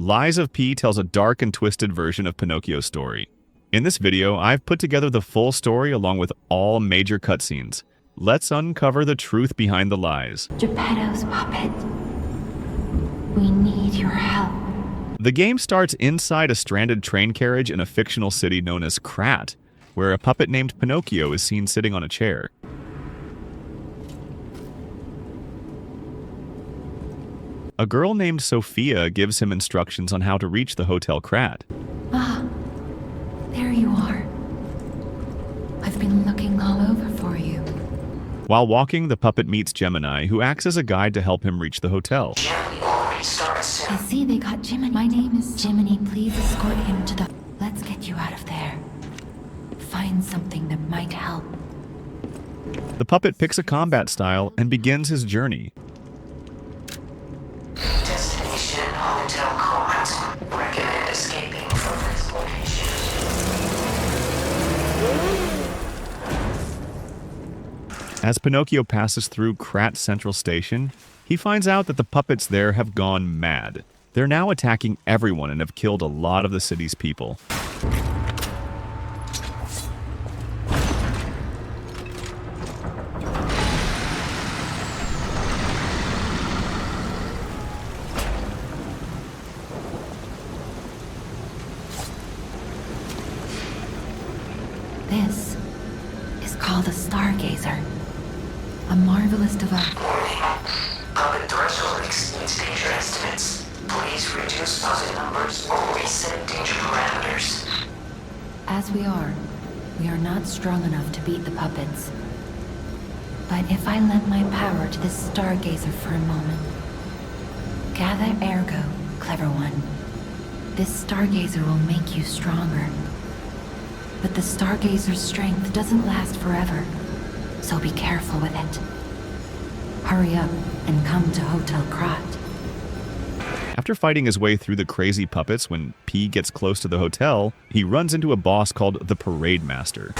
Lies of P tells a dark and twisted version of Pinocchio's story. In this video, I've put together the full story along with all major cutscenes. Let's uncover the truth behind the lies. Geppetto's puppet. We need your help. The game starts inside a stranded train carriage in a fictional city known as Krat, where a puppet named Pinocchio is seen sitting on a chair. A girl named Sophia gives him instructions on how to reach the Hotel Krat. Ah, there you are. I've been looking all over for you. While walking, the puppet meets Gemini, who acts as a guide to help him reach the hotel. I see they got Jiminy. My name is Jiminy. Please escort him to the... Let's get you out of there. Find something that might help. The puppet picks a combat style and begins his journey. Destination Hotel Krat. Recommend escaping from this location. As Pinocchio passes through Krat Central Station, he finds out that the puppets there have gone mad. They're now attacking everyone and have killed a lot of the city's people. This is called a stargazer. A marvelous device. Puppet threshold exceeds danger estimates. Please reduce puppet numbers or reset danger parameters. As we are not strong enough to beat the puppets. But if I lend my power to this stargazer for a moment. Gather ergo, clever one. This stargazer will make you stronger. But the stargazer's strength doesn't last forever, so be careful with it. Hurry up and come to Hotel Krat. After fighting his way through the crazy puppets, when P gets close to the hotel, he runs into a boss called the Parade Master.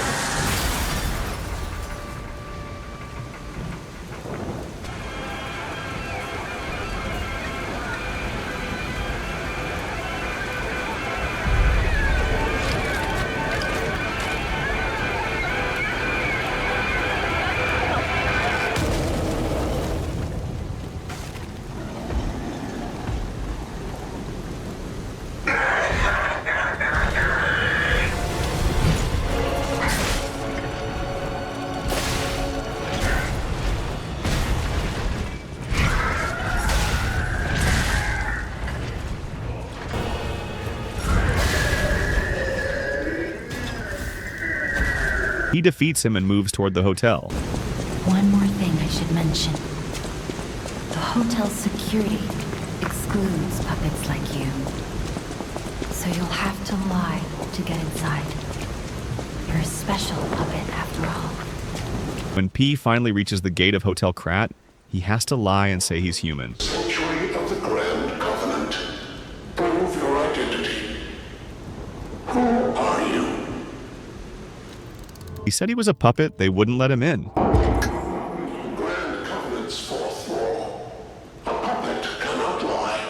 He defeats him and moves toward the hotel. One more thing I should mention. The hotel's security excludes puppets like you. So you'll have to lie to get inside. You're a special puppet after all. When P finally reaches the gate of Hotel Krat, he has to lie and say he's human. Sanctuary of the Grand Covenant. Prove your identity. Who are you? He said he was a puppet, they wouldn't let him in. Grand Covenant's fourth law. A puppet cannot lie.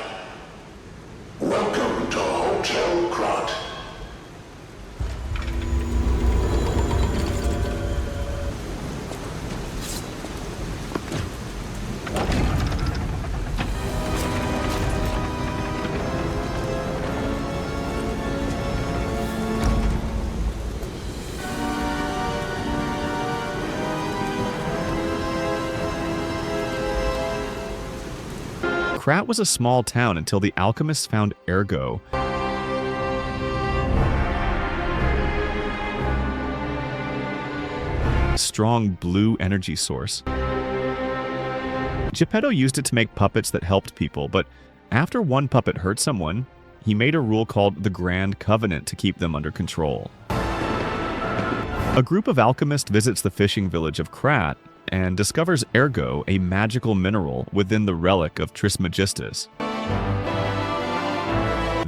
Welcome to Hotel Krat. Krat was a small town until the alchemists found ergo. A strong blue energy source. Geppetto used it to make puppets that helped people, but after one puppet hurt someone, he made a rule called the Grand Covenant to keep them under control. A group of alchemists visits the fishing village of Krat and discovers ergo, a magical mineral within the relic of Trismegistus.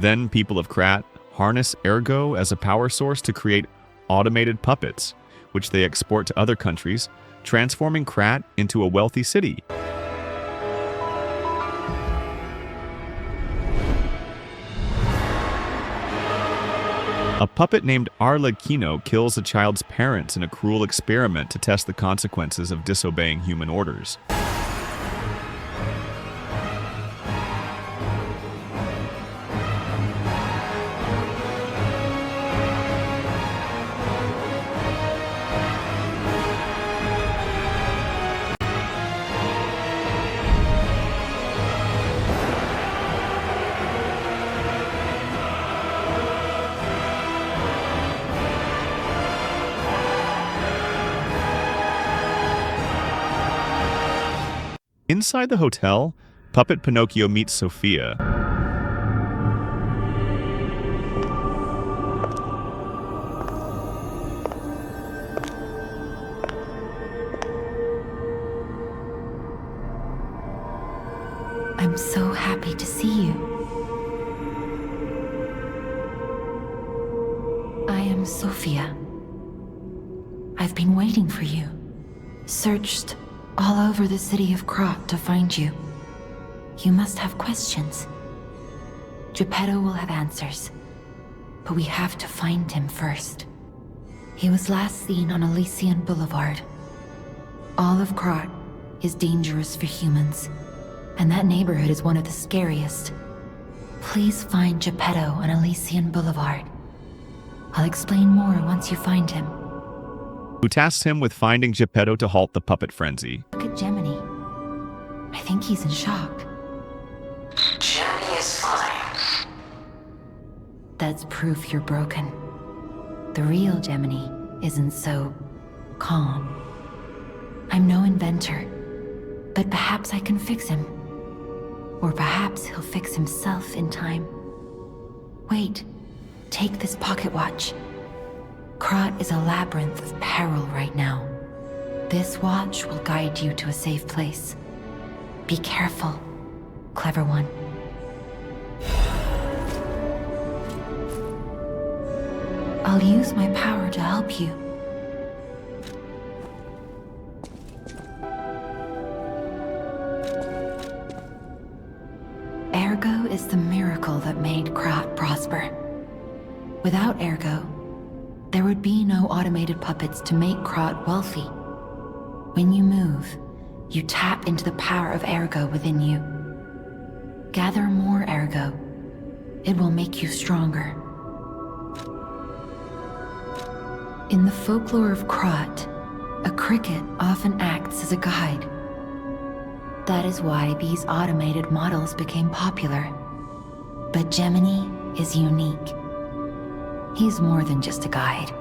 Then people of Krat harness ergo as a power source to create automated puppets, which they export to other countries, transforming Krat into a wealthy city. A puppet named Arlecchino kills a child's parents in a cruel experiment to test the consequences of disobeying human orders. Inside the hotel, puppet Pinocchio meets Sophia. I'm so happy to see you. I am Sophia. I've been waiting for you. Searched all over the city of Krat to find you. You must have questions. Geppetto will have answers, but we have to find him first. He was last seen on Elysian Boulevard. All of Krat is dangerous for humans, and that neighborhood is one of the scariest. Please find Geppetto on Elysian Boulevard. I'll explain more once you find him. Who tasks him with finding Geppetto to halt the puppet frenzy. Look at Gemini. I think he's in shock. Gemini is fine. That's proof you're broken. The real Gemini isn't so calm. I'm no inventor, but perhaps I can fix him. Or perhaps he'll fix himself in time. Wait, take this pocket watch. Krat is a labyrinth of peril right now. This watch will guide you to a safe place. Be careful, clever one. I'll use my power to help you. Ergo is the miracle that made Krat prosper. Without Ergo, there would be no automated puppets to make Krat wealthy. When you move, you tap into the power of Ergo within you. Gather more Ergo. It will make you stronger. In the folklore of Krat, a cricket often acts as a guide. That is why these automated models became popular. But Gemini is unique. He's more than just a guide.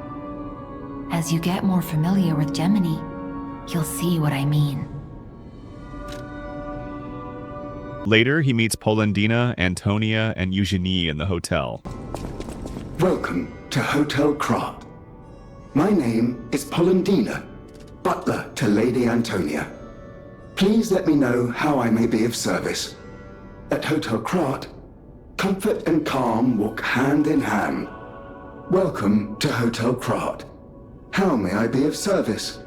As you get more familiar with Gemini, you'll see what I mean. Later, he meets Polendina, Antonia, and Eugenie in the hotel. Welcome to Hotel Krat. My name is Polendina, butler to Lady Antonia. Please let me know how I may be of service. At Hotel Krat, comfort and calm walk hand in hand. Welcome to Hotel Krat. How may I be of service?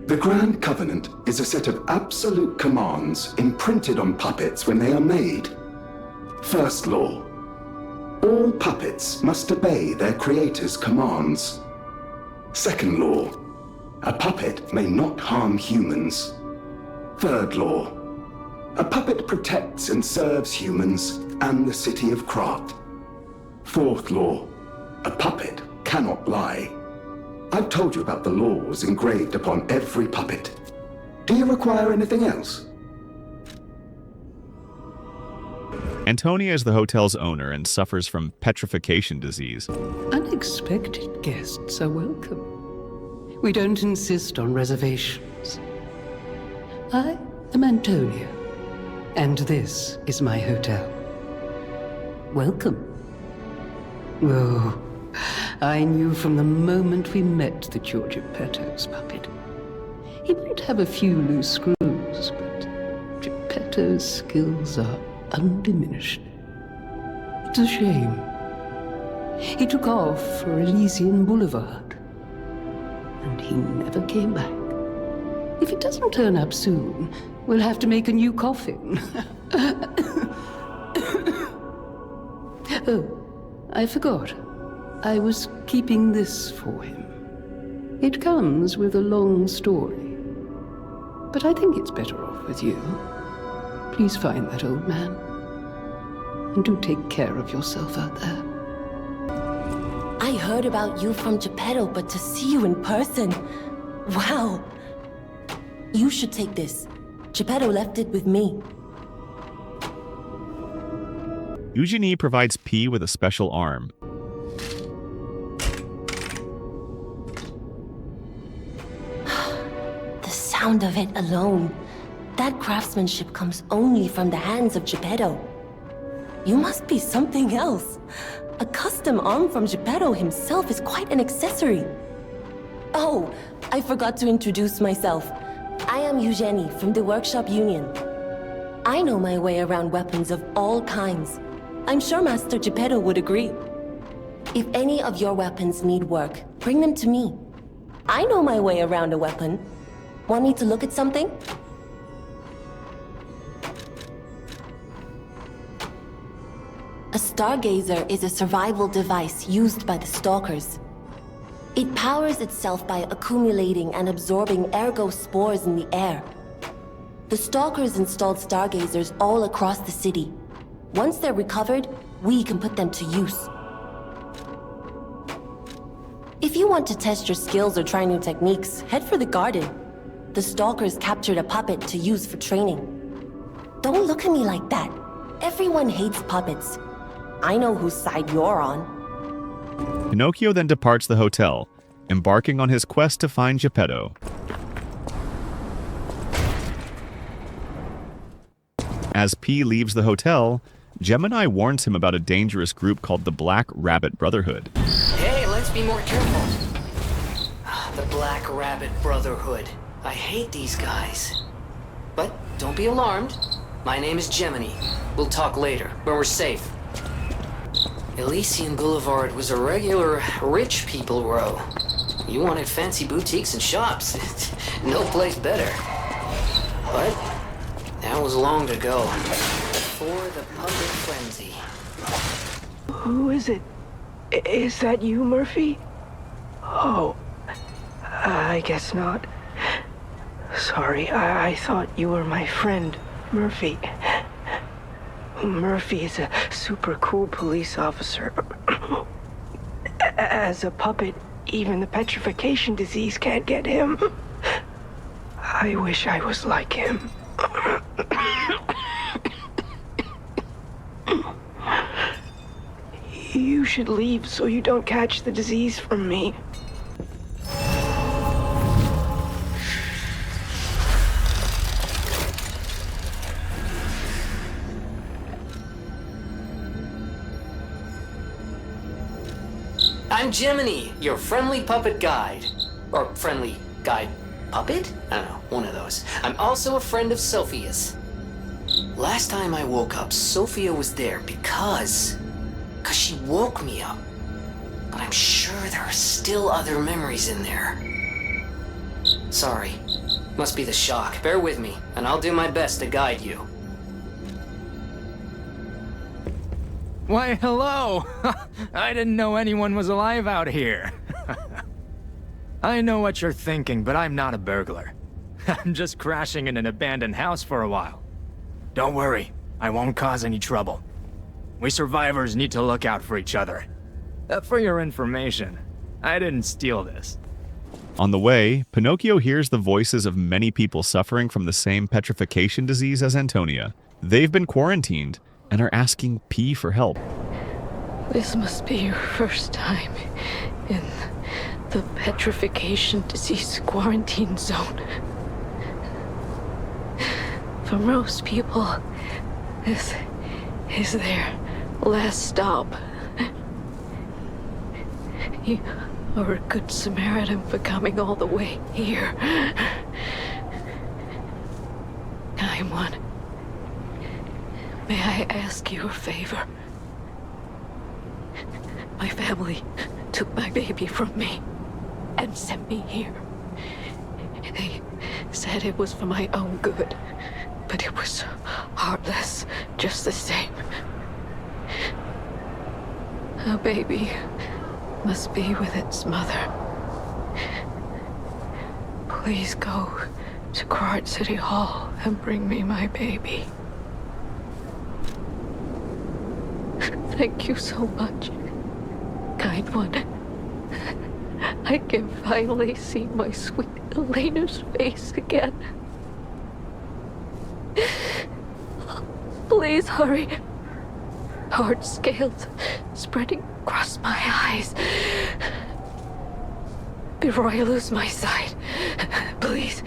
The Grand Covenant is a set of absolute commands imprinted on puppets when they are made. First law: all puppets must obey their creator's commands. Second law: a puppet may not harm humans. Third law: a puppet protects and serves humans and the city of Krat. Fourth law: a puppet cannot lie. I've told you about the laws engraved upon every puppet. Do you require anything else? Antonia is the hotel's owner and suffers from petrification disease. Unexpected guests are welcome. We don't insist on reservations. I am Antonia, and this is my hotel. Welcome. Oh, I knew from the moment we met that you're Geppetto's puppet. He might have a few loose screws, but Geppetto's skills are undiminished. It's a shame. He took off for Elysian Boulevard, and he never came back. If he doesn't turn up soon, we'll have to make a new coffin. Oh, I forgot. I was keeping this for him. It comes with a long story. But I think it's better off with you. Please find that old man. And do take care of yourself out there. I heard about you from Geppetto, but to see you in person... Wow. You should take this. Geppetto left it with me. Eugenie provides P with a special arm. The sound of it alone. That craftsmanship comes only from the hands of Geppetto. You must be something else. A custom arm from Geppetto himself is quite an accessory. Oh, I forgot to introduce myself. I am Eugenie from the Workshop Union. I know my way around weapons of all kinds. I'm sure Master Geppetto would agree. If any of your weapons need work, bring them to me. I know my way around a weapon. Want me to look at something? A stargazer is a survival device used by the stalkers. It powers itself by accumulating and absorbing ergo spores in the air. The stalkers installed stargazers all across the city. Once they're recovered, we can put them to use. If you want to test your skills or try new techniques, head for the garden. The stalkers captured a puppet to use for training. Don't look at me like that. Everyone hates puppets. I know whose side you're on. Pinocchio then departs the hotel, embarking on his quest to find Geppetto. As P leaves the hotel, Gemini warns him about a dangerous group called the Black Rabbit Brotherhood. Hey, let's be more careful. The Black Rabbit Brotherhood. I hate these guys. But don't be alarmed. My name is Gemini. We'll talk later, when we're safe. Elysian Boulevard was a regular rich people row. You wanted fancy boutiques and shops. No place better. But that was long ago. Before the puppet frenzy. Who is it? Is that you, Murphy? Oh, I guess not. Sorry, I thought you were my friend, Murphy. Murphy is a super cool police officer. As a puppet, even the petrification disease can't get him. I wish I was like him. You should leave so you don't catch the disease from me. I'm Gemini, your friendly puppet guide. Or friendly guide puppet? I don't know, one of those. I'm also a friend of Sophia's. Last time I woke up, Sophia was there because she woke me up. But I'm sure there are still other memories in there. Sorry. Must be the shock. Bear with me, and I'll do my best to guide you. Why, hello! I didn't know anyone was alive out here. I know what you're thinking, but I'm not a burglar. I'm just crashing in an abandoned house for a while. Don't worry, I won't cause any trouble. We survivors need to look out for each other. For your information, I didn't steal this. On the way, Pinocchio hears the voices of many people suffering from the same petrification disease as Antonia. They've been quarantined and are asking P for help. This must be your first time in the petrification disease quarantine zone. For most people, this is their last stop. You are a good Samaritan for coming all the way here. I'm one. May I ask you a favor? My family took my baby from me and sent me here. They said it was for my own good, but it was heartless just the same. A baby must be with its mother. Please go to Krat City Hall and bring me my baby. Thank you so much, kind one. I can finally see my sweet Elena's face again. Please hurry. Hard scales spreading across my eyes. Before I lose my sight, please.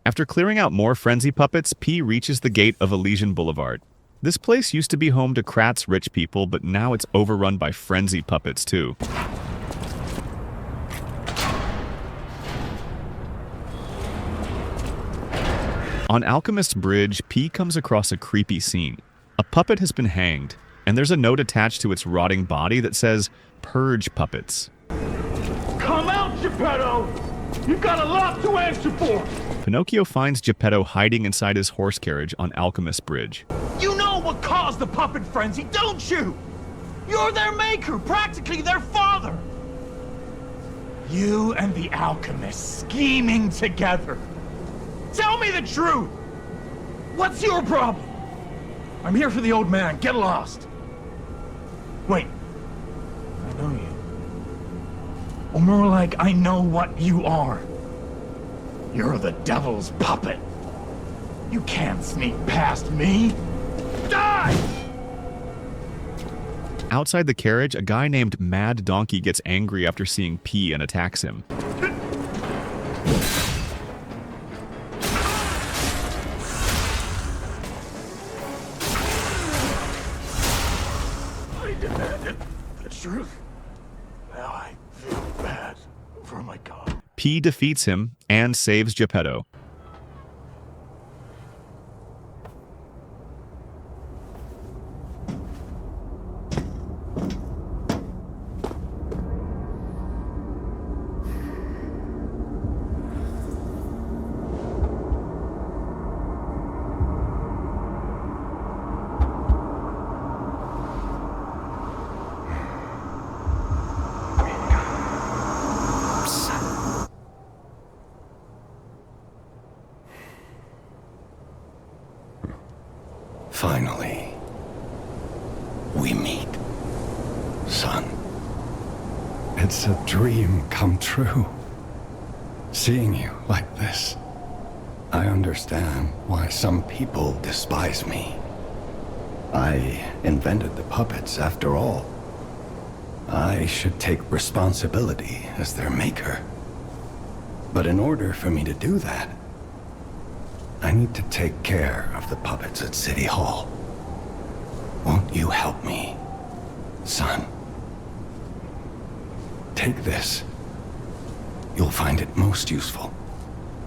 After clearing out more frenzy puppets, P reaches the gate of Elysian Boulevard. This place used to be home to Krat's rich people, but now it's overrun by frenzy puppets too. On Alchemist's Bridge, P comes across a creepy scene. A puppet has been hanged, and there's a note attached to its rotting body that says, "Purge puppets." Come out, Geppetto! You've got a lot to answer for! Pinocchio finds Geppetto hiding inside his horse carriage on Alchemist's Bridge. You know what caused the puppet frenzy, don't you? You're their maker, practically their father. You and the alchemist scheming together. Tell me the truth! What's your problem? I'm here for the old man, get lost. Wait, I know you. Or more like, I know what you are. You're the devil's puppet. You can't sneak past me. Die! Outside the carriage, a guy named Mad Donkey gets angry after seeing P and attacks him. I demanded the truth. Now I feel bad for my god. P defeats him and saves Geppetto. Finally, we meet, son. It's a dream come true. Seeing you like this, I understand why some people despise me. I invented the puppets after all. I should take responsibility as their maker. But in order for me to do that, I need to take care of the puppets at City Hall. Won't you help me, son? Take this. You'll find it most useful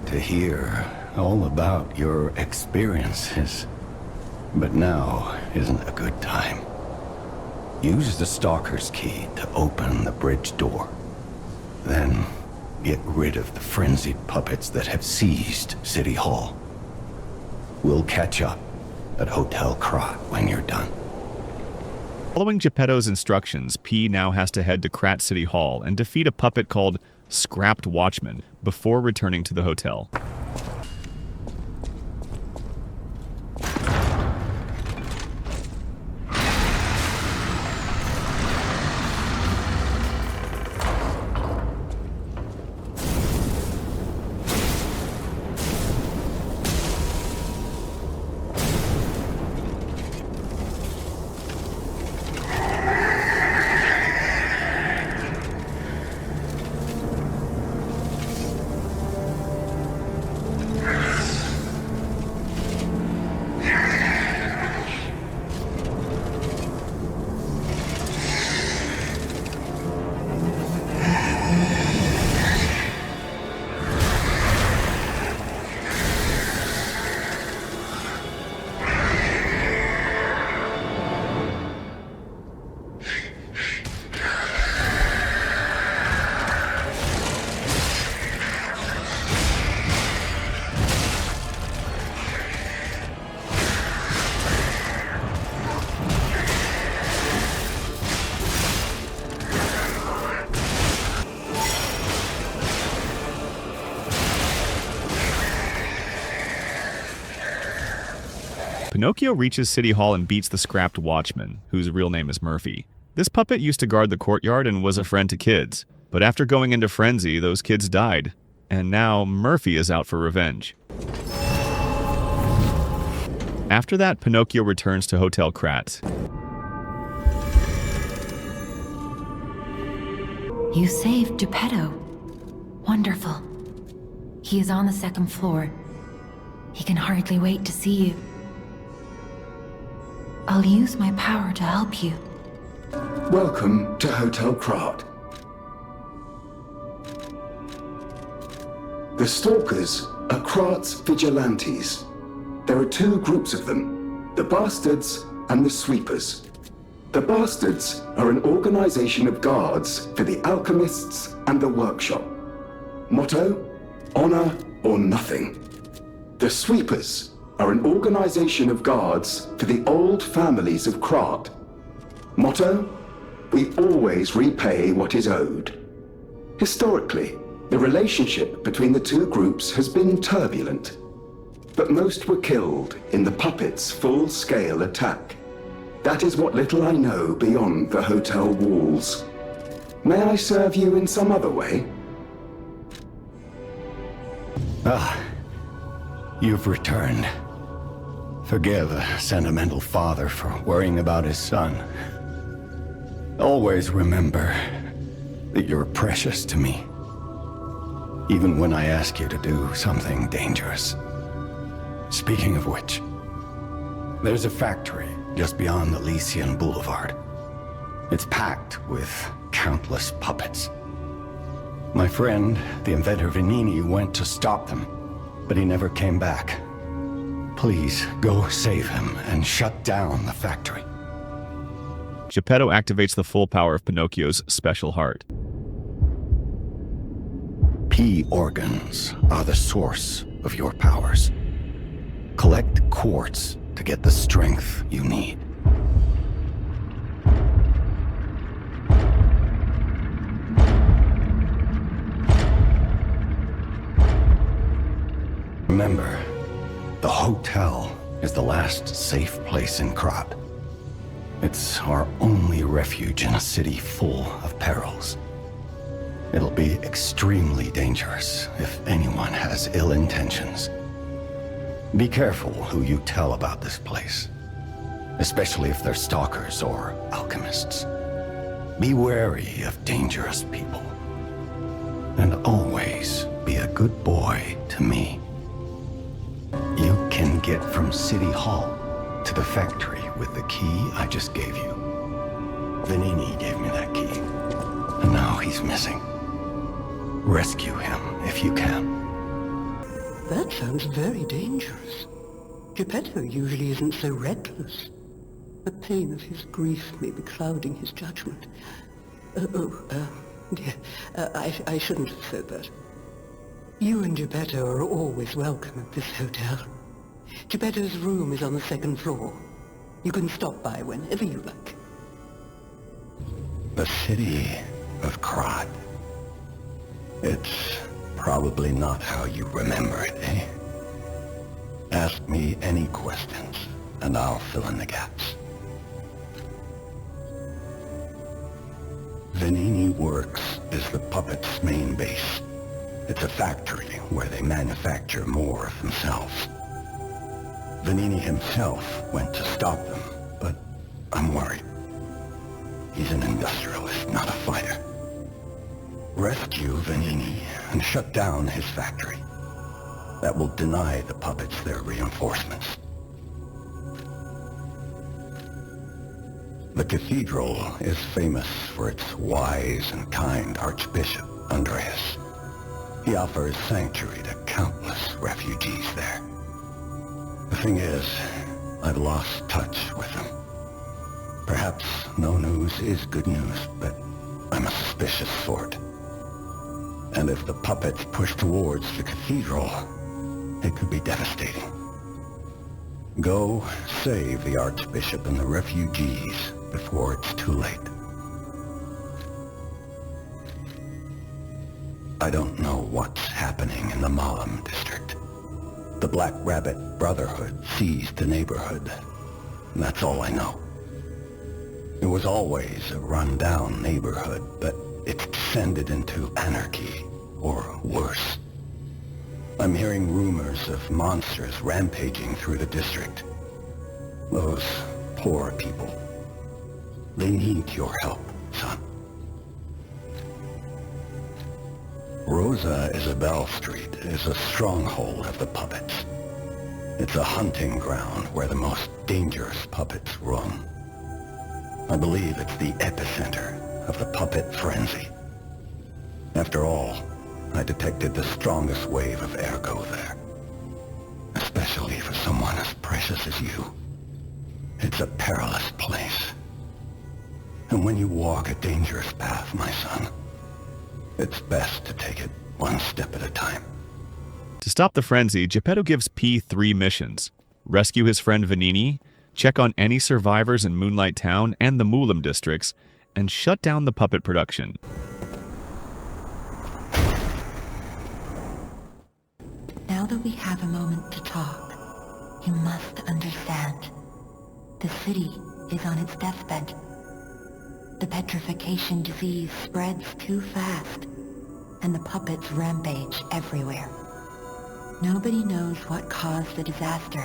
to hear all about your experiences. But now isn't a good time. Use the Stalker's key to open the bridge door. Then get rid of the frenzied puppets that have seized City Hall. We'll catch up at Hotel Krat when you're done. Following Geppetto's instructions, P now has to head to Krat City Hall and defeat a puppet called Scrapped Watchman before returning to the hotel. Pinocchio reaches City Hall and beats the scrapped watchman, whose real name is Murphy. This puppet used to guard the courtyard and was a friend to kids. But after going into frenzy, those kids died. And now Murphy is out for revenge. After that, Pinocchio returns to Hotel Krat. You saved Geppetto. Wonderful. He is on the second floor. He can hardly wait to see you. I'll use my power to help you. Welcome to Hotel Krat. The Stalkers are Krat's vigilantes. There are two groups of them, the Bastards and the Sweepers. The Bastards are an organization of guards for the alchemists and the workshop. Motto, honor or nothing. The Sweepers are an organization of guards for the old families of Krat. Motto, we always repay what is owed. Historically, the relationship between the two groups has been turbulent, but most were killed in the puppets' full-scale attack. That is what little I know beyond the hotel walls. May I serve you in some other way? Ah, you've returned. Forgive a sentimental father for worrying about his son. Always remember that you're precious to me, even when I ask you to do something dangerous. Speaking of which, there's a factory just beyond Elysian Boulevard. It's packed with countless puppets. My friend, the inventor Vanini, went to stop them, but he never came back. Please, go save him and shut down the factory. Geppetto activates the full power of Pinocchio's special heart. P organs are the source of your powers. Collect quartz to get the strength you need. Remember, the hotel is the last safe place in Krat. It's our only refuge in a city full of perils. It'll be extremely dangerous if anyone has ill intentions. Be careful who you tell about this place, especially if they're stalkers or alchemists. Be wary of dangerous people. And always be a good boy to me. You can get from City Hall to the factory with the key I just gave you. Vanini gave me that key, and now he's missing. Rescue him if you can. That sounds very dangerous. Geppetto usually isn't so reckless. The pain of his grief may be clouding his judgment. Dear, I shouldn't have said that. You and Geppetto are always welcome at this hotel. Geppetto's room is on the second floor. You can stop by whenever you like. The city of Krat. It's probably not how you remember it, eh? Ask me any questions, and I'll fill in the gaps. Vanini Works is the puppet's main base. It's a factory where they manufacture more of themselves. Vanini himself went to stop them, but I'm worried. He's an industrialist, not a fighter. Rescue Vanini and shut down his factory. That will deny the puppets their reinforcements. The cathedral is famous for its wise and kind Archbishop, Andreas. He offers sanctuary to countless refugees there. The thing is, I've lost touch with him. Perhaps no news is good news, but I'm a suspicious sort. And if the puppets push towards the cathedral, it could be devastating. Go save the Archbishop and the refugees before it's too late. I don't know what's happening in the Malam district, The Black Rabbit Brotherhood seized the neighborhood. That's all I know. It was always a run-down neighborhood, but it's descended into anarchy, or worse. I'm hearing rumors of monsters rampaging through the district. Those poor people. They need your help, son. Rosa Isabel Street is a stronghold of the puppets. It's a hunting ground where the most dangerous puppets roam. I believe it's the epicenter of the puppet frenzy. After all, I detected the strongest wave of ergo there. Especially for someone as precious as you. It's a perilous place. And when you walk a dangerous path, my son, it's best to take it one step at a time. To stop the frenzy, Geppetto gives P 3 missions. Rescue his friend Vanini, check on any survivors in Moonlight Town and the Mulim districts, and shut down the puppet production. Now that we have a moment to talk, you must understand. The city is on its deathbed. The petrification disease spreads too fast, and the puppets rampage everywhere. Nobody knows what caused the disaster.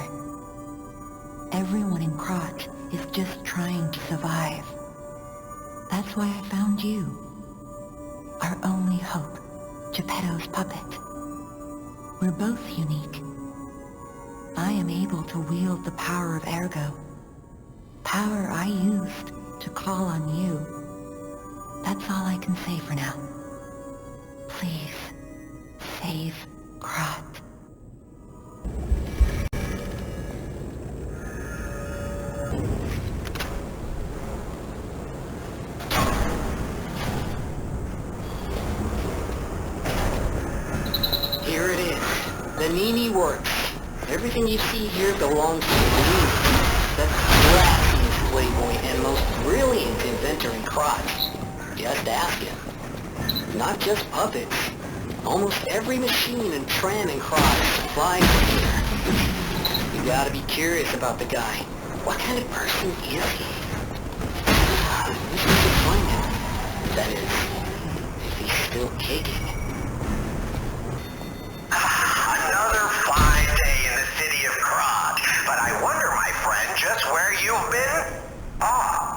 Everyone in Krat is just trying to survive. That's why I found you. Our only hope, Geppetto's puppet. We're both unique. I am able to wield the power of ergo. Power I used to call on you. That's all I can say for now. Please, save Krat. Here it is. The Nini works. Everything you see here belongs to me. The classiest playboy and most brilliant inventor in Krat. Just ask him. Not just puppets. Almost every machine and tram in Krat is supplied from here. You gotta be curious about the guy. What kind of person is he? Wish we could find him. That is, if he's still kicking. Another fine day in the city of Krat, but I wonder, my friend, just where you've been? Oh.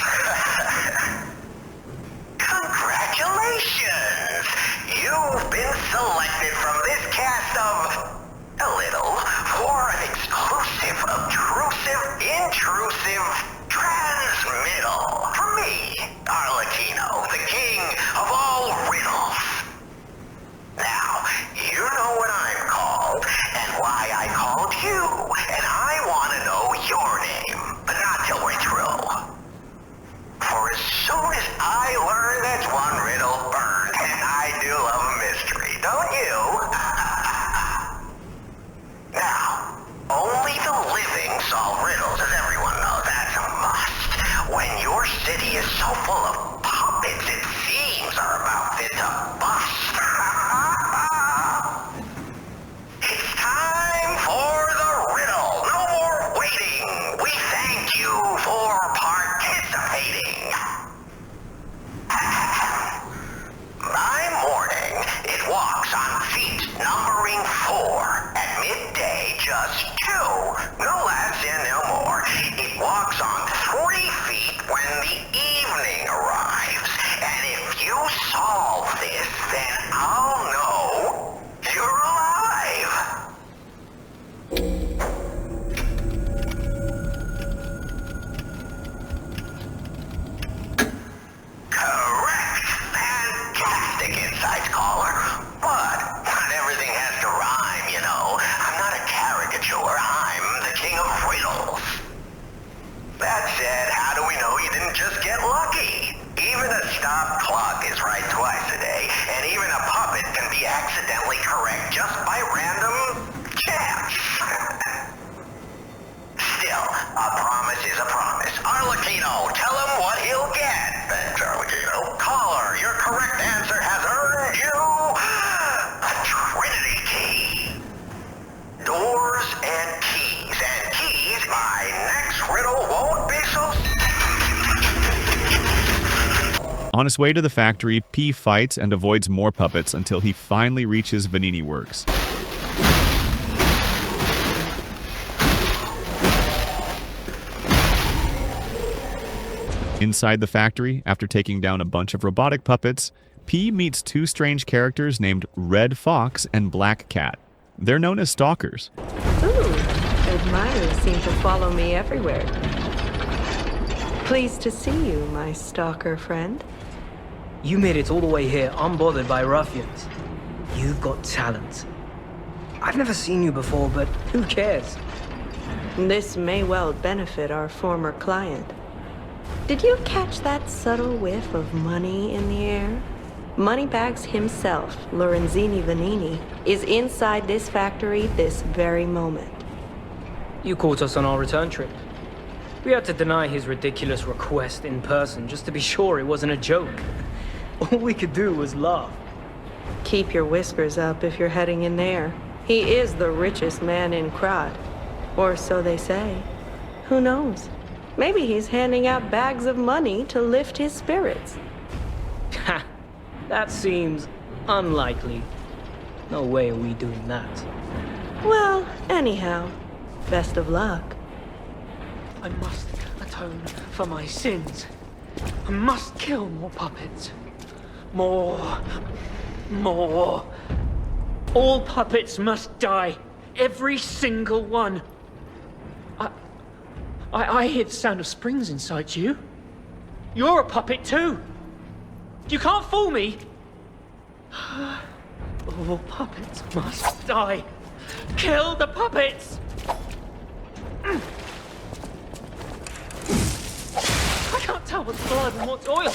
Congratulations! You've been selected from this cast of... a little, for an exclusive, obtrusive, intrusive transmittal. For me, Arlecchino, the king of all riddles. Now, you know what I'm called, and why I called you, and I want to know your name, but not till we're through. For as soon as I learn there's one riddle burned, and I do love a mystery, don't you? Now, only the living solve riddles, as everyone knows. That's a must. When your city is so full of puppets, it seems are about fit to bust. It's time for the riddle. No more waiting. We thank you for participating. By morning, it walks on feet numbering 4. At midday, just 2. No less and no more. It walks on 3 feet when the evening arrives. And if you solve this, then I'll know you're alive. On his way to the factory, P fights and avoids more puppets until he finally reaches Vanini Works. Inside the factory, after taking down a bunch of robotic puppets, P meets two strange characters named Red Fox and Black Cat. They're known as stalkers. Ooh, admirers seem to follow me everywhere. Pleased to see you, my stalker friend. You made it all the way here unbothered by ruffians. You've got talent. I've never seen you before, but who cares? This may well benefit our former client. Did you catch that subtle whiff of money in the air? Moneybags himself, Lorenzini Vanini, is inside this factory this very moment. You caught us on our return trip. We had to deny his ridiculous request in person just to be sure it wasn't a joke. All we could do was laugh. Keep your whiskers up if you're heading in there. He is the richest man in Krat. Or so they say. Who knows? Maybe he's handing out bags of money to lift his spirits. Ha! That seems unlikely. No way are we doing that. Well, anyhow, best of luck. I must atone for my sins. I must kill more puppets. More. All puppets must die. Every single one. I hear the sound of springs inside you. You're a puppet too. You can't fool me. All puppets must die. Kill the puppets. I can't tell what's blood and what's oil.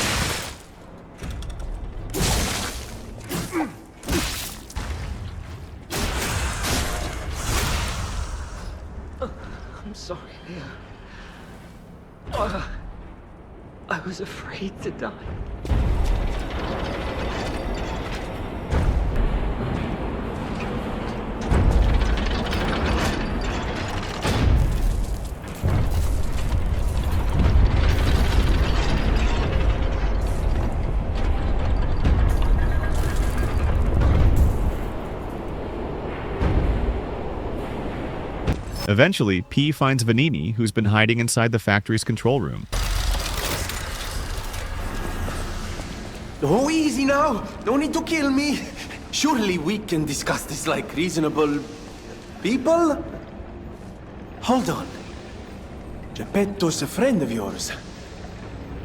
I'm sorry. I was afraid to die. Eventually, P finds Vanini, who's been hiding inside the factory's control room. Oh, easy now. No need to kill me. Surely we can discuss this like reasonable people? Hold on. Geppetto's a friend of yours.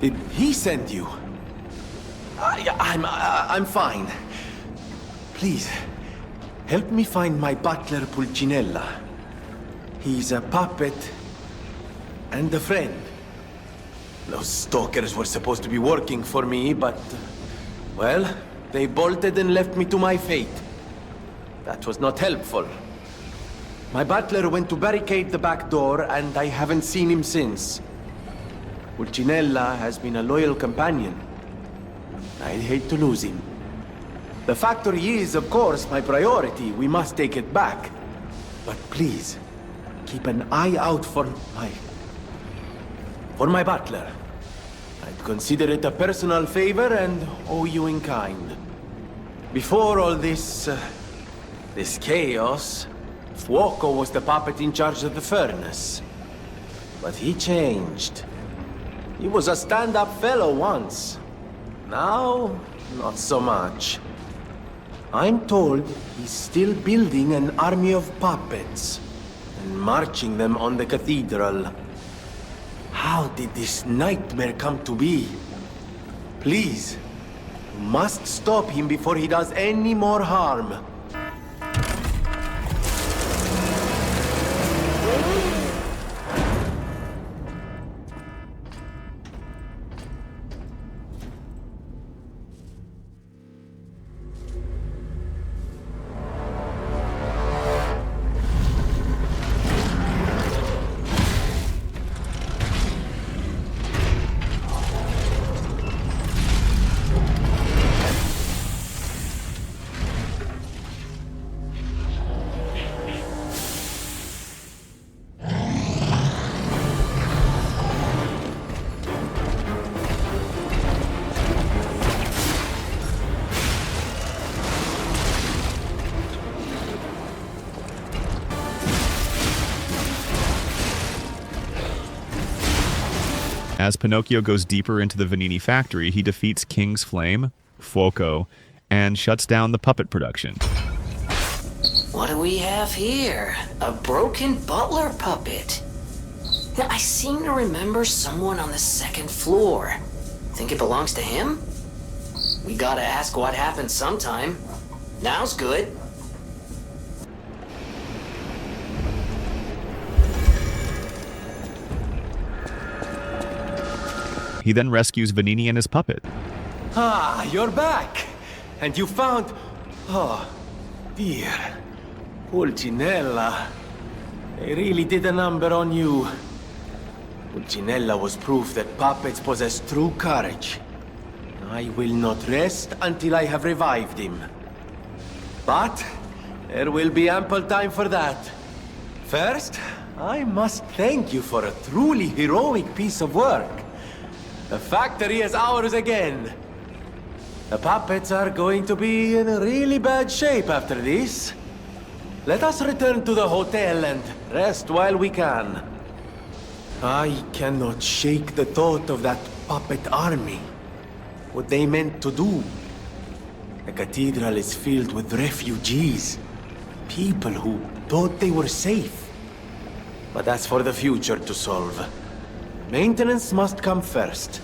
Did he send you? I'm fine. Please, help me find my butler Pulcinella. He's a puppet and a friend. Those stalkers were supposed to be working for me, but... well, they bolted and left me to my fate. That was not helpful. My butler went to barricade the back door, and I haven't seen him since. Pulcinella has been a loyal companion. I'd hate to lose him. The factory is, of course, my priority. We must take it back. But please, keep an eye out for my butler. I'd consider it a personal favor and owe you in kind. Before all this chaos, Fuoco was the puppet in charge of the furnace. But he changed. He was a stand-up fellow once. Now, not so much. I'm told he's still building an army of puppets and marching them on the cathedral. How did this nightmare come to be? Please, you must stop him before he does any more harm. As Pinocchio goes deeper into the Venini factory, he defeats King's Flame, Fuoco, and shuts down the puppet production. What do we have here? A broken butler puppet. Now, I seem to remember someone on the second floor. Think it belongs to him? We gotta ask what happened sometime. Now's good. He then rescues Venini and his puppet. Ah, you're back! And you found... Oh, dear. Pulcinella. They really did a number on you. Pulcinella was proof that puppets possess true courage. I will not rest until I have revived him. But there will be ample time for that. First, I must thank you for a truly heroic piece of work. The factory is ours again. The puppets are going to be in really bad shape after this. Let us return to the hotel and rest while we can. I cannot shake the thought of that puppet army. What they meant to do. The cathedral is filled with refugees. People who thought they were safe. But that's for the future to solve. Maintenance must come first.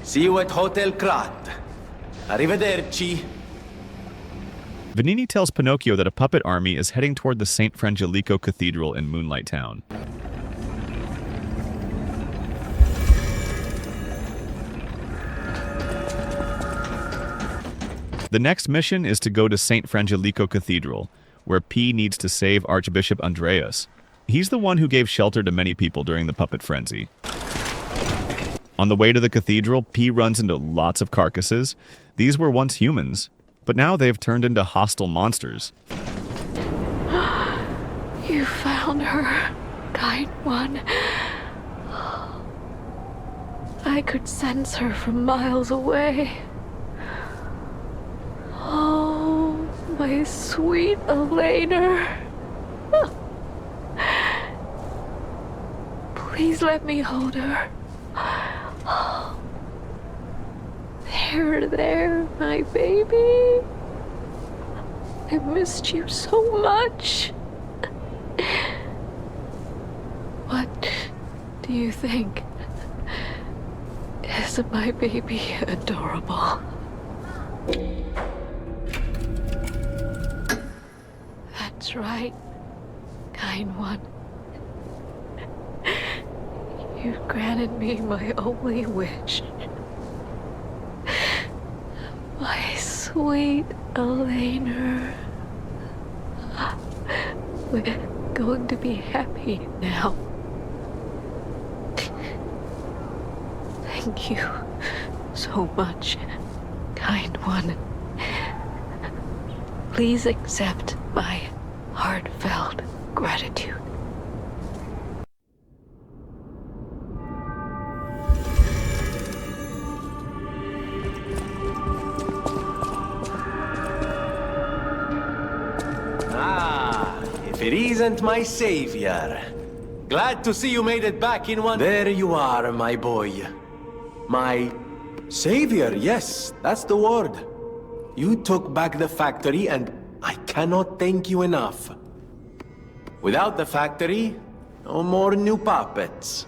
See you at Hotel Krat. Arrivederci. Venini tells Pinocchio that a puppet army is heading toward the St. Frangelico Cathedral in Moonlight Town. The next mission is to go to St. Frangelico Cathedral, where P needs to save Archbishop Andreas. He's the one who gave shelter to many people during the puppet frenzy. On the way to the cathedral, P runs into lots of carcasses. These were once humans, but now they've turned into hostile monsters. You found her, kind one. I could sense her from miles away. Oh, my sweet Elena. Please let me hold her. There, my baby. I missed you so much. What do you think? Isn't my baby adorable? That's right, kind one. You've granted me my only wish. My sweet Elena. We're going to be happy now. Thank you so much, kind one. Please accept my heartfelt gratitude. It isn't my savior. Glad to see you made it back in one... There you are, my boy. My savior, yes, that's the word. You took back the factory and I cannot thank you enough. Without the factory, no more new puppets.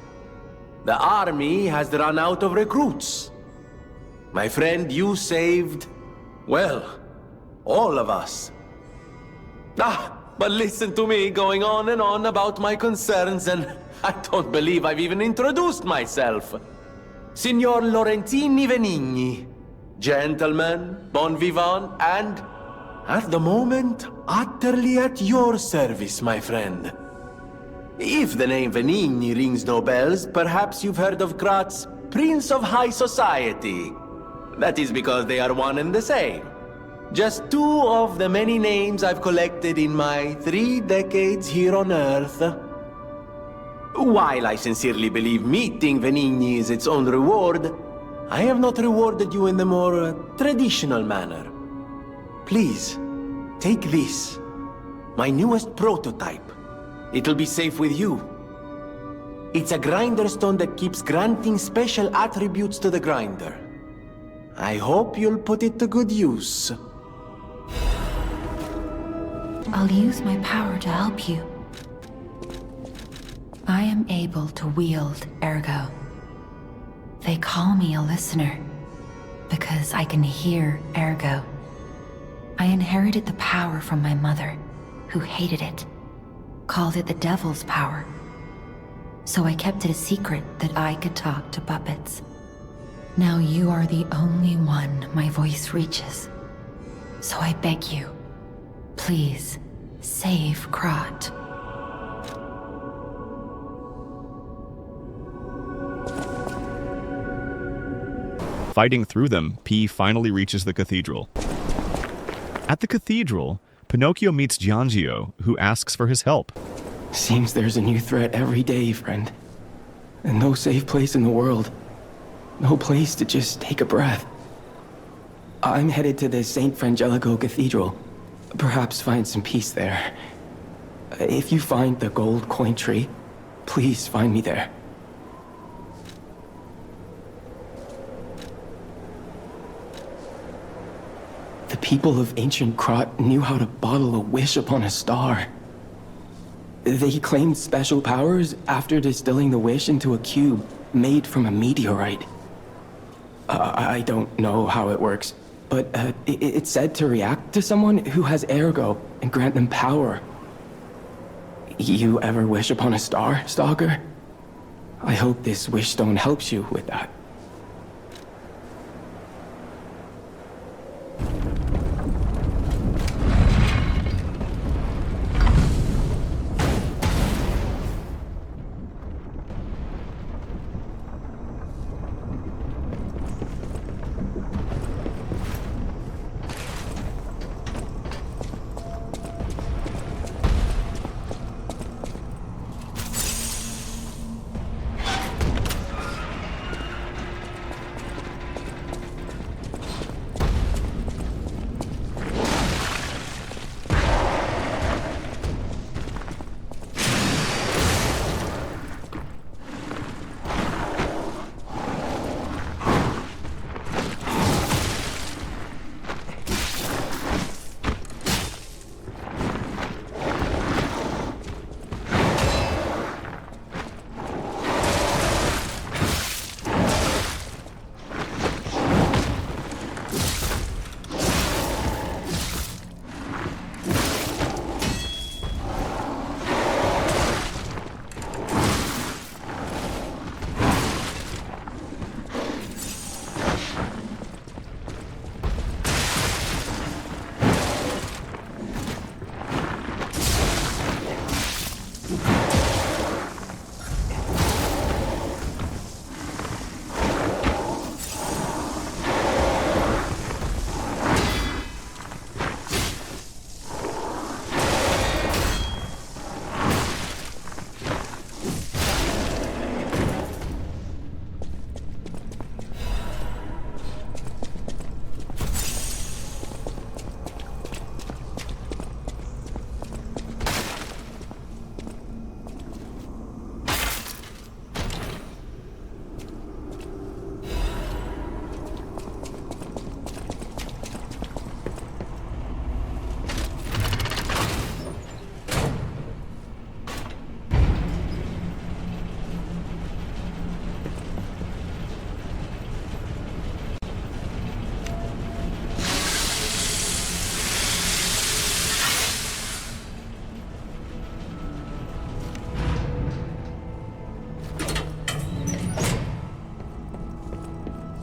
The army has run out of recruits. My friend, you saved, well, all of us. But listen to me going on and on about my concerns, and I don't believe I've even introduced myself. Signor Lorenzini Venigni, gentleman, bon vivant, and, at the moment, utterly at your service, my friend. If the name Venigni rings no bells, perhaps you've heard of Krat's Prince of High Society. That is because they are one and the same. Just two of the many names I've collected in my 3 decades here on Earth. While I sincerely believe meeting Venigni is its own reward, I have not rewarded you in the more traditional manner. Please, take this, my newest prototype. It'll be safe with you. It's a grinder stone that keeps granting special attributes to the grinder. I hope you'll put it to good use. I'll use my power to help you. I am able to wield Ergo. They call me a listener because I can hear Ergo. I inherited the power from my mother, who hated it, called it the devil's power. So I kept it a secret that I could talk to puppets. Now you are the only one my voice reaches. So I beg you, please, save Krat. Fighting through them, P finally reaches the cathedral. At the cathedral, Pinocchio meets Giangio, who asks for his help. Seems there's a new threat every day, friend. And no safe place in the world. No place to just take a breath. I'm headed to the St. Frangelico Cathedral. Perhaps find some peace there. If you find the gold coin tree, please find me there. The people of ancient Krat knew how to bottle a wish upon a star. They claimed special powers after distilling the wish into a cube made from a meteorite. I don't know how it works, but it's said to react to someone who has Ergo and grant them power. You ever wish upon a star, Stalker? I hope this wish stone helps you with that.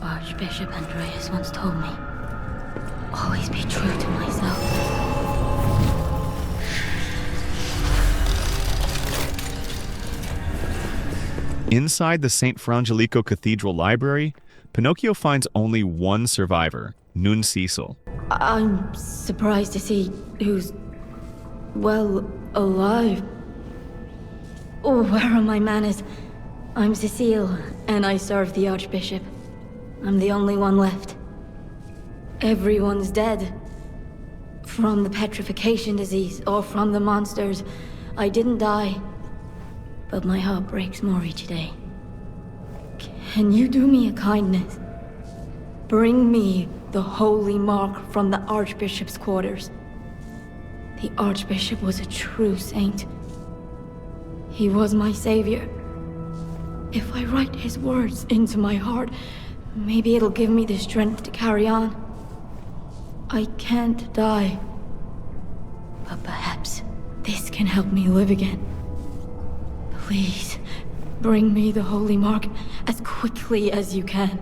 Archbishop Andreas once told me, always be true to myself. Inside the St. Frangelico Cathedral Library, Pinocchio finds only one survivor, Nun Cecil. I'm surprised to see who's, well, alive. Oh, where are my manners? I'm Cecile, and I serve the Archbishop. I'm the only one left. Everyone's dead. From the petrification disease, or from the monsters. I didn't die. but my heart breaks more each day. Can you do me a kindness? Bring me the holy mark from the Archbishop's quarters. The Archbishop was a true saint. He was my savior. If I write his words into my heart, maybe it'll give me the strength to carry on. I can't die. But perhaps this can help me live again. Please, bring me the holy mark as quickly as you can.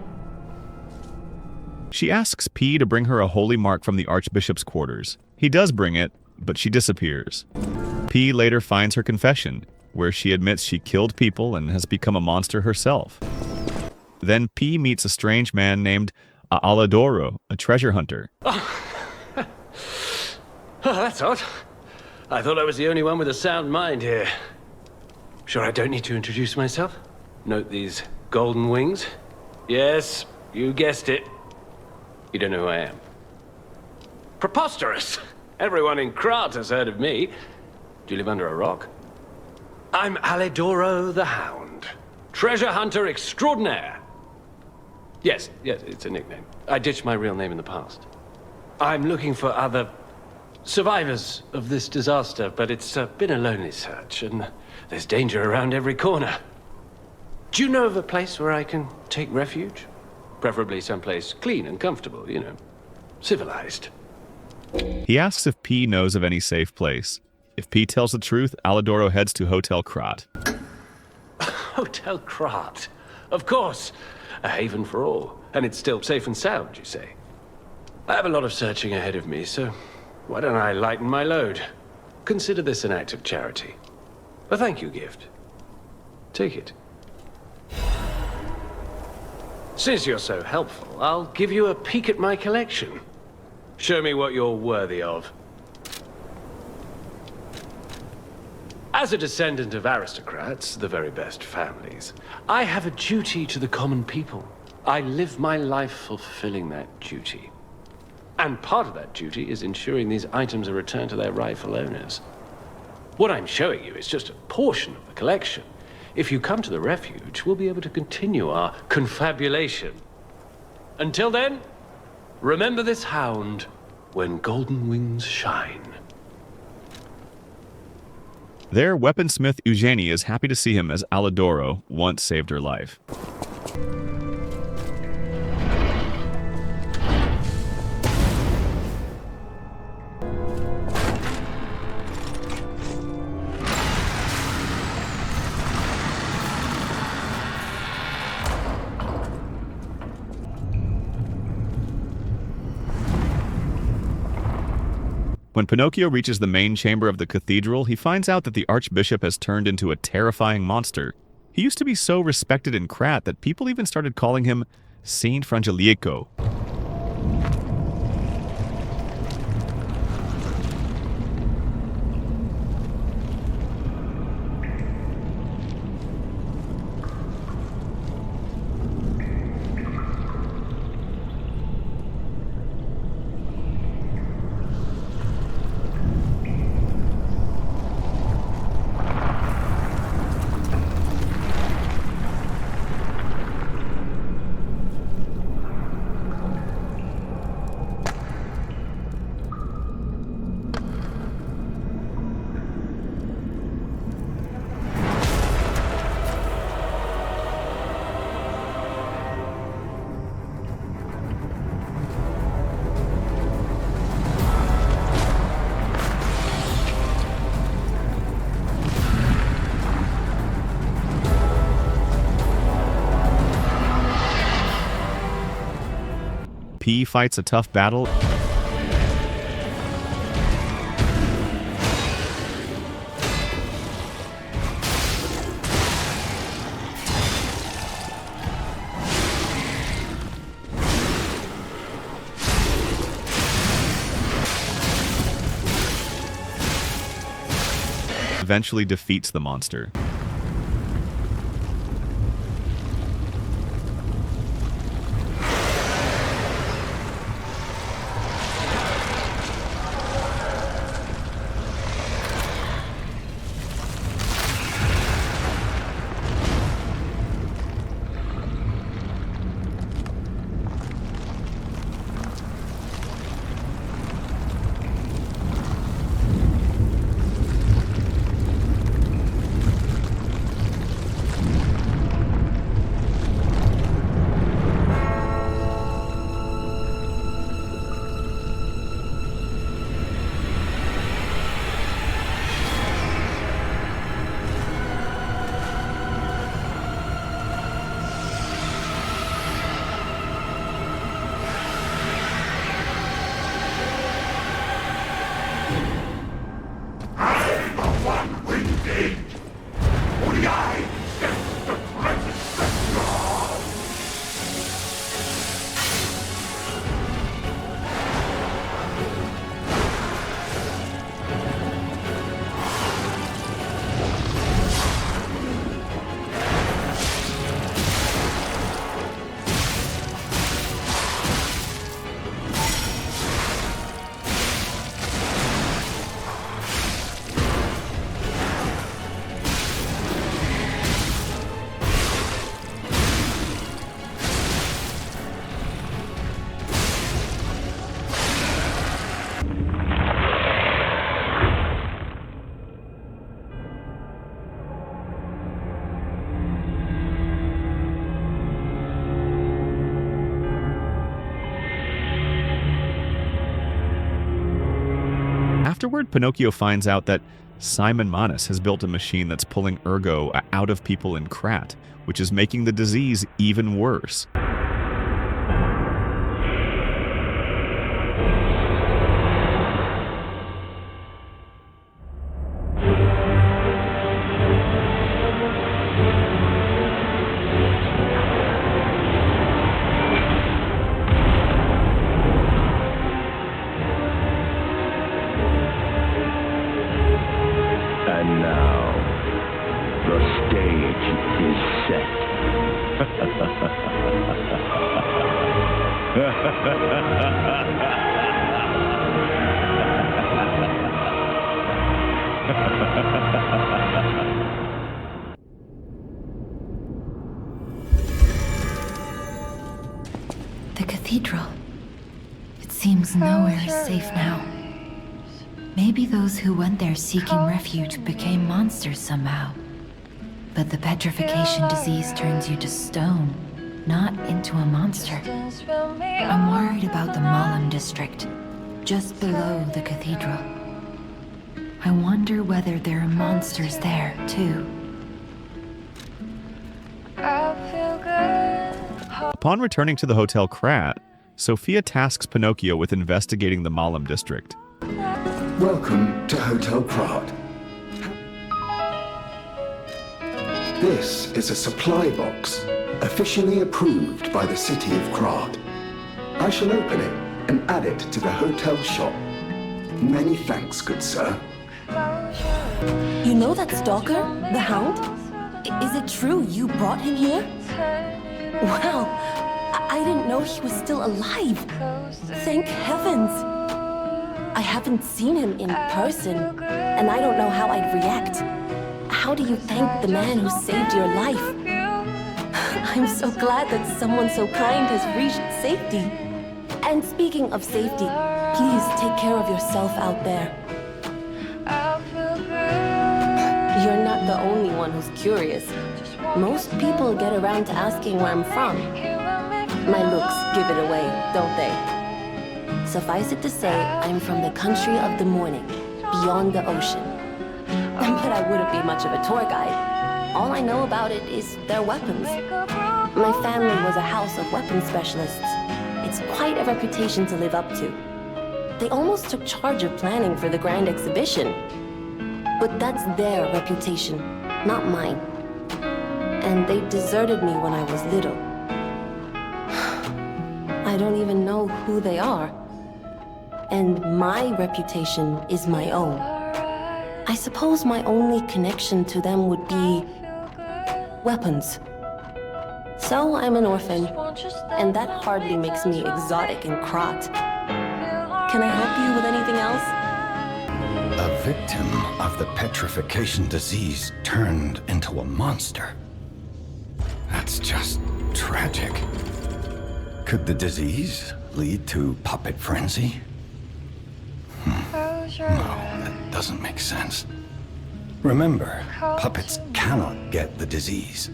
She asks P to bring her a holy mark from the Archbishop's quarters. He does bring it, but she disappears. P later finds her confession, where she admits she killed people and has become a monster herself. Then P meets a strange man named Alidoro, a treasure hunter. Oh, that's odd. I thought I was the only one with a sound mind here. Sure I don't need to introduce myself? Note these golden wings? Yes, you guessed it. You don't know who I am. Preposterous! Everyone in Krat has heard of me. Do you live under a rock? I'm Alidoro the Hound. Treasure hunter extraordinaire. Yes, it's a nickname. I ditched my real name in the past. I'm looking for other survivors of this disaster, but it's been a lonely search, and there's danger around every corner. Do you know of a place where I can take refuge? Preferably someplace clean and comfortable, you know, civilized. He asks if P knows of any safe place. If P tells the truth, Alidoro heads to Hotel Krat. Hotel Krat. Of course. A haven for all. And it's still safe and sound, you say? I have a lot of searching ahead of me, so why don't I lighten my load? Consider this an act of charity. A thank you gift. Take it. Since you're so helpful, I'll give you a peek at my collection. Show me what you're worthy of. As a descendant of aristocrats, the very best families, I have a duty to the common people. I live my life fulfilling that duty. And part of that duty is ensuring these items are returned to their rightful owners. What I'm showing you is just a portion of the collection. If you come to the refuge, we'll be able to continue our confabulation. Until then, remember this hound when golden wings shine. There, weaponsmith Eugenie is happy to see him as Alidoro once saved her life. When Pinocchio reaches the main chamber of the cathedral, he finds out that the Archbishop has turned into a terrifying monster. He used to be so respected in Krat that people even started calling him Saint Frangelico. P fights a tough battle. Eventually defeats the monster. Afterward, Pinocchio finds out that Simon Manes has built a machine that's pulling ergo out of people in Krat, which is making the disease even worse. And now, the stage is set. The cathedral. It seems nowhere is safe now. Maybe those who went there seeking refuge became monsters somehow. But the petrification disease turns you to stone, not into a monster. I'm worried about the Malum district, just below the cathedral. I wonder whether there are monsters there, too. Upon returning to the Hotel Krat, Sophia tasks Pinocchio with investigating the Malum district. Welcome to Hotel Krat. This is a supply box, officially approved by the city of Krat. I shall open it and add it to the hotel shop. Many thanks, good sir. You know that stalker, the Hound? Is it true you brought him here? Wow, I didn't know he was still alive. Thank heavens. I haven't seen him in person, and I don't know how I'd react. How do you thank the man who saved your life? I'm so glad that someone so kind has reached safety. And speaking of safety, please take care of yourself out there. You're not the only one who's curious. Most people get around to asking where I'm from. My looks give it away, don't they? Suffice it to say, I'm from the country of the morning, beyond the ocean. But I wouldn't be much of a tour guide. All I know about it is their weapons. My family was a house of weapons specialists. It's quite a reputation to live up to. They almost took charge of planning for the grand exhibition. But that's their reputation, not mine. And they deserted me when I was little. I don't even know who they are. And my reputation is my own. I suppose my only connection to them would be weapons. So I'm an orphan, and that hardly makes me exotic in Krat. Can I help you with anything else? A victim of the petrification disease turned into a monster. That's just tragic. Could the disease lead to puppet frenzy? No, that doesn't make sense. Remember, puppets cannot get the disease.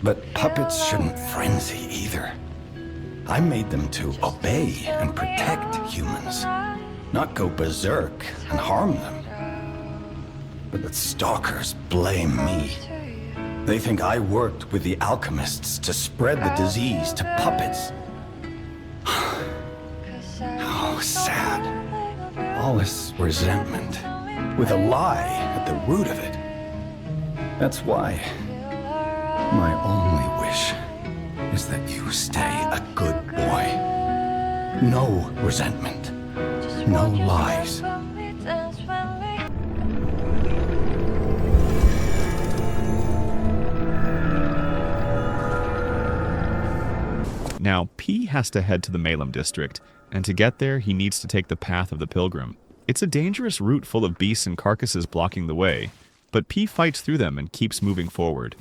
But puppets shouldn't frenzy either. I made them to obey and protect humans, not go berserk and harm them. But the stalkers blame me. They think I worked with the alchemists to spread the disease to puppets. How sad. All this resentment, with a lie at the root of it. That's why my only wish is that you stay a good boy. No resentment, no lies. Now, P has to head to the Malum district, and to get there, he needs to take the path of the pilgrim. It's a dangerous route full of beasts and carcasses blocking the way, but P fights through them and keeps moving forward.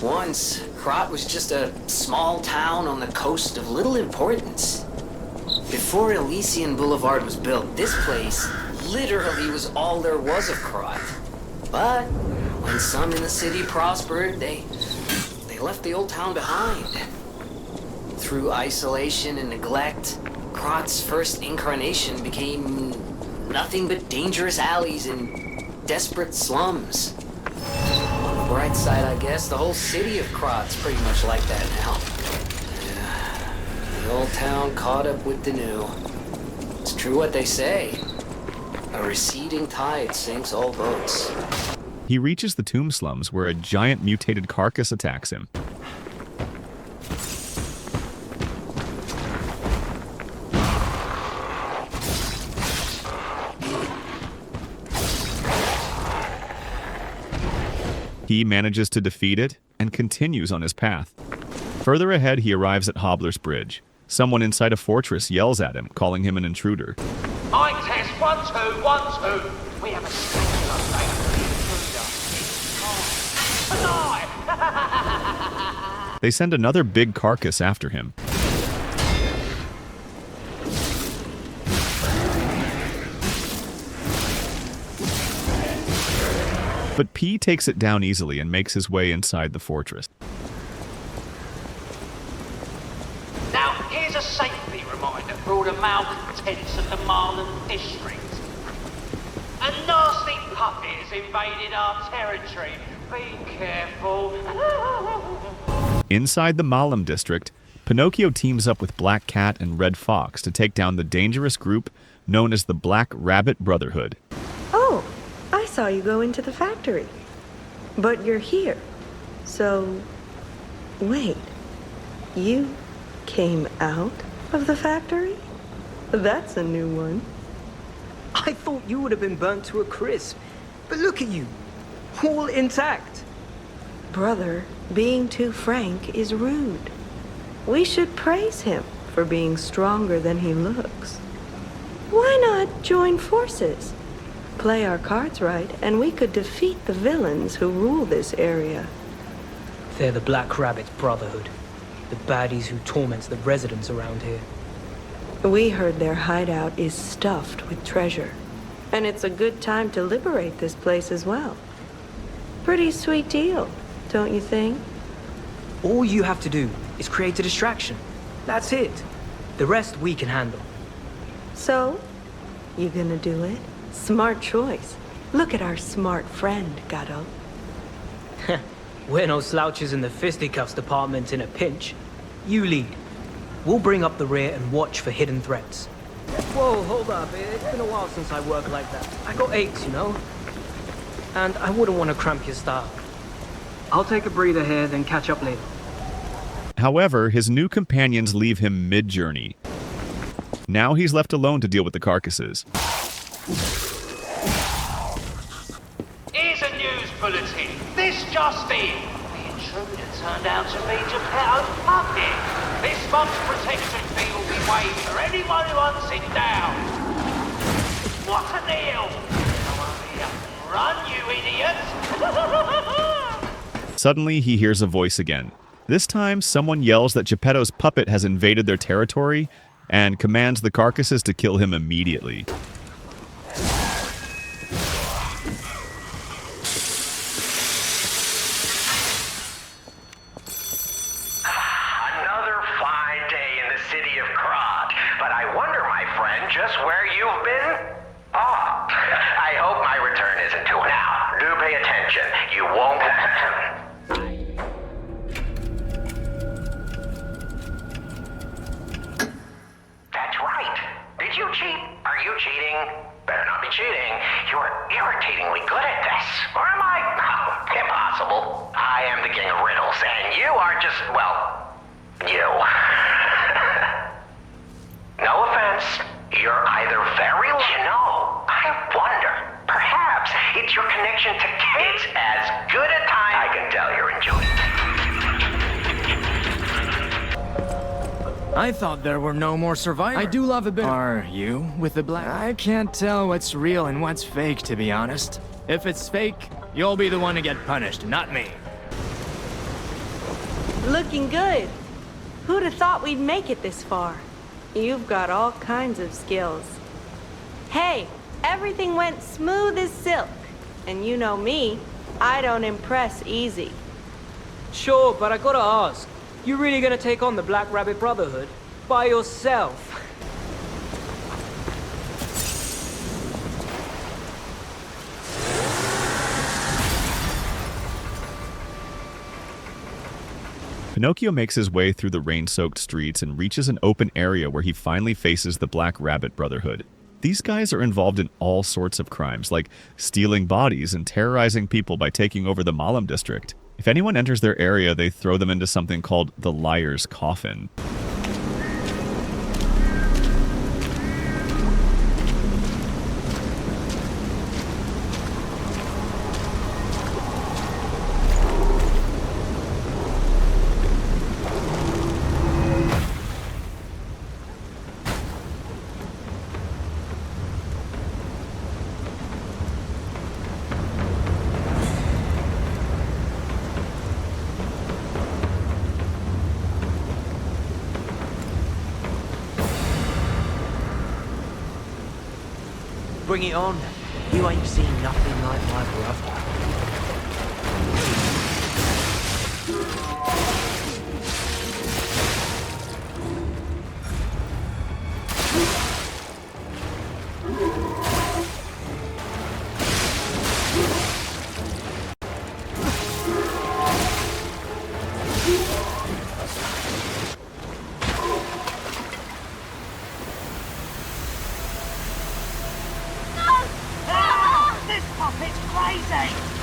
Once, Krat was just a small town on the coast of little importance. Before Elysian Boulevard was built, this place literally was all there was of Krat. But when some in the city prospered, they left the old town behind. Through isolation and neglect, Krat's first incarnation became nothing but dangerous alleys and desperate slums. On the bright side, I guess, the whole city of Krat's pretty much like that now. Yeah, the old town caught up with the new. It's true what they say. A receding tide sinks all boats. He reaches the tomb slums where a giant mutated carcass attacks him. He manages to defeat it and continues on his path. Further ahead, he arrives at Hobbler's Bridge. Someone inside a fortress yells at him, calling him an intruder. Mic test 1 2 1 2. We have a spectacular intruder. They send another big carcass after him. But P takes it down easily and makes his way inside the fortress. Now, here's a safety reminder for all the malcontents of the Marlin district. A nasty puppet has invaded our territory. Be careful. Inside the Malum district, Pinocchio teams up with Black Cat and Red Fox to take down the dangerous group known as the Black Rabbit Brotherhood. Oh, I saw you go into the factory. But you're here. So, wait. You came out of the factory? That's a new one. I thought you would have been burnt to a crisp. But look at you. All intact. Brother, being too frank is rude. We should praise him for being stronger than he looks. Why not join forces? Play our cards right, and we could defeat the villains who rule this area. They're the Black Rabbit Brotherhood. The baddies who torment the residents around here. We heard their hideout is stuffed with treasure. And it's a good time to liberate this place as well. Pretty sweet deal, don't you think? All you have to do is create a distraction. That's it. The rest we can handle. So, you gonna do it? Smart choice. Look at our smart friend, Gato. We're no slouches in the fisticuffs department in a pinch. You lead. We'll bring up the rear and watch for hidden threats. Whoa, hold up. It's been a while since I worked like that. I got aches, you know? And I wouldn't want to cramp your style. I'll take a breather here, then catch up later. However, his new companions leave him mid-journey. Now he's left alone to deal with the carcasses. Here's a news bulletin. This just in. The intruder turned out to be Geppetto's puppet. This month's protection fee will be waived for anyone who hunts it down. What a deal! Run, you idiots! Suddenly, he hears a voice again. This time, someone yells that Geppetto's puppet has invaded their territory and commands the carcasses to kill him immediately. Another fine day in the city of Krat, but I wonder, my friend, just where you've been? Oh, I hope my return isn't too loud. Do pay attention. You won't... That's right. Did you cheat? Are you cheating? Better not be cheating. You're irritatingly good at this. Or am I? Oh, impossible. I am the king of riddles, and you are just, well, you. No offense. You're either very... You know, I wonder. Perhaps it's your connection to kids as good a time... I can tell you're enjoying it. I thought there were no more survivors. I do love a bit. Are you with the black? I can't tell what's real and what's fake, to be honest. If it's fake, you'll be the one to get punished, not me. Looking good. Who'd have thought we'd make it this far? You've got all kinds of skills. Hey, everything went smooth as silk. And you know me, I don't impress easy. Sure, but I gotta ask. You really gonna take on the Black Rabbit Brotherhood? By yourself? Pinocchio makes his way through the rain-soaked streets and reaches an open area where he finally faces the Black Rabbit Brotherhood. These guys are involved in all sorts of crimes, like stealing bodies and terrorizing people by taking over the Malum district. If anyone enters their area, they throw them into something called the Liar's Coffin. Bring it on. You ain't seen nothing like my brother.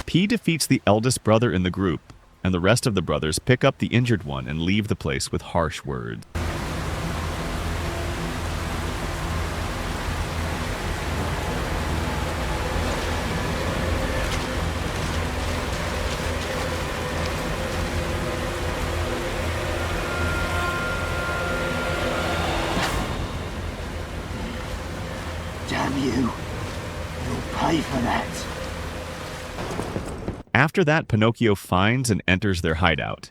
P defeats the eldest brother in the group, and the rest of the brothers pick up the injured one and leave the place with harsh words. Damn you. You'll pay for that. After that, Pinocchio finds and enters their hideout.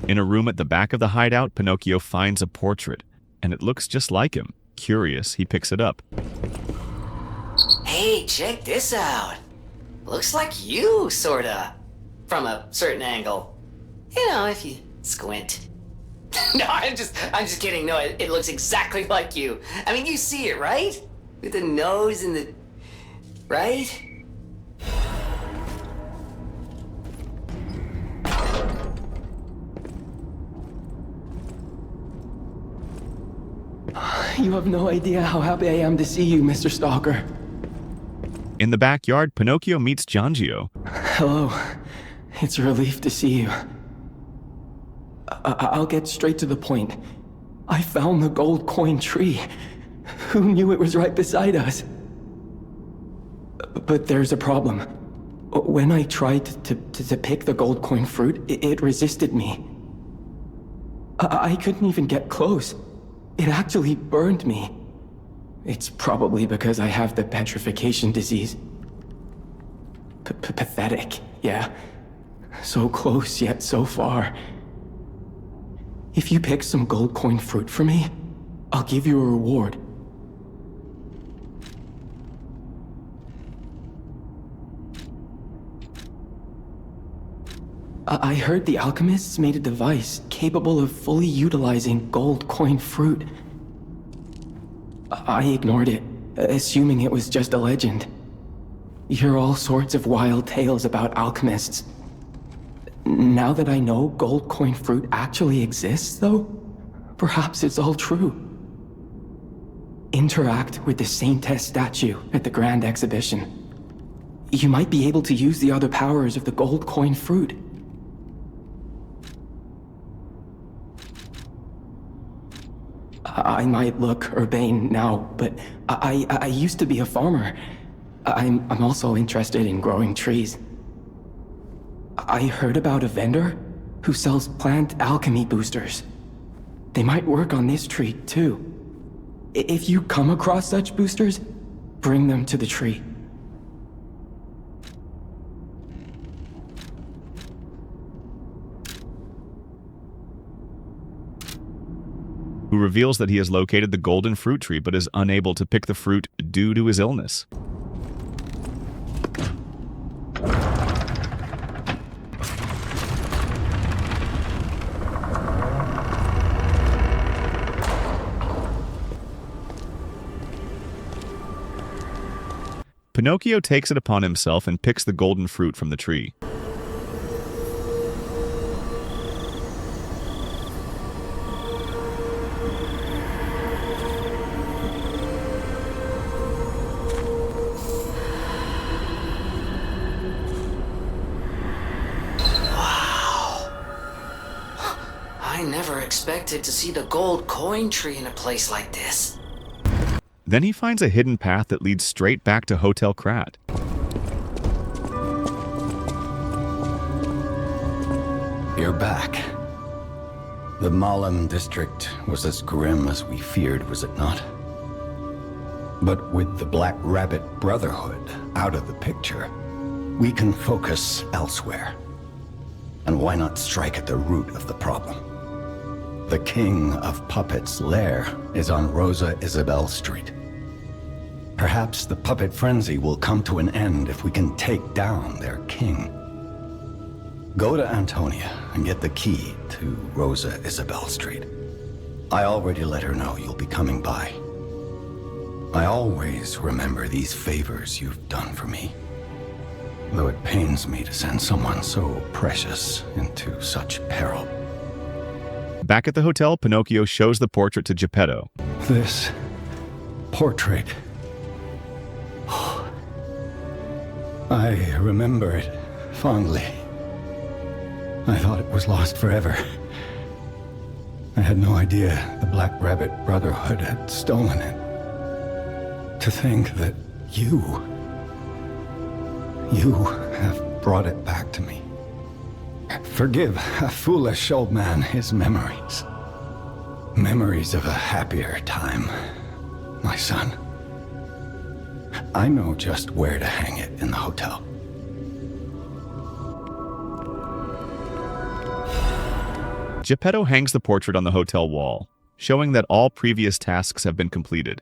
In a room at the back of the hideout, Pinocchio finds a portrait, and it looks just like him. Curious, he picks it up. Hey, check this out. Looks like you, sorta. From a certain angle. You know, if you squint. No, I'm just kidding. No, it looks exactly like you. I mean, you see it, right? With the nose and the... right? You have no idea how happy I am to see you, Mr. Stalker. In the backyard, Pinocchio meets Giangio. Hello. It's a relief to see you. I'll get straight to the point. I found the gold coin tree. Who knew it was right beside us? But there's a problem. When I tried to pick the gold coin fruit, it resisted me. I couldn't even get close. It actually burned me. It's probably because I have the petrification disease. Pathetic, yeah. So close, yet so far. If you pick some gold coin fruit for me, I'll give you a reward. I heard the alchemists made a device capable of fully utilizing gold coin fruit. I ignored it, assuming it was just a legend. You hear all sorts of wild tales about alchemists. Now that I know gold coin fruit actually exists, though, perhaps it's all true. Interact with the Saintess statue at the Grand Exhibition. You might be able to use the other powers of the gold coin fruit. I might look urbane now, but I used to be a farmer. I'm also interested in growing trees. I heard about a vendor who sells plant alchemy boosters. They might work on this tree, too. If you come across such boosters, bring them to the tree. Who reveals that he has located the golden fruit tree but is unable to pick the fruit due to his illness. Pinocchio takes it upon himself and picks the golden fruit from the tree. I never expected to see the gold coin tree in a place like this. Then he finds a hidden path that leads straight back to Hotel Krat. You're back. The Malum district was as grim as we feared, was it not? But with the Black Rabbit Brotherhood out of the picture, we can focus elsewhere. And why not strike at the root of the problem? The King of Puppets' lair is on Rosa Isabel Street. Perhaps the puppet frenzy will come to an end if we can take down their king. Go to Antonia and get the key to Rosa Isabel Street. I already let her know you'll be coming by. I always remember these favors you've done for me, though it pains me to send someone so precious into such peril. Back at the hotel, Pinocchio shows the portrait to Geppetto. This portrait... I remember it fondly. I thought it was lost forever. I had no idea the Black Rabbit Brotherhood had stolen it. To think that you have brought it back to me. Forgive a foolish old man his memories. Memories of a happier time, my son. I know just where to hang it in the hotel. Geppetto hangs the portrait on the hotel wall, showing that all previous tasks have been completed.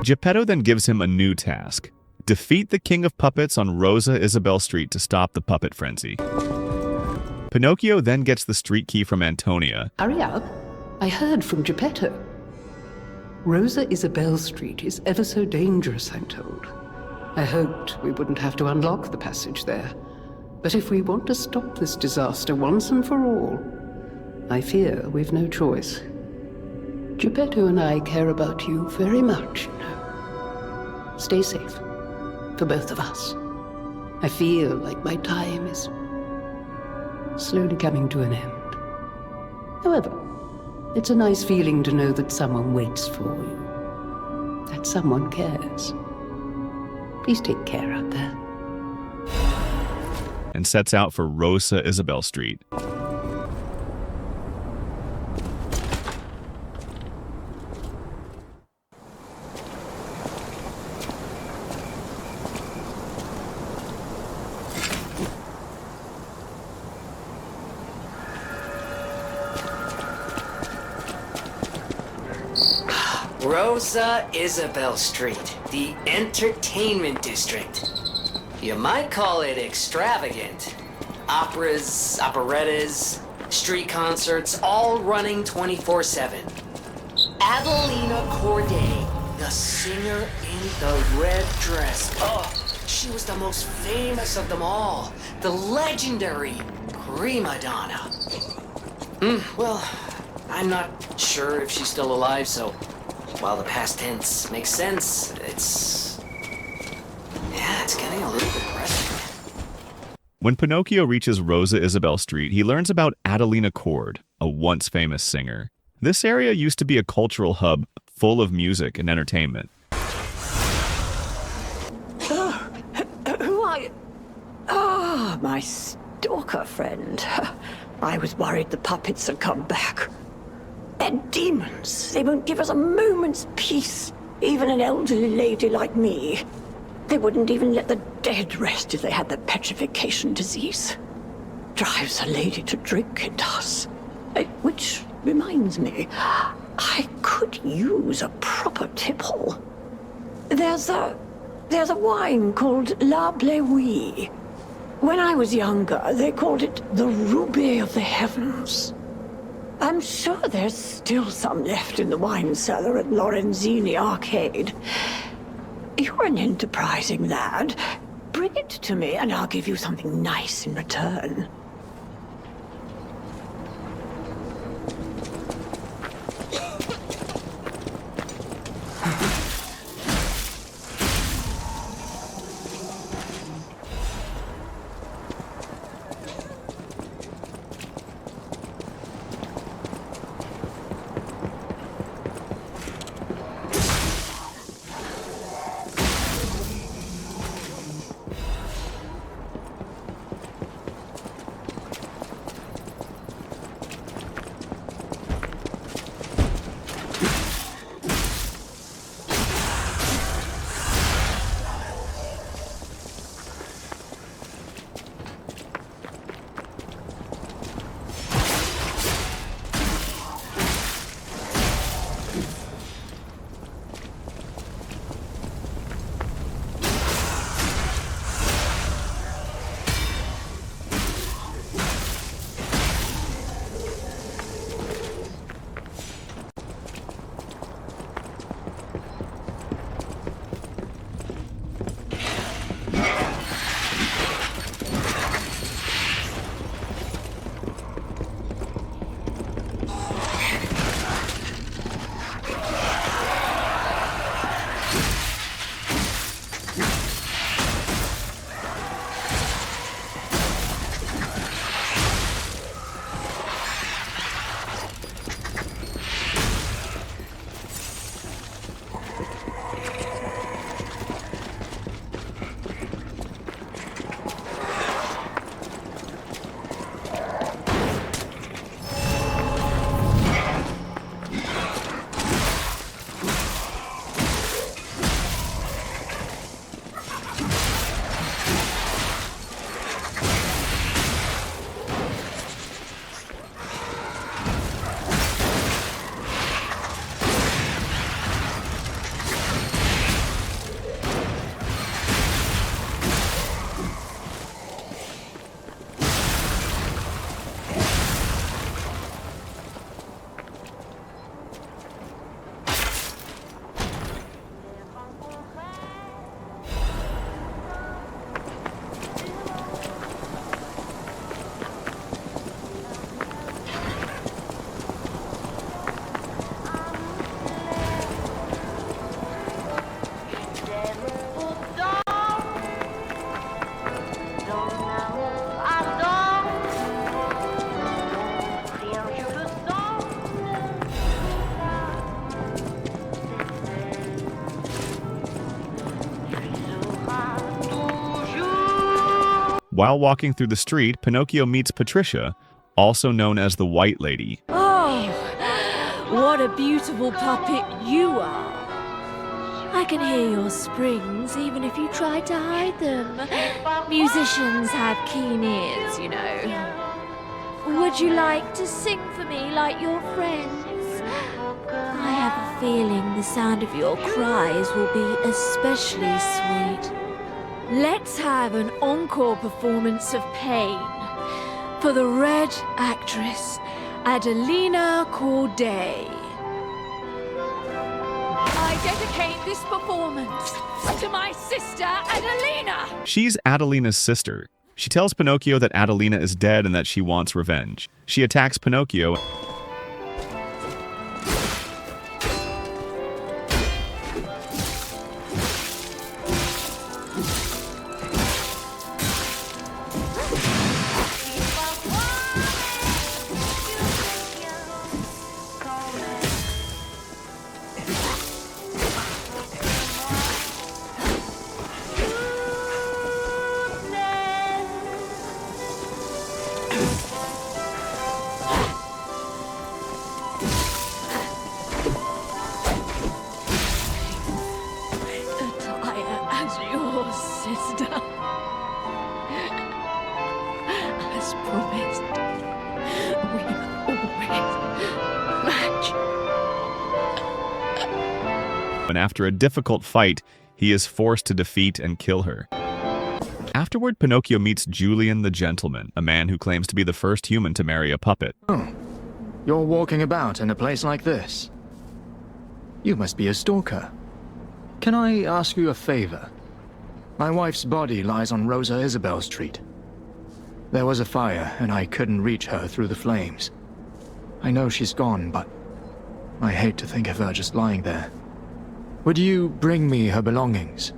Geppetto then gives him a new task: defeat the King of Puppets on Rosa Isabel Street to stop the puppet frenzy. Pinocchio then gets the street key from Antonia. Hurry up. I heard from Geppetto. Rosa Isabel Street is ever so dangerous, I'm told. I hoped we wouldn't have to unlock the passage there. But if we want to stop this disaster once and for all, I fear we've no choice. Geppetto and I care about you very much, you know. Stay safe, for both of us. I feel like my time is slowly coming to an end. However, it's a nice feeling to know that someone waits for you, that someone cares. Please take care out there. And sets out for Rosa Isabel Street. Rosa Isabel Street, the entertainment district. You might call it extravagant. Operas, operettas, street concerts, all running 24/7. Adelina Corday, the singer in the red dress. Oh, she was the most famous of them all. The legendary prima donna. Well, I'm not sure if she's still alive, so while the past tense makes sense, it's getting a little depressing. When Pinocchio reaches Rosa Isabel Street, he learns about Adelina Cord, a once famous singer. This area used to be a cultural hub full of music and entertainment. Who are you? Ah, my stalker friend. I was worried the puppets had come back. They're demons. They won't give us a moment's peace. Even an elderly lady like me. They wouldn't even let the dead rest if they had the petrification disease. Drives a lady to drink, it does. Which reminds me, I could use a proper tipple. There's a wine called La Bleuie. When I was younger, they called it the Ruby of the Heavens. I'm sure there's still some left in the wine cellar at Lorenzini Arcade. You're an enterprising lad. Bring it to me and I'll give you something nice in return. While walking through the street, Pinocchio meets Patricia, also known as the White Lady. Oh, what a beautiful puppet you are. I can hear your springs even if you try to hide them. Musicians have keen ears, you know. Would you like to sing for me like your friends? I have a feeling the sound of your cries will be especially sweet. Let's have an encore performance of Pain for the Red actress, Adelina Corday. I dedicate this performance to my sister, Adelina! She's Adelina's sister. She tells Pinocchio that Adelina is dead and that she wants revenge. She attacks Pinocchio. And after a difficult fight, he is forced to defeat and kill her. Afterward, Pinocchio meets Julian the Gentleman, a man who claims to be the first human to marry a puppet. Oh, you're walking about in a place like this. You must be a stalker. Can I ask you a favor? My wife's body lies on Rosa Isabel Street. There was a fire, and I couldn't reach her through the flames. I know she's gone, but I hate to think of her just lying there. Would you bring me her belongings?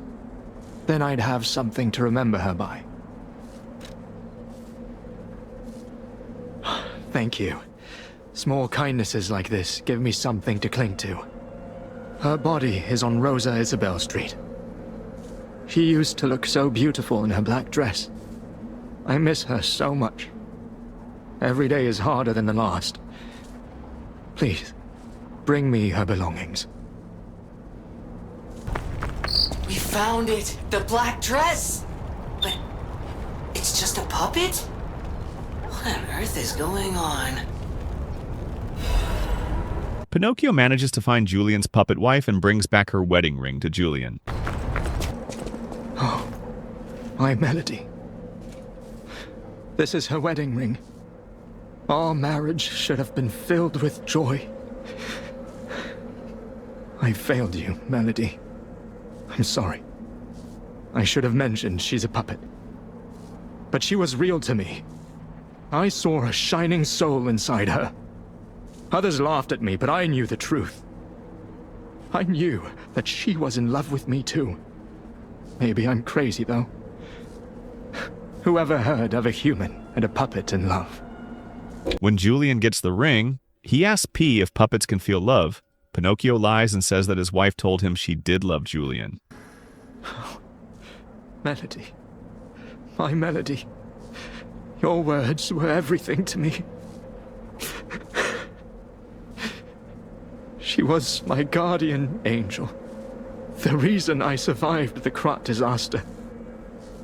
Then I'd have something to remember her by. Thank you. Small kindnesses like this give me something to cling to. Her body is on Rosa Isabel Street. She used to look so beautiful in her black dress. I miss her so much. Every day is harder than the last. Please, bring me her belongings. We found it! The black dress! But it's just a puppet? What on earth is going on? Pinocchio manages to find Julian's puppet wife and brings back her wedding ring to Julian. Oh, my Melody. This is her wedding ring. Our marriage should have been filled with joy. I failed you, Melody. I'm sorry. I should have mentioned she's a puppet. But she was real to me. I saw a shining soul inside her. Others laughed at me, but I knew the truth. I knew that she was in love with me too. Maybe I'm crazy, though. Whoever heard of a human and a puppet in love? When Julian gets the ring, he asks P if puppets can feel love. Pinocchio lies and says that his wife told him she did love Julian. Melody. My Melody. Your words were everything to me. She was my guardian angel. The reason I survived the Krat disaster.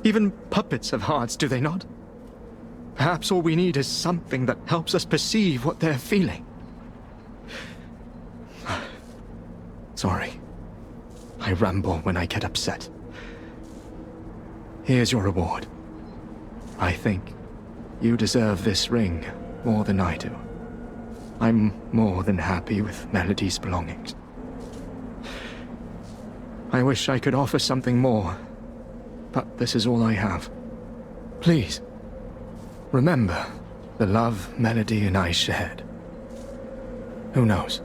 Even puppets have hearts, do they not? Perhaps all we need is something that helps us perceive what they're feeling. Sorry. I ramble when I get upset. Here's your reward. I think you deserve this ring more than I do. I'm more than happy with Melody's belongings. I wish I could offer something more, but this is all I have. Please, remember the love Melody and I shared. Who knows?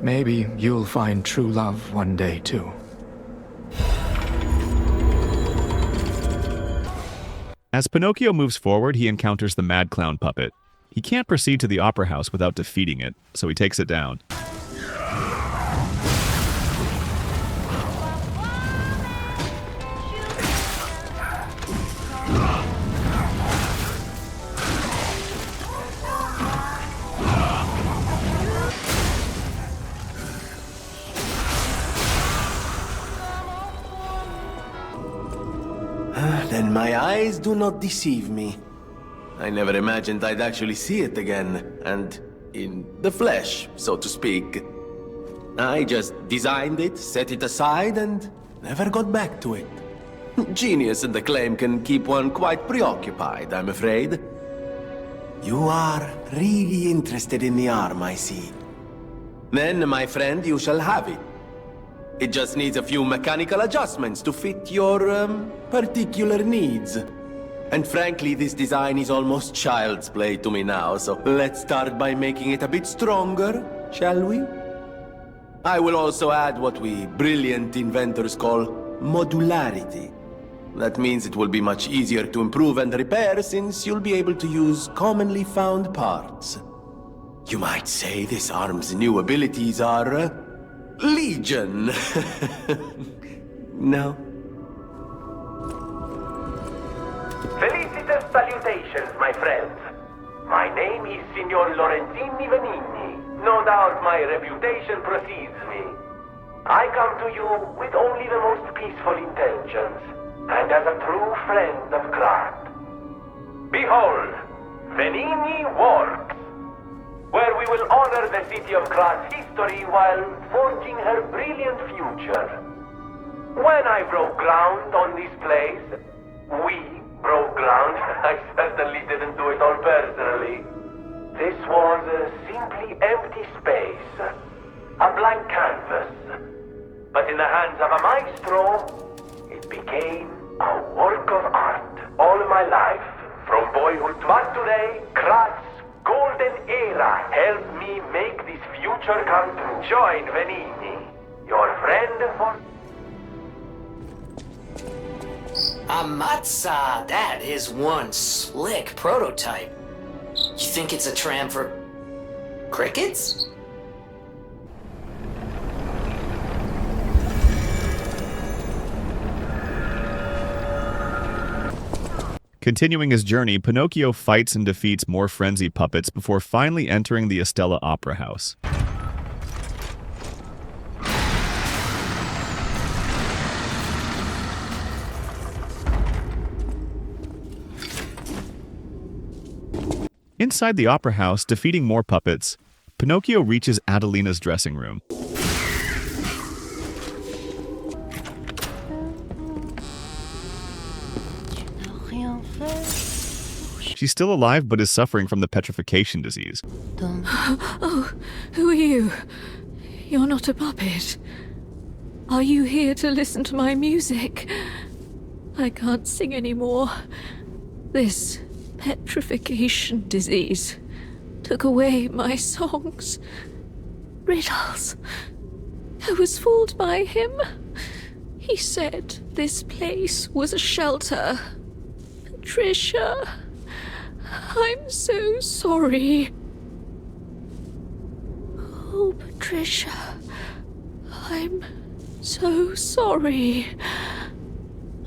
Maybe you'll find true love one day, too. As Pinocchio moves forward, he encounters the Mad Clown puppet. He can't proceed to the opera house without defeating it, so he takes it down. Then my eyes do not deceive me. I never imagined I'd actually see it again, and in the flesh, so to speak. I just designed it, set it aside, and never got back to it. Genius and acclaim can keep one quite preoccupied, I'm afraid. You are really interested in the arm, I see. Then, my friend, you shall have it. It just needs a few mechanical adjustments to fit your, particular needs. And frankly, this design is almost child's play to me now, so let's start by making it a bit stronger, shall we? I will also add what we brilliant inventors call modularity. That means it will be much easier to improve and repair since you'll be able to use commonly found parts. You might say this arm's new abilities are, legion. No? Felicitous salutations, my friends. My name is Signor Lorenzini Venigni. No doubt my reputation precedes me. I come to you with only the most peaceful intentions, and as a true friend of Krat. Behold, Venigni Works, where we will honor the city of Krat's history while forging her brilliant future. When I broke ground on this place, we broke ground. I certainly didn't do it all personally. This was a simply empty space, a blank canvas. But in the hands of a maestro, it became a work of art. All my life, from boyhood to but today, Krat's golden era helped me make this future come true. Join Venigni, your friend for... Amatsa, that is one slick prototype. You think it's a tram for crickets? Continuing his journey, Pinocchio fights and defeats more frenzy puppets before finally entering the Estella Opera House. Inside the opera house, defeating more puppets, Pinocchio reaches Adelina's dressing room. She's still alive but is suffering from the petrification disease. Oh, who are you? You're not a puppet. Are you here to listen to my music? I can't sing anymore. This petrification disease took away my songs. Riddles. I was fooled by him. He said this place was a shelter. Patricia, I'm so sorry. Oh, Patricia, I'm so sorry.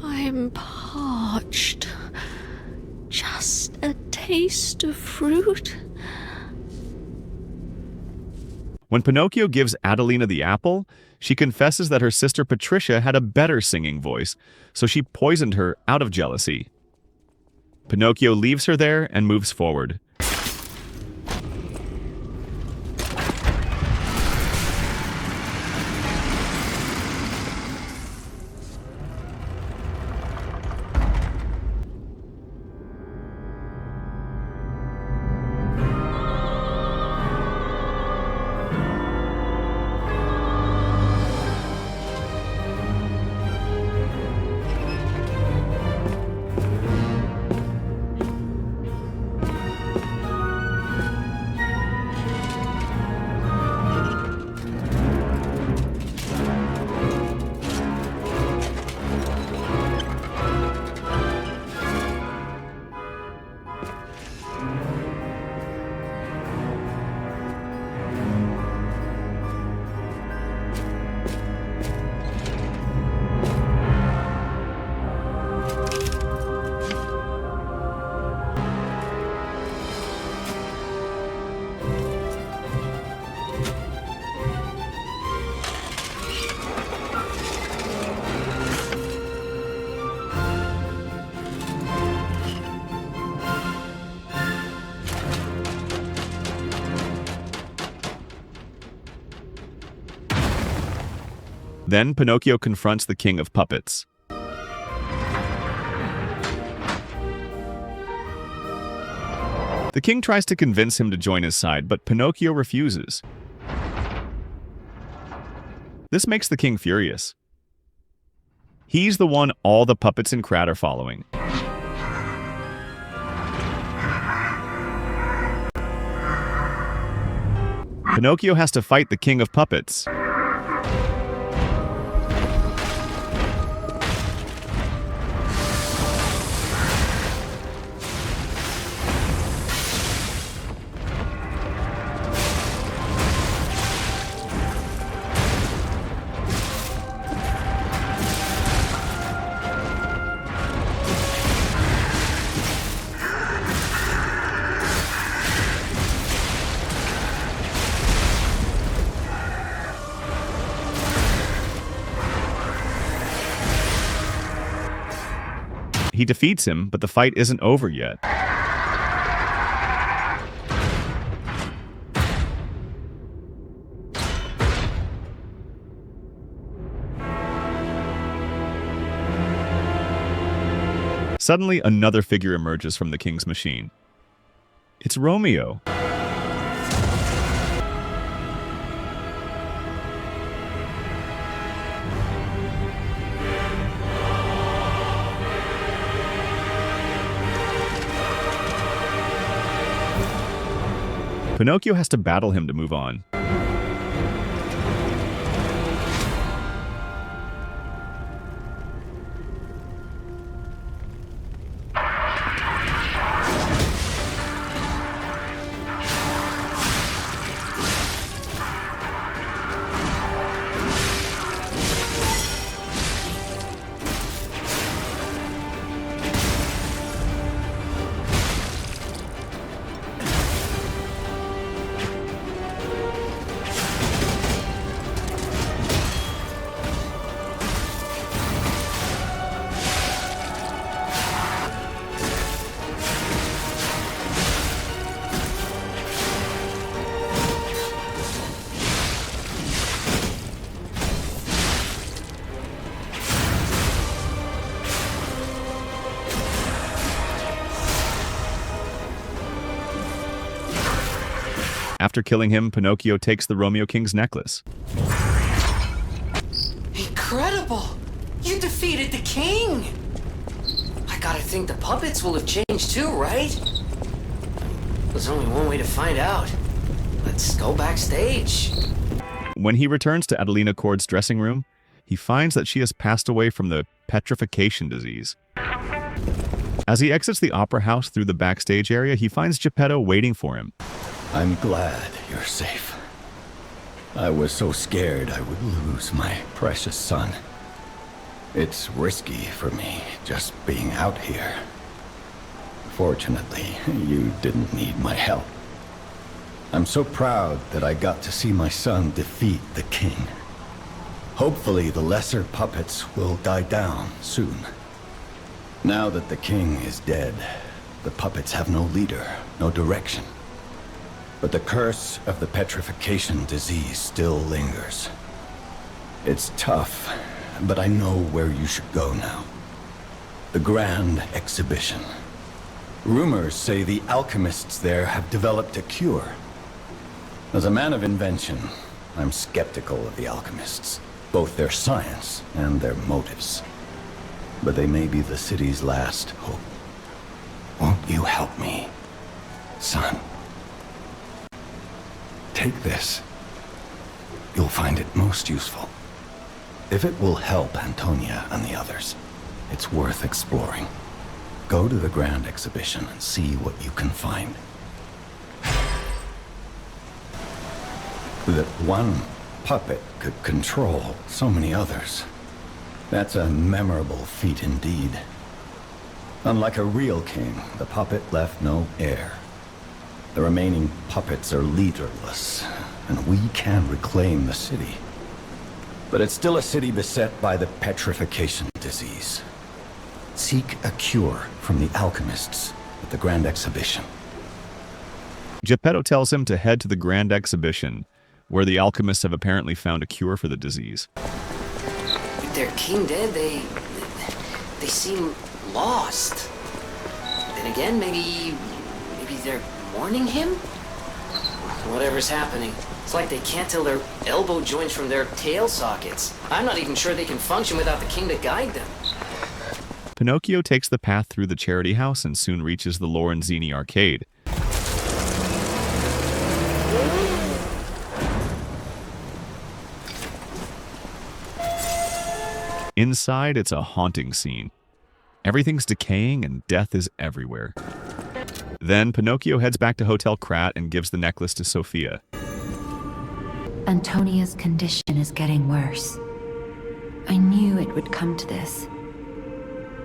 I'm parched. Just a taste of fruit. When Pinocchio gives Adelina the apple, she confesses that her sister Patricia had a better singing voice, so she poisoned her out of jealousy. Pinocchio leaves her there and moves forward. Then Pinocchio confronts the king of puppets. The king tries to convince him to join his side, but Pinocchio refuses. This makes the king furious. He's the one all the puppets in Krat are following. Pinocchio has to fight the king of puppets. He defeats him, but the fight isn't over yet. Suddenly, another figure emerges from the king's machine. It's Romeo. Pinocchio has to battle him to move on. After killing him, Pinocchio takes the Romeo King's necklace. Incredible! You defeated the king! I gotta think the puppets will have changed too, right? There's only one way to find out. Let's go backstage. When he returns to Adelina Cord's dressing room, he finds that she has passed away from the petrification disease. As he exits the opera house through the backstage area, he finds Geppetto waiting for him. I'm glad you're safe. I was so scared I would lose my precious son. It's risky for me just being out here. Fortunately, you didn't need my help. I'm so proud that I got to see my son defeat the king. Hopefully the lesser puppets will die down soon. Now that the king is dead, the puppets have no leader, no direction. But the curse of the petrification disease still lingers. It's tough, but I know where you should go now. The Grand Exhibition. Rumors say the alchemists there have developed a cure. As a man of invention, I'm skeptical of the alchemists, both their science and their motives. But they may be the city's last hope. Won't you help me, son? Take this. You'll find it most useful. If it will help Antonia and the others, it's worth exploring. Go to the Grand Exhibition and see what you can find. That one puppet could control so many others. That's a memorable feat indeed. Unlike a real king, the puppet left no heir. The remaining puppets are leaderless, and we can reclaim the city. But it's still a city beset by the petrification disease. Seek a cure from the alchemists at the Grand Exhibition. Geppetto tells him to head to the Grand Exhibition, where the alchemists have apparently found a cure for the disease. their king dead, they seem lost. Then again, maybe they're mourning him? Whatever's happening, it's like they can't tell their elbow joints from their tail sockets. I'm not even sure they can function without the king to guide them. Pinocchio takes the path through the charity house and soon reaches the Lorenzini arcade. Inside, it's a haunting scene. Everything's decaying and death is everywhere. Then Pinocchio heads back to Hotel Krat and gives the necklace to Sophia. Antonia's condition is getting worse. I knew it would come to this.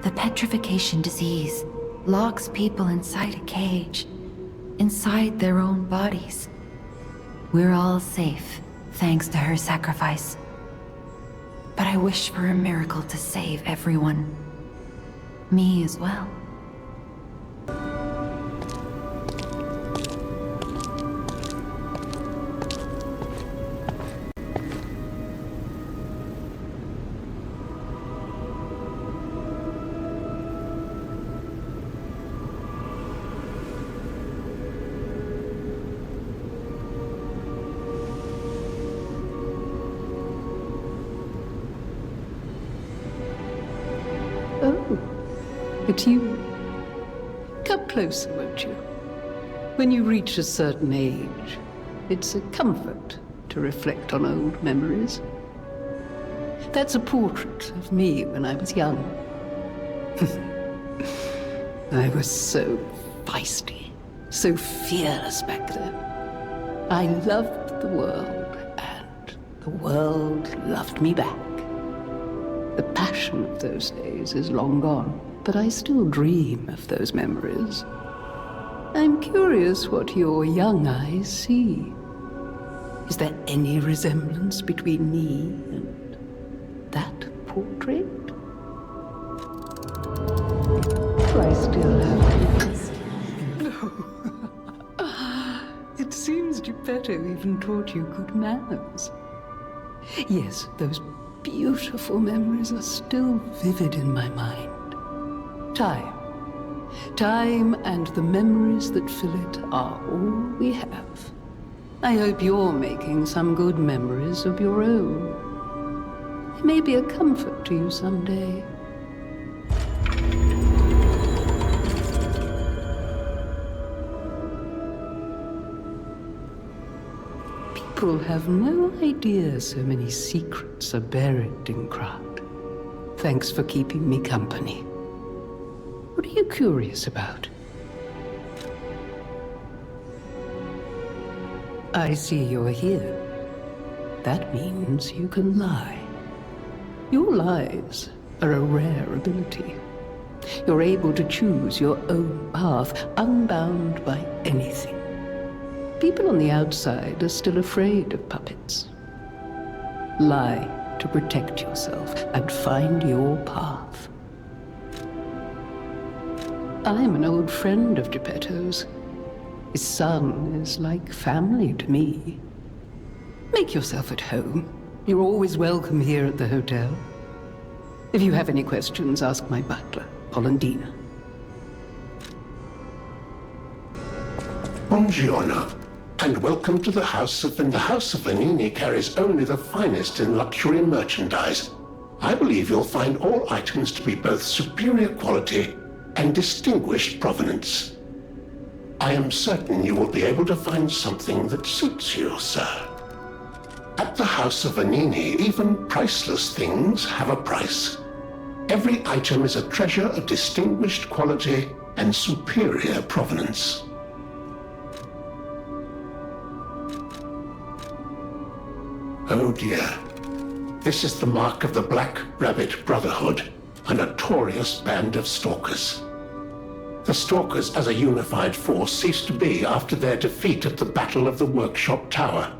The petrification disease locks people inside a cage, inside their own bodies. We're all safe, thanks to her sacrifice. But I wish for a miracle to save everyone. Me as well. It's you. Come closer, won't you? When you reach a certain age, it's a comfort to reflect on old memories. That's a portrait of me when I was young. I was so feisty, so fearless back then. I loved the world, and the world loved me back. The passion of those days is long gone, but I still dream of those memories. I'm curious what your young eyes see. Is there any resemblance between me and that portrait? Do I still have No. It seems Geppetto even taught you good manners. Yes, those beautiful memories are still vivid in my mind. Time and the memories that fill it are all we have. I hope you're making some good memories of your own. They may be a comfort to you someday. People have no idea so many secrets are buried in Krat. Thanks for keeping me company. What are you curious about? I see you're here. That means you can lie. Your lies are a rare ability. You're able to choose your own path, unbound by anything. People on the outside are still afraid of puppets. Lie to protect yourself and find your path. I'm an old friend of Geppetto's. His son is like family to me. Make yourself at home. You're always welcome here at the hotel. If you have any questions, ask my butler, Polendina. Buongiorno, and welcome to the House of Vanini. The House of Vanini carries only the finest in luxury merchandise. I believe you'll find all items to be both superior quality and distinguished provenance. I am certain you will be able to find something that suits you, sir. At the House of Vanini, even priceless things have a price. Every item is a treasure of distinguished quality and superior provenance. Oh dear. This is the mark of the Black Rabbit Brotherhood, a notorious band of stalkers. The Stalkers as a unified force ceased to be after their defeat at the Battle of the Workshop Tower.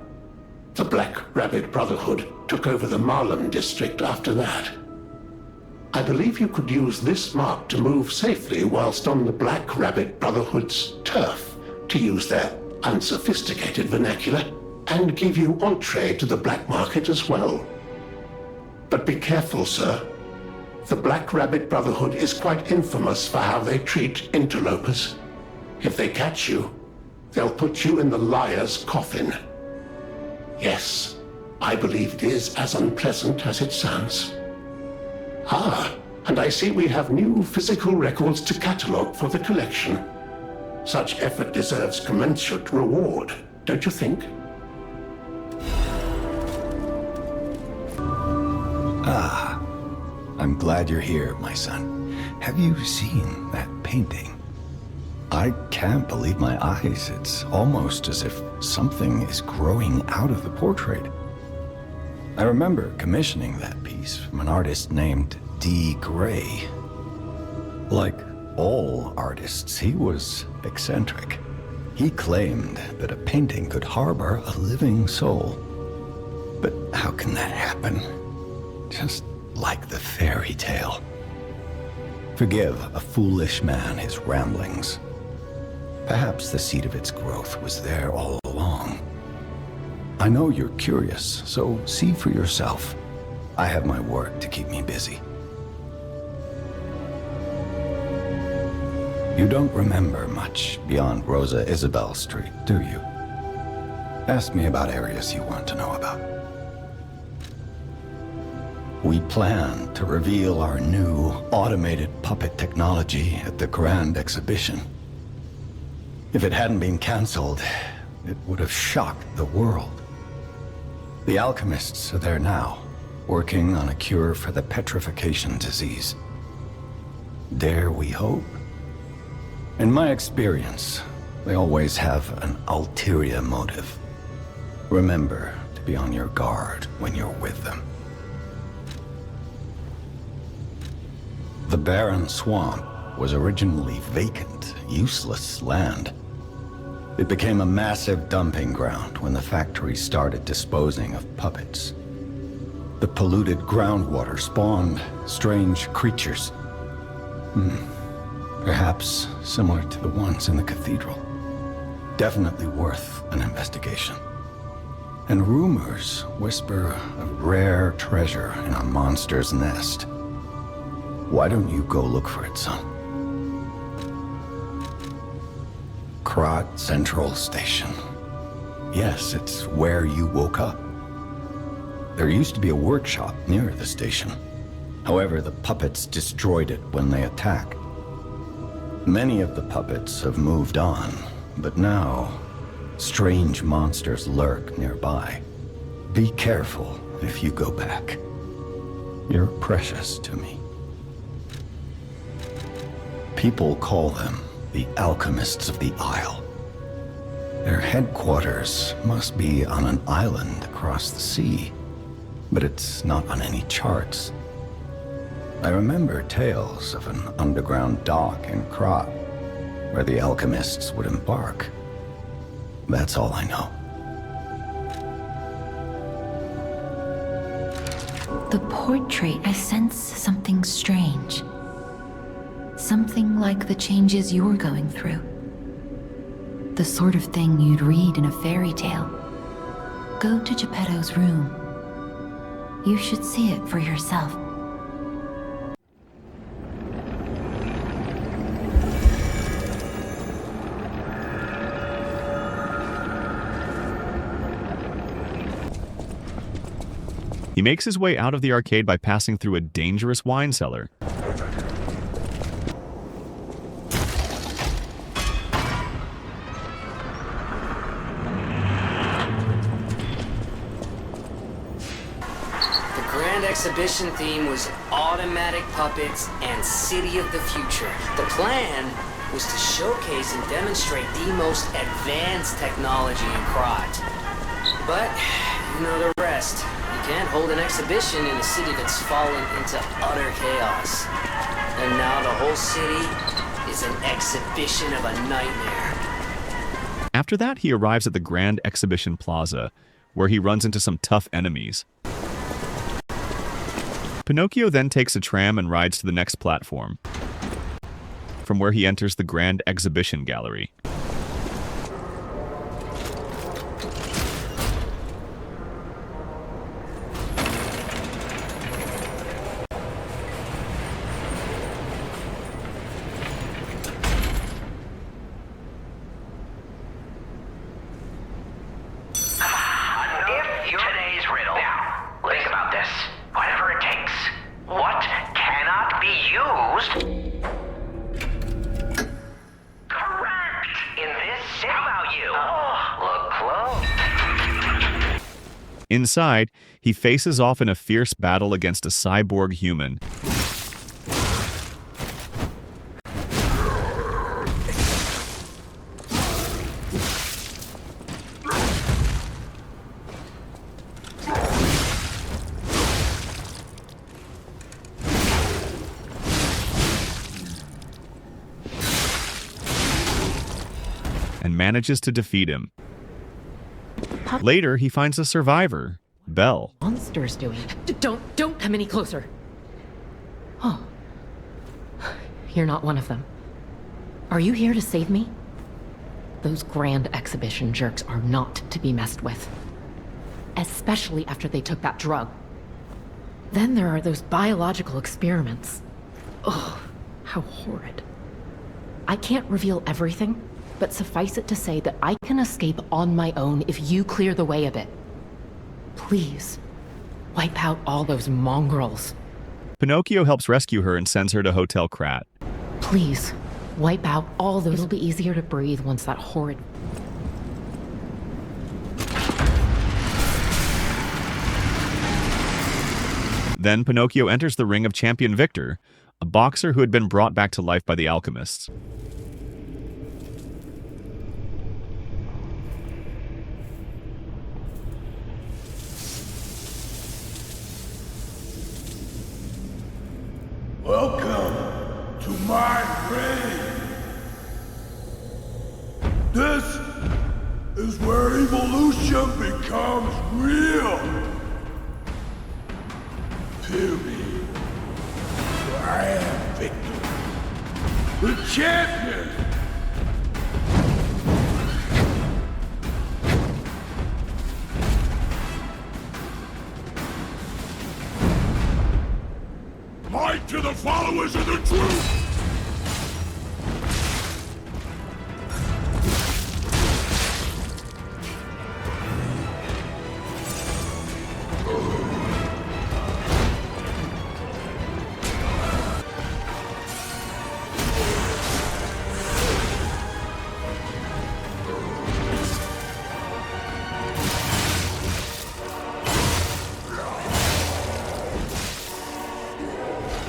The Black Rabbit Brotherhood took over the Marlem district after that. I believe you could use this mark to move safely whilst on the Black Rabbit Brotherhood's turf, to use their unsophisticated vernacular, and give you entree to the black market as well. But be careful, sir. The Black Rabbit Brotherhood is quite infamous for how they treat interlopers. If they catch you, they'll put you in the liar's coffin. Yes, I believe it is as unpleasant as it sounds. Ah, and I see we have new physical records to catalogue for the collection. Such effort deserves commensurate reward, don't you think? Ah, I'm glad you're here, my son. Have you seen that painting? I can't believe my eyes. It's almost as if something is growing out of the portrait. I remember commissioning that piece from an artist named D. Gray. Like all artists, he was eccentric. He claimed that a painting could harbor a living soul. But how can that happen? Just like the fairy tale. Forgive a foolish man his ramblings. Perhaps the seed of its growth was there all along. I know you're curious, so see for yourself. I have my work to keep me busy. You don't remember much beyond Rosa Isabel Street, do you? Ask me about areas you want to know about. We plan to reveal our new automated puppet technology at the Grand Exhibition. If it hadn't been cancelled, it would have shocked the world. The alchemists are there now, working on a cure for the petrification disease. Dare we hope? In my experience, they always have an ulterior motive. Remember to be on your guard when you're with them. The barren swamp was originally vacant, useless land. It became a massive dumping ground when the factory started disposing of puppets. The polluted groundwater spawned strange creatures. Perhaps similar to the ones in the cathedral. Definitely worth an investigation. And rumors whisper of rare treasure in a monster's nest. Why don't you go look for it, son? Krat Central Station. Yes, it's where you woke up. There used to be a workshop near the station. However, the puppets destroyed it when they attacked. Many of the puppets have moved on, but now, strange monsters lurk nearby. Be careful if you go back. You're precious to me. People call them the Alchemists of the Isle. Their headquarters must be on an island across the sea, but it's not on any charts. I remember tales of an underground dock in Krat, where the alchemists would embark. That's all I know. The portrait, I sense something strange. Something like the changes you're going through. The sort of thing you'd read in a fairy tale. Go to Geppetto's room. You should see it for yourself. He makes his way out of the arcade by passing through a dangerous wine cellar. Exhibition theme was automatic puppets and City of the Future. The plan was to showcase and demonstrate the most advanced technology in Krat. But, you know the rest. You can't hold an exhibition in a city that's fallen into utter chaos. And now the whole city is an exhibition of a nightmare. After that, he arrives at the Grand Exhibition Plaza, where he runs into some tough enemies. Pinocchio then takes a tram and rides to the next platform, from where he enters the Grand Exhibition Gallery. Inside, he faces off in a fierce battle against a cyborg human. And manages to defeat him. Later, he finds a survivor, Belle. Monster's doing. Don't come any closer. Oh. You're not one of them. Are you here to save me? Those grand exhibition jerks are not to be messed with. Especially after they took that drug. Then there are those biological experiments. Oh, how horrid. I can't reveal everything, but suffice it to say that I can escape on my own if you clear the way a bit. Please, wipe out all those mongrels. Pinocchio helps rescue her and sends her to Hotel Krat. Please, wipe out all those. It'll be easier to breathe once that horrid... Then Pinocchio enters the ring of Champion Victor, a boxer who had been brought back to life by the alchemists. Welcome to my ring. This is where evolution becomes real. Hear me. I am Victor, the champion. Light to the followers of the truth!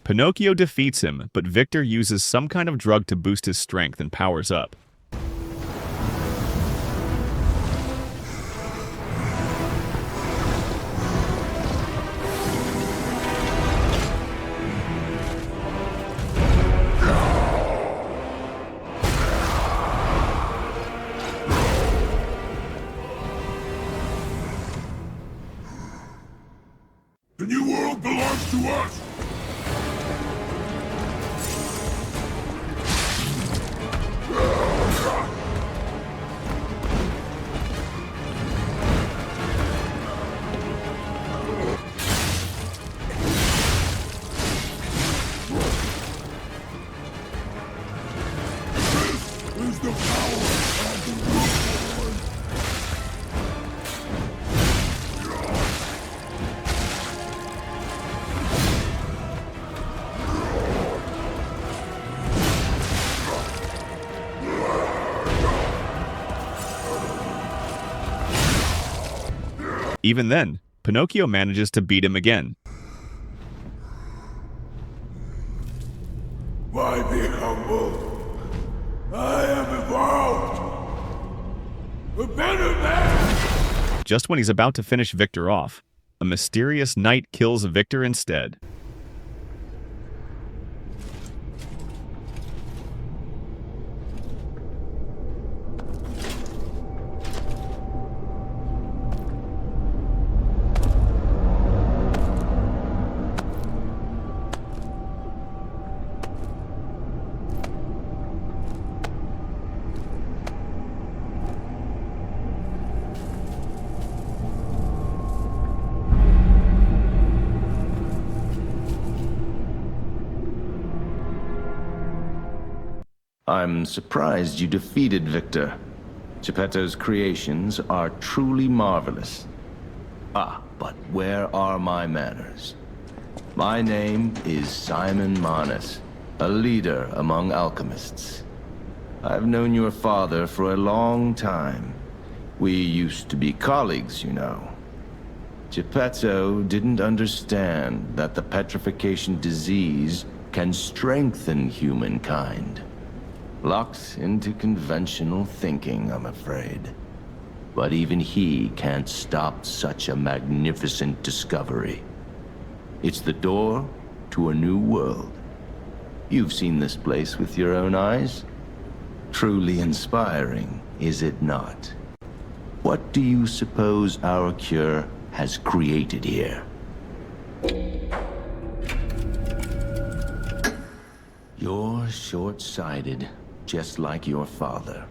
Pinocchio defeats him, but Victor uses some kind of drug to boost his strength and powers up. The new world belongs to us! Is the power of the Reborn! Even then, Pinocchio manages to beat him again. Why be humble? I am evolved! A better man! Just when he's about to finish Victor off, a mysterious knight kills Victor instead. I'm surprised you defeated Victor. Geppetto's creations are truly marvelous. Ah, but where are my manners? My name is Simon Manus, a leader among alchemists. I've known your father for a long time. We used to be colleagues, you know. Geppetto didn't understand that the petrification disease can strengthen humankind. Locked into conventional thinking, I'm afraid. But even he can't stop such a magnificent discovery. It's the door to a new world. You've seen this place with your own eyes. Truly inspiring, is it not? What do you suppose our cure has created here? You're short-sighted, just like your father.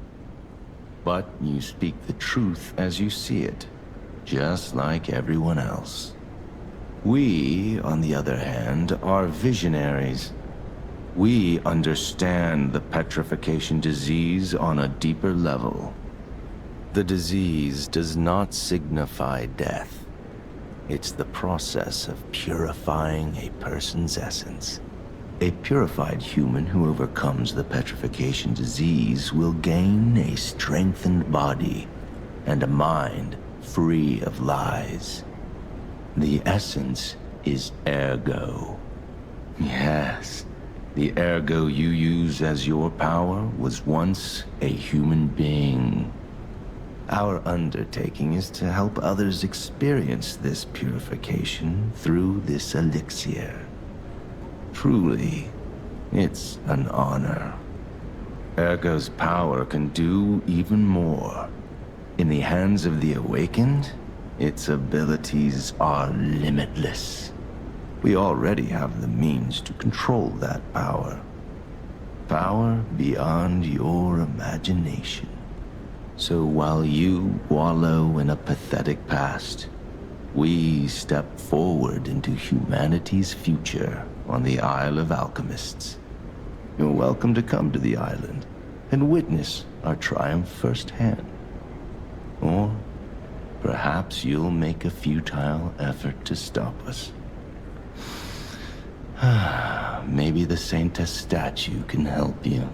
But you speak the truth as you see it, just like everyone else. We, on the other hand, are visionaries. We understand the petrification disease on a deeper level. The disease does not signify death. It's the process of purifying a person's essence. A purified human who overcomes the petrification disease will gain a strengthened body and a mind free of lies. The essence is ergo. Yes, the ergo you use as your power was once a human being. Our undertaking is to help others experience this purification through this elixir. Truly, it's an honor. Ergo's power can do even more. In the hands of the awakened, its abilities are limitless. We already have the means to control that power. Power beyond your imagination. So while you wallow in a pathetic past, we step forward into humanity's future on the Isle of Alchemists. You're welcome to come to the island and witness our triumph firsthand. Or perhaps you'll make a futile effort to stop us. Maybe the Saintess statue can help you.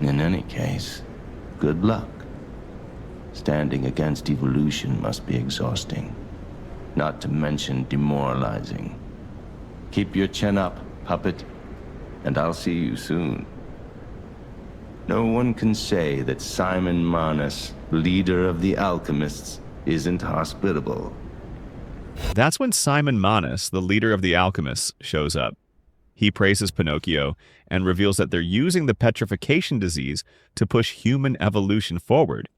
In any case, good luck. Standing against evolution must be exhausting, not to mention demoralizing. Keep your chin up, puppet, and I'll see you soon. No one can say that Simon Manus, leader of the alchemists, isn't hospitable. That's when Simon Manus, the leader of the alchemists, shows up. He praises Pinocchio and reveals that they're using the petrification disease to push human evolution forward.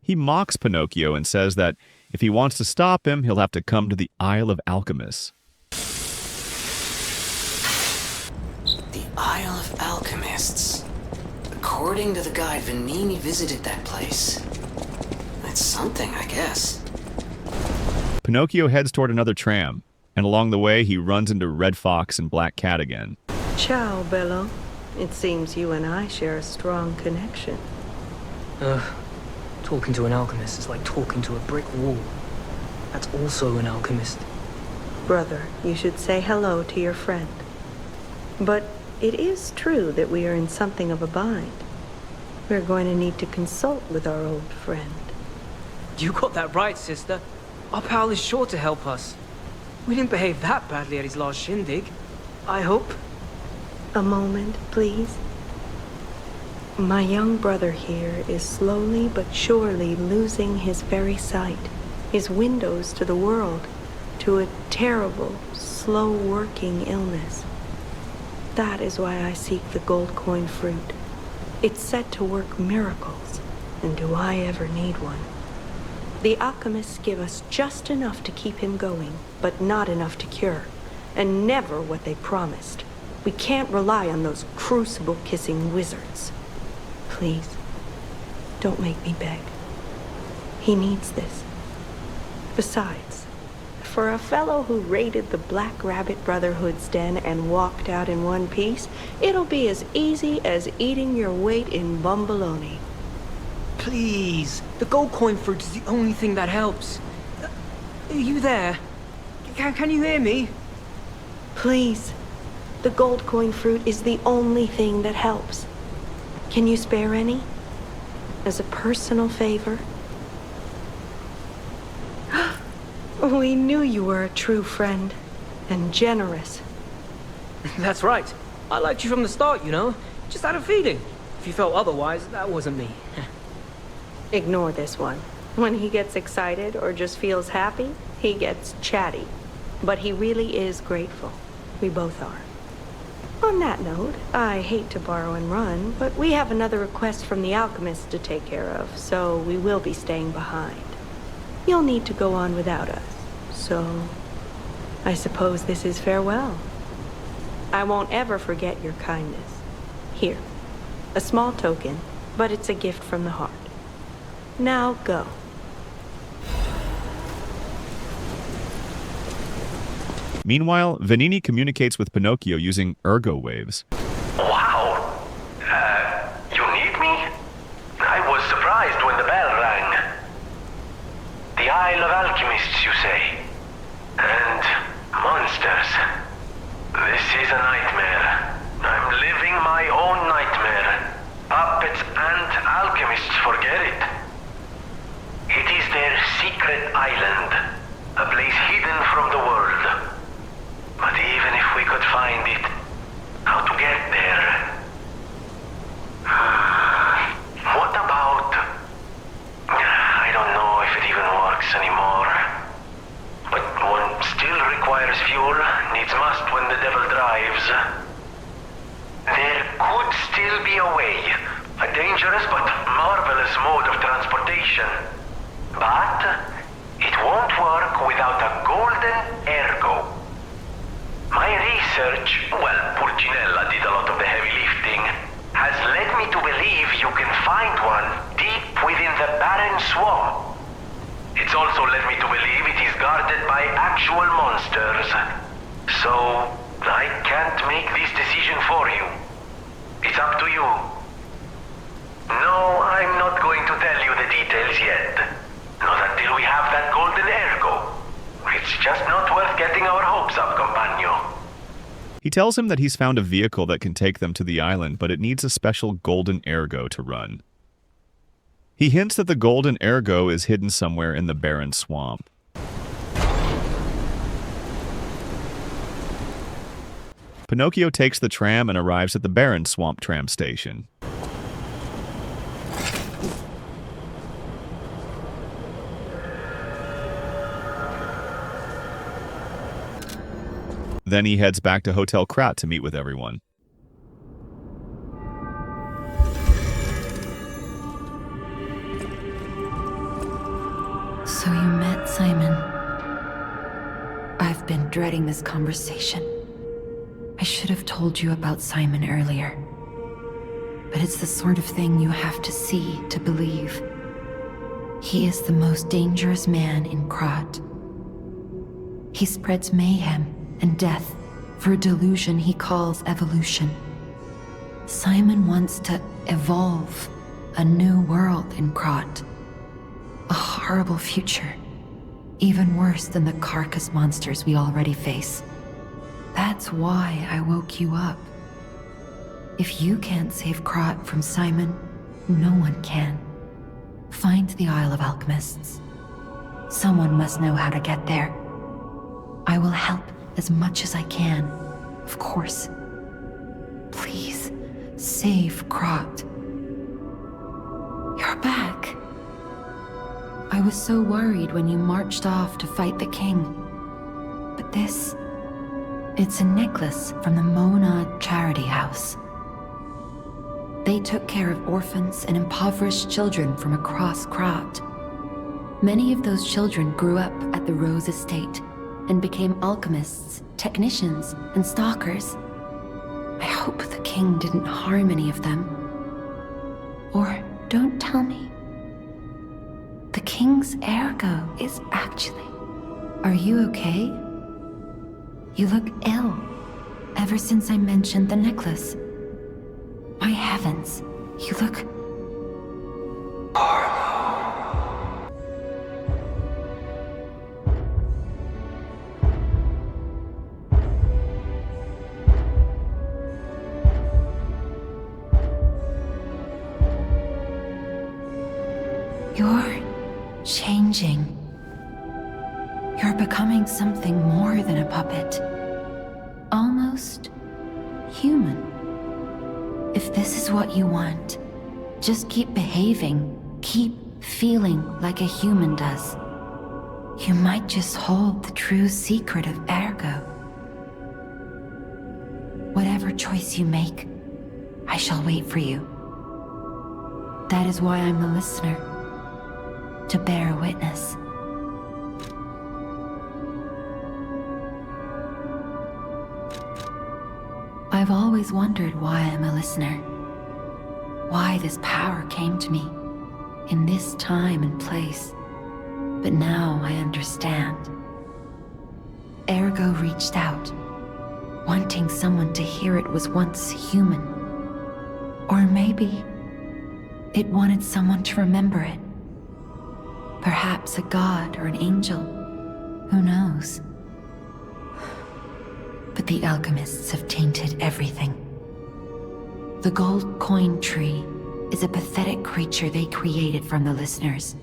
He mocks Pinocchio and says that if he wants to stop him, he'll have to come to the Isle of Alchemists. The Isle of Alchemists. According to the guide, Vanini visited that place. That's something, I guess. Pinocchio heads toward another tram, and along the way he runs into Red Fox and Black Cat again. Ciao, Bello. It seems you and I share a strong connection. Talking to an alchemist is like talking to a brick wall. That's also an alchemist. Brother, you should say hello to your friend. But it is true that we are in something of a bind. We're going to need to consult with our old friend. You got that right, sister. Our pal is sure to help us. We didn't behave that badly at his last shindig. I hope. A moment, please. My young brother here is slowly but surely losing his very sight, his windows to the world, to a terrible, slow-working illness. That is why I seek the gold coin fruit. It's said to work miracles, and do I ever need one? The alchemists give us just enough to keep him going, but not enough to cure, and never what they promised. We can't rely on those crucible-kissing wizards. Please, don't make me beg. He needs this. Besides, for a fellow who raided the Black Rabbit Brotherhood's den and walked out in one piece, it'll be as easy as eating your weight in bumbaloni. Please, the gold coin fruit is the only thing that helps. Are you there? Can you hear me? Please, the gold coin fruit is the only thing that helps. Can you spare any? As a personal favor? We knew you were a true friend, and generous. That's right. I liked you from the start, you know? Just had a feeling. If you felt otherwise, that wasn't me. Ignore this one. When he gets excited or just feels happy, he gets chatty. But he really is grateful. We both are. On that note, I hate to borrow and run, but we have another request from the alchemist to take care of, so we will be staying behind. You'll need to go on without us, so I suppose this is farewell. I won't ever forget your kindness. Here, a small token, but it's a gift from the heart. Now go. Meanwhile, Vanini communicates with Pinocchio using ergo waves. Wow! You need me? I was surprised when the bell rang. The Isle of Alchemists, you say? And monsters. This is a nightmare. I'm living my own nightmare. Puppets and alchemists forget it. It is their secret island, a place hidden from the world. But even if we could find it, how to get there? What about... I don't know if it even works anymore. But one still requires fuel, needs must when the devil drives. There could still be a way, a dangerous but marvelous mode of transportation. But it won't work without a golden ergo. My research, well, Pulcinella did a lot of the heavy lifting, has led me to believe you can find one deep within the barren swamp. It's also led me to believe it is guarded by actual monsters. So, I can't make this decision for you. It's up to you. No, I'm not going to tell you the details yet. Not until we have that golden ergo. It's just not worth getting our hopes up, compagno. He tells him that he's found a vehicle that can take them to the island, but it needs a special golden ergo to run. He hints that the golden ergo is hidden somewhere in the barren swamp. Pinocchio takes the tram and arrives at the barren swamp tram station. Then he heads back to Hotel Krat to meet with everyone. So you met Simon. I've been dreading this conversation. I should have told you about Simon earlier. But it's the sort of thing you have to see to believe. He is the most dangerous man in Krat. He spreads mayhem and death for a delusion he calls evolution. Simon wants to evolve a new world in Krat. A horrible future, even worse than the carcass monsters we already face. That's why I woke you up. If you can't save Krat from Simon, no one can. Find the Isle of Alchemists. Someone must know how to get there. I will help as much as I can, of course. Please, save Krat. You're back. I was so worried when you marched off to fight the king. But this... it's a necklace from the Mona Charity House. They took care of orphans and impoverished children from across Krat. Many of those children grew up at the Rose Estate and became alchemists, technicians, and stalkers. I hope the king didn't harm any of them. Or don't tell me. The king's ergo is actually... Are you okay? You look ill, ever since I mentioned the necklace. My heavens, you look... You're changing. Your You're becoming something more than a puppet. Almost human. If this is what you want, just keep behaving, keep feeling like a human does. You might just hold the true secret of Ergo. Whatever choice you make, I shall wait for you. That is why I'm the listener, to bear witness. I've always wondered why I'm a listener. Why this power came to me, in this time and place. But now I understand. Ergo reached out, wanting someone to hear it was once human. Or maybe it wanted someone to remember it. Perhaps a god or an angel. Who knows? But the alchemists have tainted everything. The gold coin tree is a pathetic creature they created from the listeners.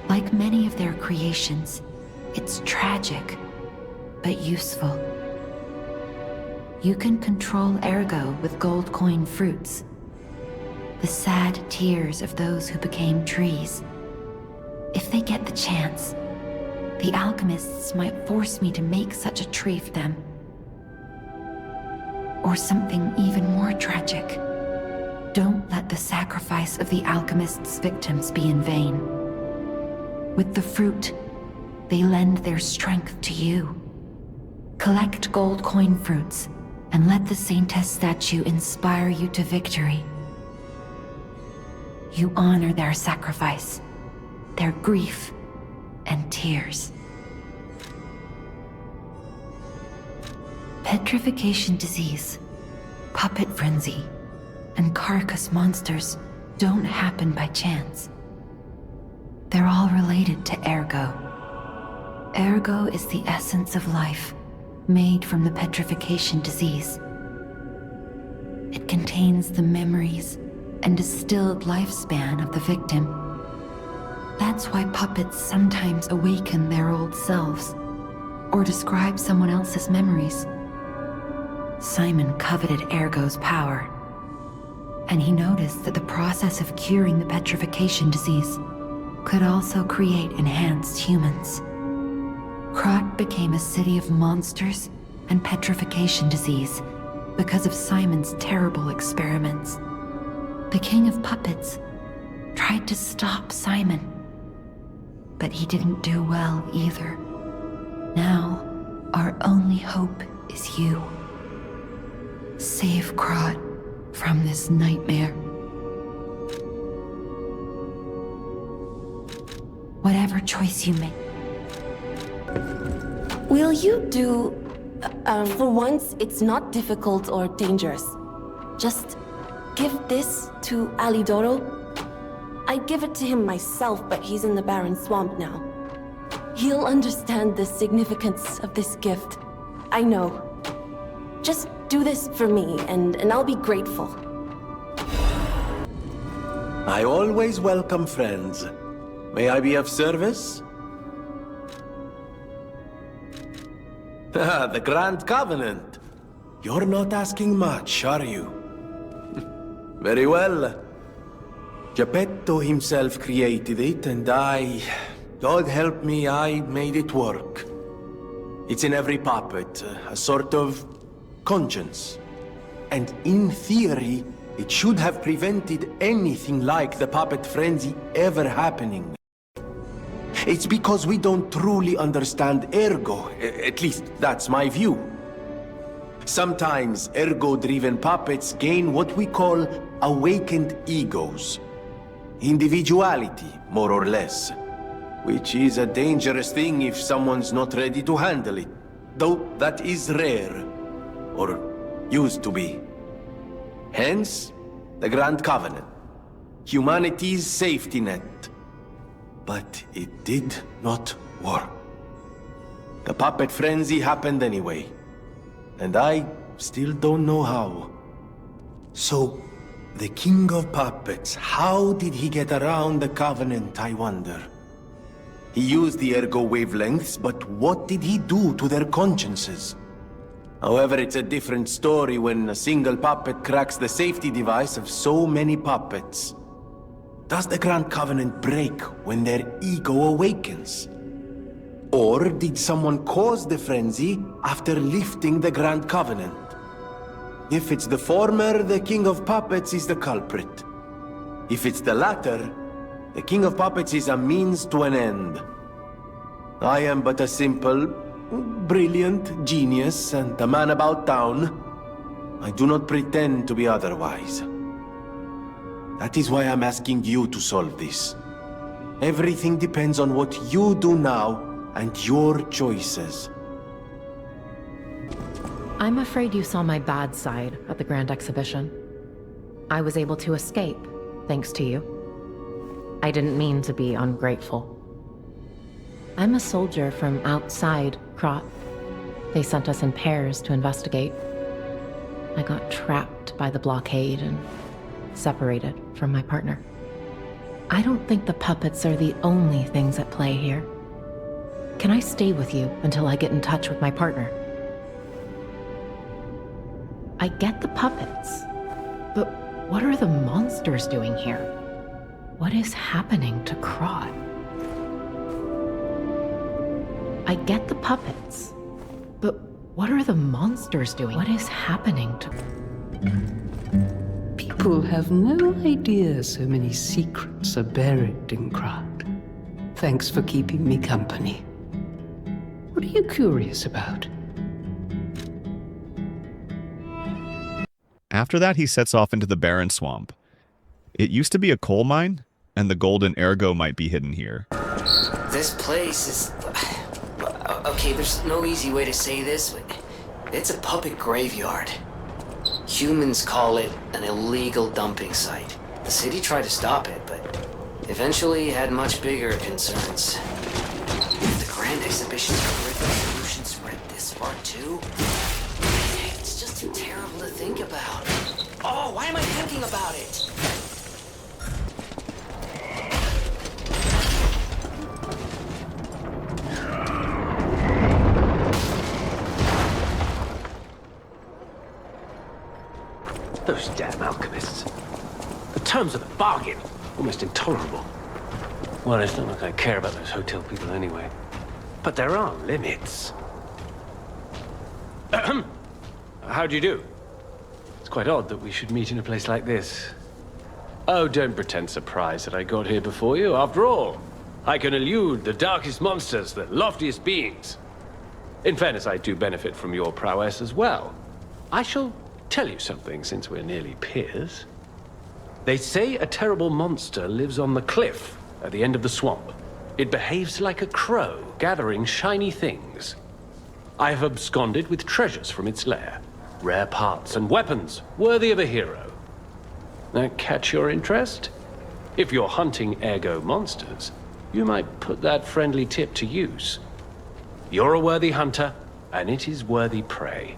Like many of their creations, it's tragic, but useful. You can control Ergo with gold coin fruits. The sad tears of those who became trees. If they get the chance, the alchemists might force me to make such a tree for them. Or something even more tragic. Don't let the sacrifice of the alchemists' victims be in vain. With the fruit, they lend their strength to you. Collect gold coin fruits, and let the Saintess statue inspire you to victory. You honor their sacrifice, their grief, and tears. Petrification disease, puppet frenzy, and carcass monsters don't happen by chance. They're all related to Ergo. Ergo is the essence of life, made from the petrification disease. It contains the memories and distilled lifespan of the victim. That's why puppets sometimes awaken their old selves, or describe someone else's memories. Simon coveted Ergo's power, and he noticed that the process of curing the petrification disease could also create enhanced humans. Krat became a city of monsters and petrification disease because of Simon's terrible experiments. The king of puppets tried to stop Simon, but he didn't do well either. Now, our only hope is you. Save Krat from this nightmare. Whatever choice you make. Will you do... for once, it's not difficult or dangerous. Just give this to Alidoro. I'd give it to him myself, but he's in the Barren Swamp now. He'll understand the significance of this gift. I know. Just do this for me, and I'll be grateful. I always welcome friends. May I be of service? Ah, the Grand Covenant. You're not asking much, are you? Very well. Geppetto himself created it, and God help me, I made it work. It's in every puppet, a sort of conscience. And in theory, it should have prevented anything like the puppet frenzy ever happening. It's because we don't truly understand Ergo, at least that's my view. Sometimes Ergo-driven puppets gain what we call awakened egos. Individuality, more or less. Which is a dangerous thing if someone's not ready to handle it. Though that is rare. Or used to be. Hence, the Grand Covenant. Humanity's safety net. But it did not work. The puppet frenzy happened anyway. And I still don't know how. So, the King of Puppets, how did he get around the Covenant, I wonder? He used the ergo wavelengths, but what did he do to their consciences? However, it's a different story when a single puppet cracks the safety device of so many puppets. Does the Grand Covenant break when their ego awakens? Or did someone cause the frenzy after lifting the Grand Covenant? If it's the former, the King of Puppets is the culprit. If it's the latter, the King of Puppets is a means to an end. I am but a simple, brilliant genius and a man about town. I do not pretend to be otherwise. That is why I'm asking you to solve this. Everything depends on what you do now and your choices. I'm afraid you saw my bad side at the Grand Exhibition. I was able to escape, thanks to you. I didn't mean to be ungrateful. I'm a soldier from outside Krat. They sent us in pairs to investigate. I got trapped by the blockade and separated from my partner. I don't think the puppets are the only things at play here. Can I stay with you until I get in touch with my partner? I get the puppets, but what are the monsters doing here? What is happening to Krat? I get the puppets, but what are the monsters doing? What is happening to... People have no idea so many secrets are buried in Krat. Thanks for keeping me company. What are you curious about? After that, he sets off into the barren swamp. It used to be a coal mine, and the golden ergo might be hidden here. This place is... Okay, there's no easy way to say this, but it's a puppet graveyard. Humans call it an illegal dumping site. The city tried to stop it, but eventually had much bigger concerns. If the Grand Exhibition's horrific solution spread this far too, it's just too terrible to think about. Oh, why am I thinking about it? Those damn alchemists. The terms of the bargain, almost intolerable. Well, it's not like I care about those hotel people anyway. But there are limits. How do you do? It's quite odd that we should meet in a place like this. Oh, don't pretend surprised that I got here before you. After all, I can elude the darkest monsters, the loftiest beings. In fairness, I do benefit from your prowess as well. I shall tell you something, since we're nearly peers. They say a terrible monster lives on the cliff at the end of the swamp. It behaves like a crow, gathering shiny things. I have absconded with treasures from its lair. Rare parts and weapons, worthy of a hero. That catch your interest? If you're hunting ergo monsters, you might put that friendly tip to use. You're a worthy hunter, and it is worthy prey.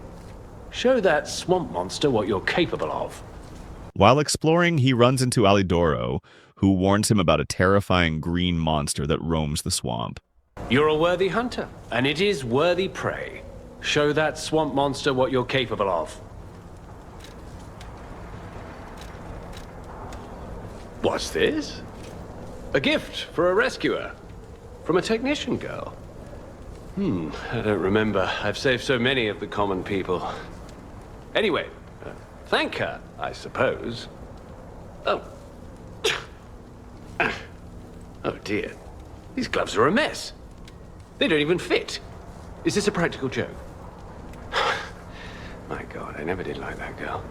Show that swamp monster what you're capable of. While exploring, he runs into Alidoro, who warns him about a terrifying green monster that roams the swamp. You're a worthy hunter, and it is worthy prey. Show that swamp monster what you're capable of. What's this? A gift for a rescuer. From a technician girl. I don't remember. I've saved so many of the common people. Anyway, thank her, I suppose. Oh. Oh dear. These gloves are a mess. They don't even fit. Is this a practical joke? My God, I never did like that girl.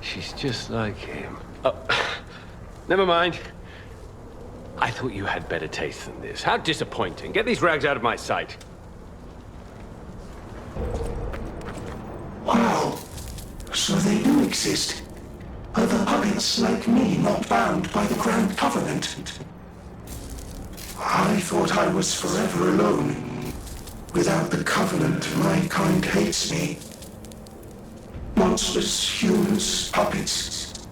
She's just like him. Oh, never mind. I thought you had better taste than this. How disappointing. Get these rags out of my sight. Wow. So they do exist. Other puppets like me not bound by the Grand Covenant. I thought I was forever alone. Without the Covenant, my kind hates me. Monsters, humans, puppets,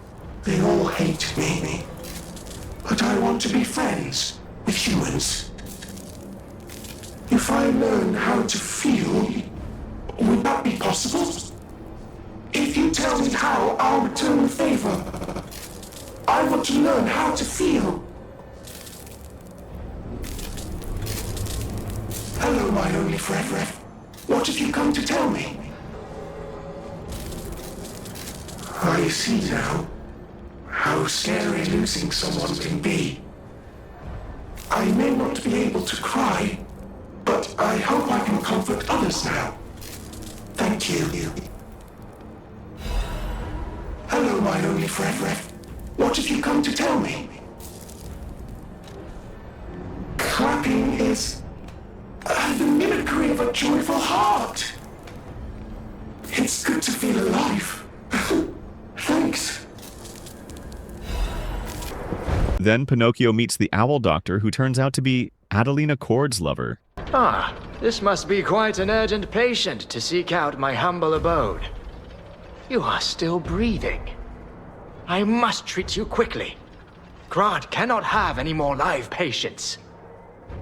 they all hate me. But I want to be friends with humans. If I learn how to feel, would that be possible? If you tell me how, I'll return the favor. I want to learn how to feel. Hello, my only friend. What have you come to tell me? I see now how scary losing someone can be. I may not be able to cry, but I hope I can comfort others now. Thank you. Hello, my only friend. What have you come to tell me? Clapping is the mimicry of a joyful heart. It's good to feel alive. Thanks. Then Pinocchio meets the owl doctor, who turns out to be Adelina Cord's lover. Ah, this must be quite an urgent patient to seek out my humble abode. You are still breathing. I must treat you quickly. Krat cannot have any more live patients.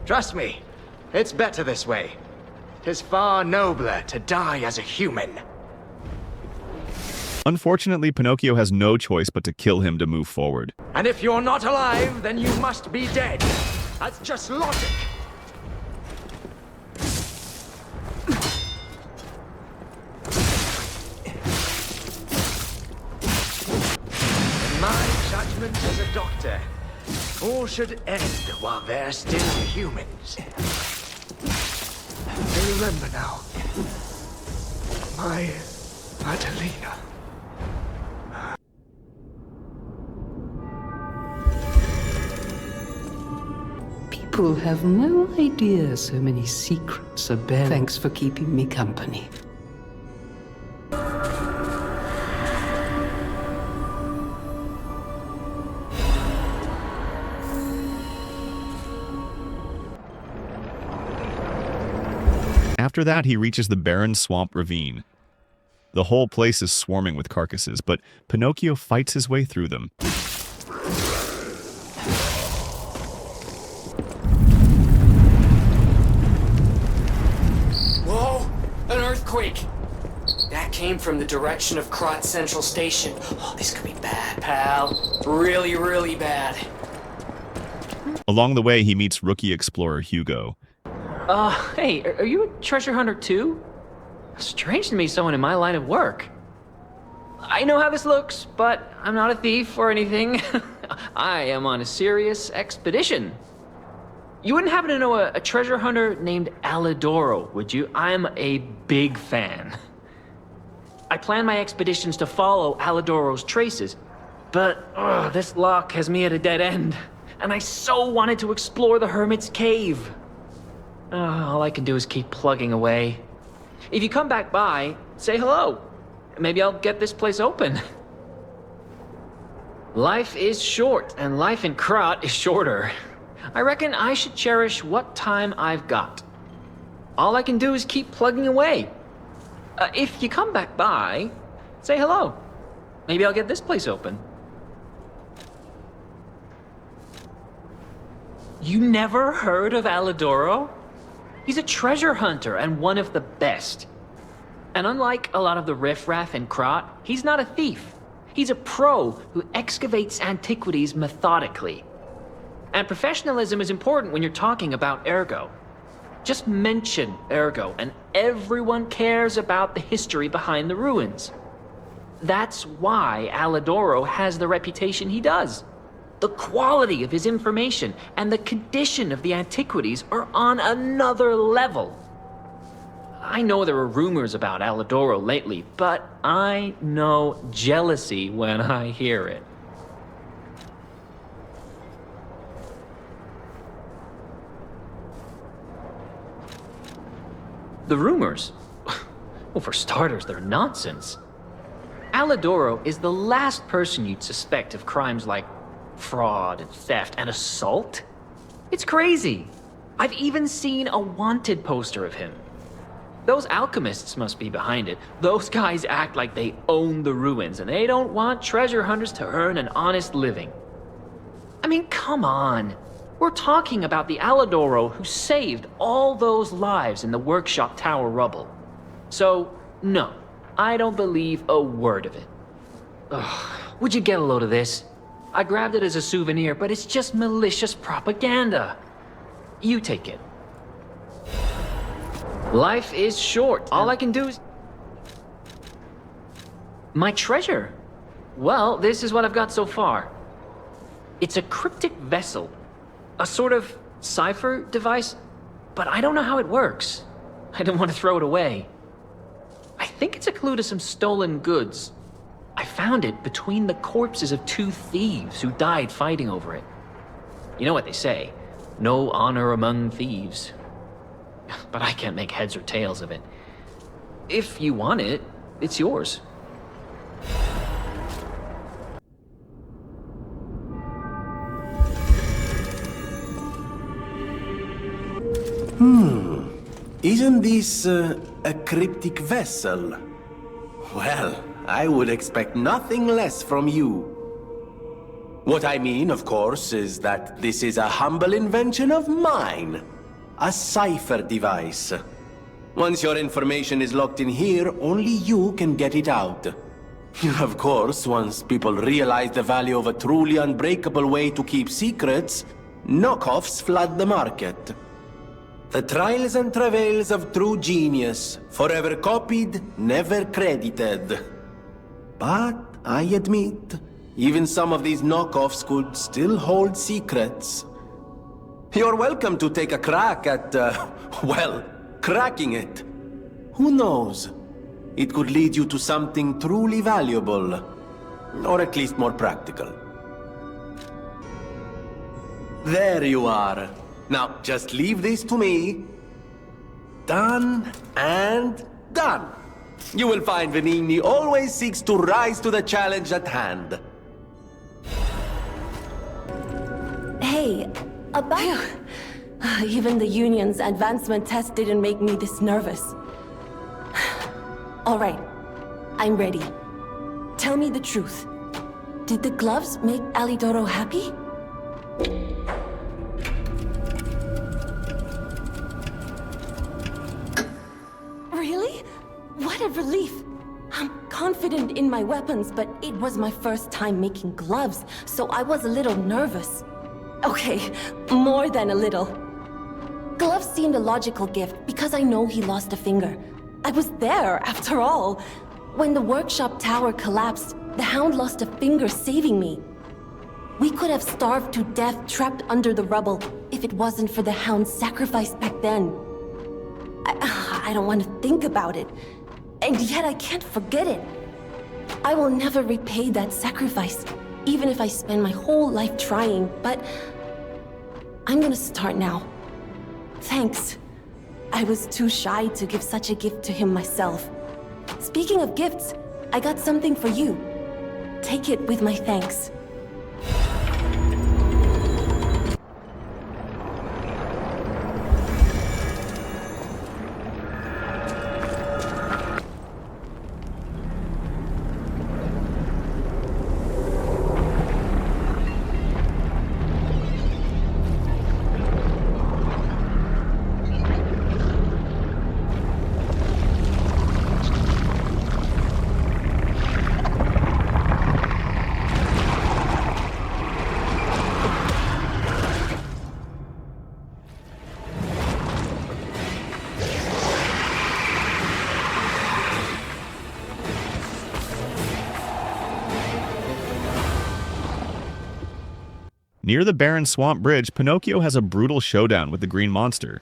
Trust me, it's better this way. 'Tis far nobler to die as a human. Unfortunately, Pinocchio has no choice but to kill him to move forward. And if you're not alive, then you must be dead. That's just logic. In my judgment as a doctor, all should end while they're still humans. I remember now. My Adelina. People have no idea so many secrets are buried. Thanks for keeping me company. After that, he reaches the barren swamp ravine. The whole place is swarming with carcasses, but Pinocchio fights his way through them. Whoa! An earthquake! That came from the direction of Krat Central Station. Oh, this could be bad, pal. Really, really bad. Along the way, he meets rookie explorer Hugo. Hey, are you a treasure hunter too? Strange to me, someone in my line of work. I know how this looks, but I'm not a thief or anything. I am on a serious expedition. You wouldn't happen to know a treasure hunter named Alidoro, would you? I'm a big fan. I plan my expeditions to follow Alidoro's traces, but this lock has me at a dead end, and I so wanted to explore the Hermit's Cave. All I can do is keep plugging away. If you come back by, say hello. Maybe I'll get this place open. Life is short, and life in Krat is shorter. I reckon I should cherish what time I've got. All I can do is keep plugging away. If you come back by, say hello. Maybe I'll get this place open. You never heard of Alidoro? He's a treasure hunter and one of the best. And unlike a lot of the riffraff in Krat, he's not a thief. He's a pro who excavates antiquities methodically. And professionalism is important when you're talking about Ergo. Just mention Ergo and everyone cares about the history behind the ruins. That's why Alidoro has the reputation he does. The quality of his information and the condition of the antiquities are on another level. I know there are rumors about Alidoro lately, but I know jealousy when I hear it. The rumors? Well, for starters, they're nonsense. Alidoro is the last person you'd suspect of crimes like fraud and theft and assault. It's crazy. I've even seen a wanted poster of him. Those alchemists must be behind it. Those guys act like they own the ruins and they don't want treasure hunters to earn an honest living. I mean, come on. We're talking about the Alidoro who saved all those lives in the workshop tower rubble. So, no, I don't believe a word of it. Ugh, would you get a load of this? I grabbed it as a souvenir, but it's just malicious propaganda. You take it. Life is short. All I can do is... My treasure? Well, this is what I've got so far. It's a cryptic vessel. A sort of cipher device, but I don't know how it works. I don't want to throw it away. I think it's a clue to some stolen goods. I found it between the corpses of 2 thieves who died fighting over it. You know what they say, no honor among thieves. But I can't make heads or tails of it. If you want it, it's yours. Isn't this a cryptic vessel? Well, I would expect nothing less from you. What I mean, of course, is that this is a humble invention of mine. A cipher device. Once your information is locked in here, only you can get it out. Of course, once people realize the value of a truly unbreakable way to keep secrets, knockoffs flood the market. The trials and travails of true genius, forever copied, never credited. But I admit, even some of these knockoffs could still hold secrets. You're welcome to take a crack at, well, cracking it. Who knows? It could lead you to something truly valuable. Or at least more practical. There you are. Now, just leave this to me. Done and done. You will find Venigni always seeks to rise to the challenge at hand. Hey, about... Even the Union's advancement test didn't make me this nervous. All right, I'm ready. Tell me the truth. Did the gloves make Alidoro happy? Really? What a relief! I'm confident in my weapons, but it was my first time making gloves, so I was a little nervous. Okay, more than a little. Gloves seemed a logical gift because I know he lost a finger. I was there, after all. When the workshop tower collapsed, the Hound lost a finger saving me. We could have starved to death trapped under the rubble if it wasn't for the Hound's sacrifice back then. I don't want to think about it, and yet I can't forget it. I will never repay that sacrifice, even if I spend my whole life trying, but I'm gonna start now. Thanks. I was too shy to give such a gift to him myself. Speaking of gifts, I got something for you. Take it with my thanks. Near the barren swamp bridge, Pinocchio has a brutal showdown with the green monster.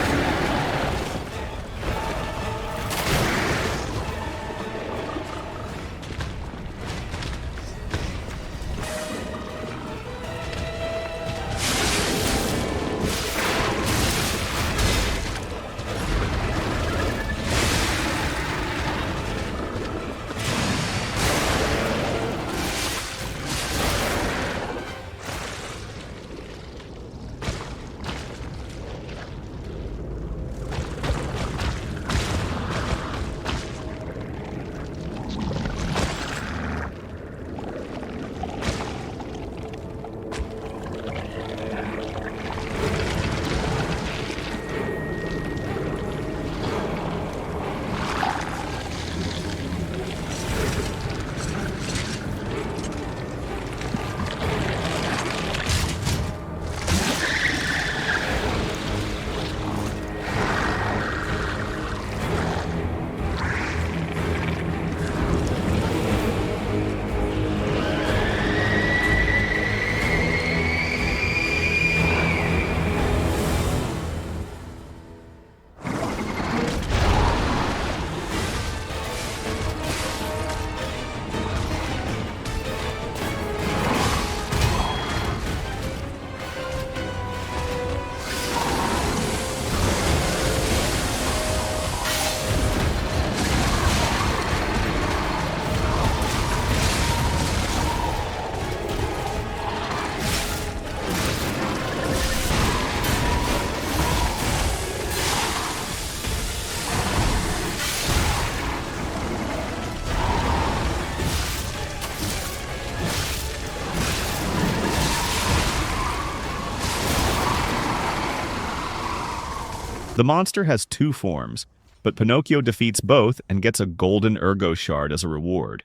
The monster has two forms, but Pinocchio defeats both and gets a golden ergo shard as a reward.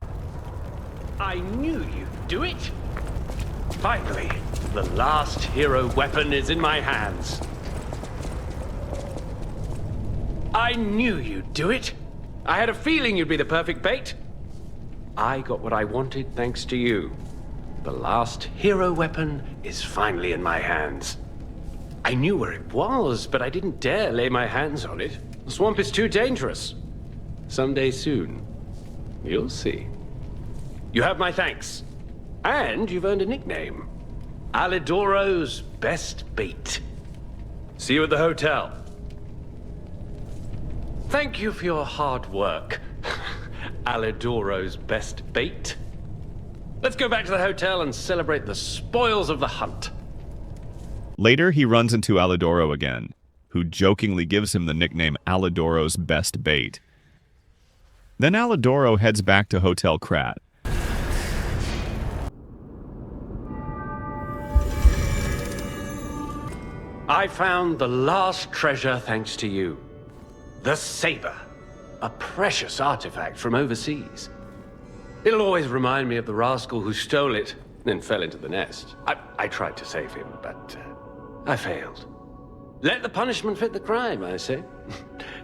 I knew you'd do it! Finally, the last hero weapon is in my hands. I knew you'd do it! I had a feeling you'd be the perfect bait. I got what I wanted thanks to you. The last hero weapon is finally in my hands. I knew where it was, but I didn't dare lay my hands on it. The swamp is too dangerous. Someday soon, you'll see. You have my thanks. And you've earned a nickname. Alidoro's best bait. See you at the hotel. Thank you for your hard work. Alidoro's best bait. Let's go back to the hotel and celebrate the spoils of the hunt. Later, he runs into Alidoro again, who jokingly gives him the nickname Alidoro's best bait. Then Alidoro heads back to Hotel Krat. I found the last treasure thanks to you. The saber. A precious artifact from overseas. It'll always remind me of the rascal who stole it, then fell into the nest. I tried to save him, but I failed. Let the punishment fit the crime, I say.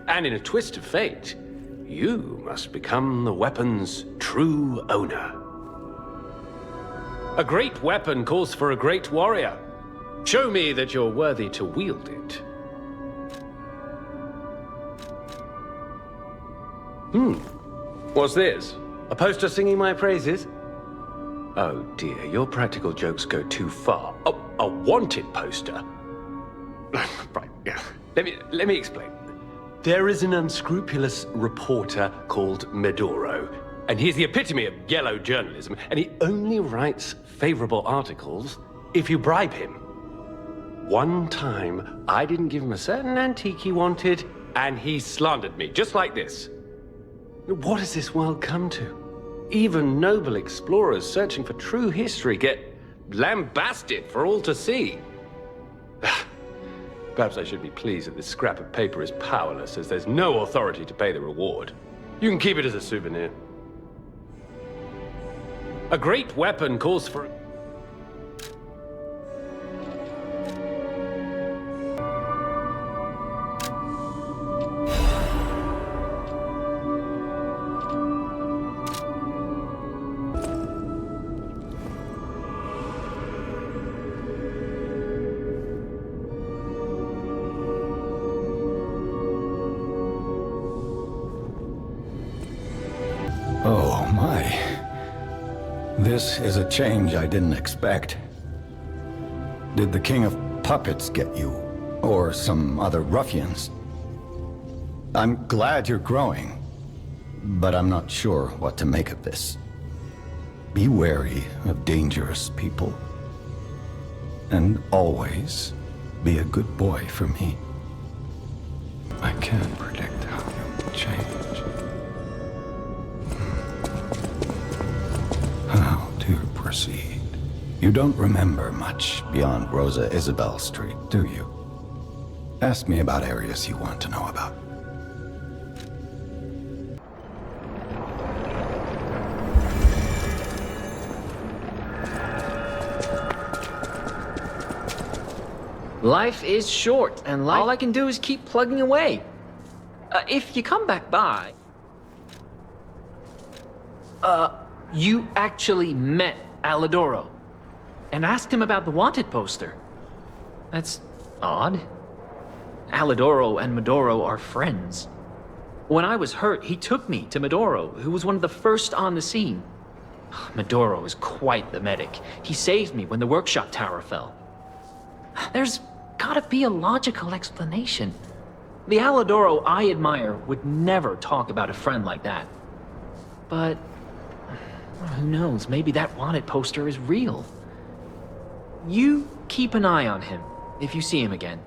And in a twist of fate, you must become the weapon's true owner. A great weapon calls for a great warrior. Show me that you're worthy to wield it. What's this? A poster singing my praises? Oh dear, your practical jokes go too far. Oh, a wanted poster? Right, yeah. Let me explain. There is an unscrupulous reporter called Medoro, and he's the epitome of yellow journalism, and he only writes favorable articles if you bribe him. One time, I didn't give him a certain antique he wanted, and he slandered me, just like this. What has this world come to? Even noble explorers searching for true history get lambasted for all to see. Perhaps I should be pleased that this scrap of paper is powerless, as there's no authority to pay the reward. You can keep it as a souvenir. A great weapon calls for... Oh, my. This is a change I didn't expect. Did the King of Puppets get you? Or some other ruffians? I'm glad you're growing, but I'm not sure what to make of this. Be wary of dangerous people. And always be a good boy for me. I can't predict how you'll change. How to proceed? You don't remember much beyond Rosa Isabel Street, do you? Ask me about areas you want to know about. Life is short, and all I can do is keep plugging away. If you come back by... you actually met Alidoro and asked him about the wanted poster. That's odd. Alidoro and Medoro are friends. When I was hurt, he took me to Medoro, who was one of the first on the scene. Medoro is quite the medic. He saved me when the workshop tower fell. There's gotta be a logical explanation. The Alidoro I admire would never talk about a friend like that. But who knows, maybe that wanted poster is real. You keep an eye on him if you see him again.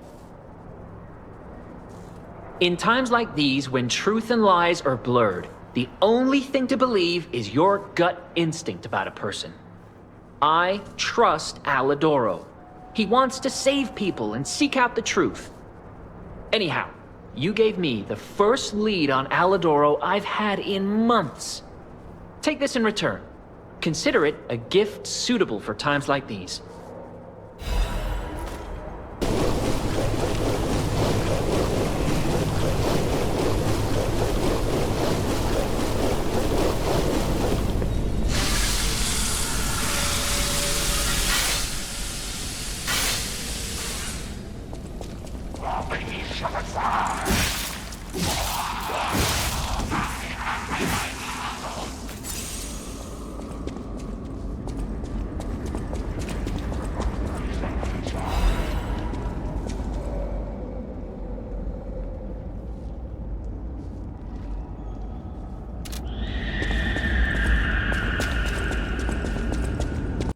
In times like these, when truth and lies are blurred, the only thing to believe is your gut instinct about a person. I trust Alidoro. He wants to save people and seek out the truth. Anyhow, You gave me the first lead on Alidoro I've had in months. Take this in return. Consider it a gift suitable for times like these.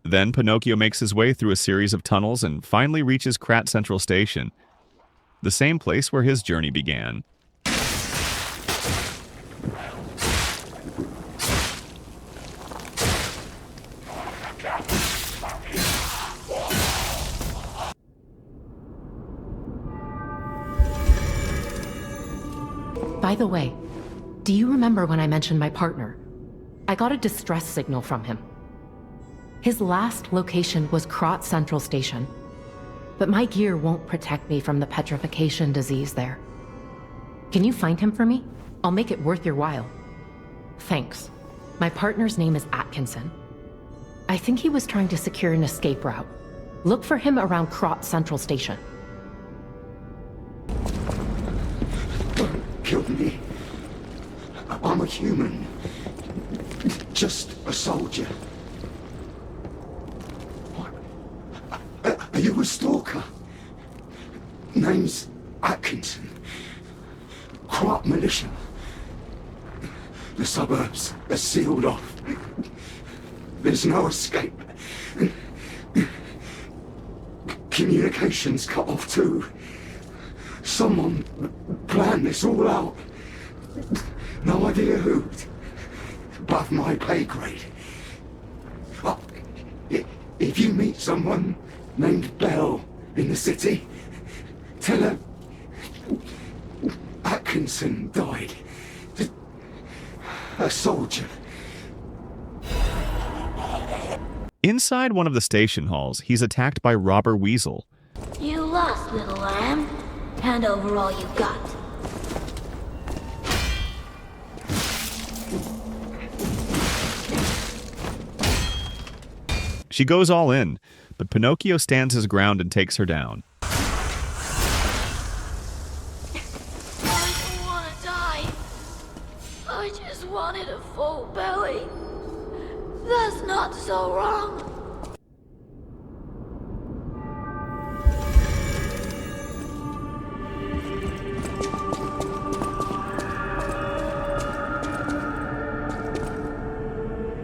Then Pinocchio makes his way through a series of tunnels and finally reaches Krat Central Station, the same place where his journey began. By the way, do you remember when I mentioned my partner? I got a distress signal from him. His last location was Krat Central Station, but my gear won't protect me from the petrification disease there. Can you find him for me? I'll make it worth your while. Thanks. My partner's name is Atkinson. I think he was trying to secure an escape route. Look for him around Krat Central Station. Kill me. I'm a human. Just a soldier. Are you a stalker? Name's Atkinson. Krat militia. The suburbs are sealed off. There's no escape. Communications cut off too. Someone planned this all out. No idea who. Above my pay grade. But if you meet someone named Bell in the city, tell her Atkinson died. A soldier. Inside one of the station halls, he's attacked by Robber Weasel. You lost, little lamb. Hand over all you got. She goes all in, but Pinocchio stands his ground and takes her down. I don't want to die. I just wanted a full belly. That's not so wrong.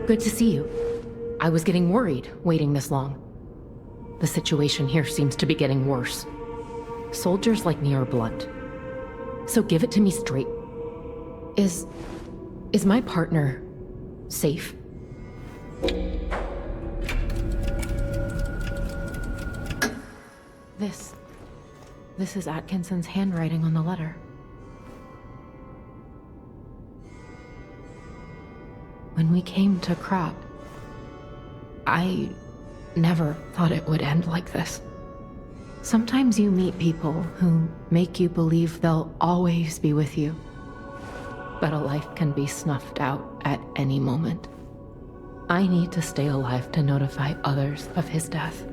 Good to see you. I was getting worried waiting this long. The situation here seems to be getting worse. Soldiers like me are blunt. So give it to me straight. Is my partner safe? This is Atkinson's handwriting on the letter. When we came to Krat, I never thought it would end like this. Sometimes you meet people who make you believe they'll always be with you. But a life can be snuffed out at any moment. I need to stay alive to notify others of his death.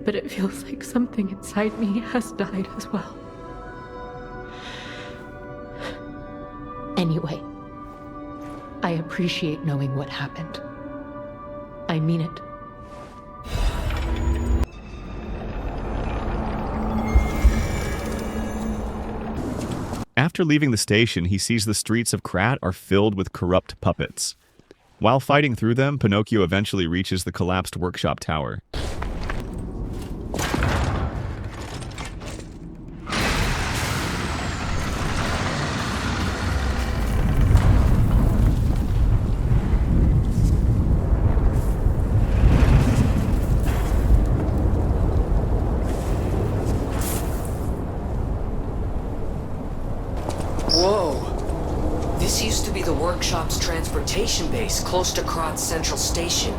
But it feels like something inside me has died as well. Anyway, I appreciate knowing what happened. I mean it. After leaving the station, he sees the streets of Krat are filled with corrupt puppets. While fighting through them, Pinocchio eventually reaches the collapsed workshop tower. transportation base close to Krat's central station.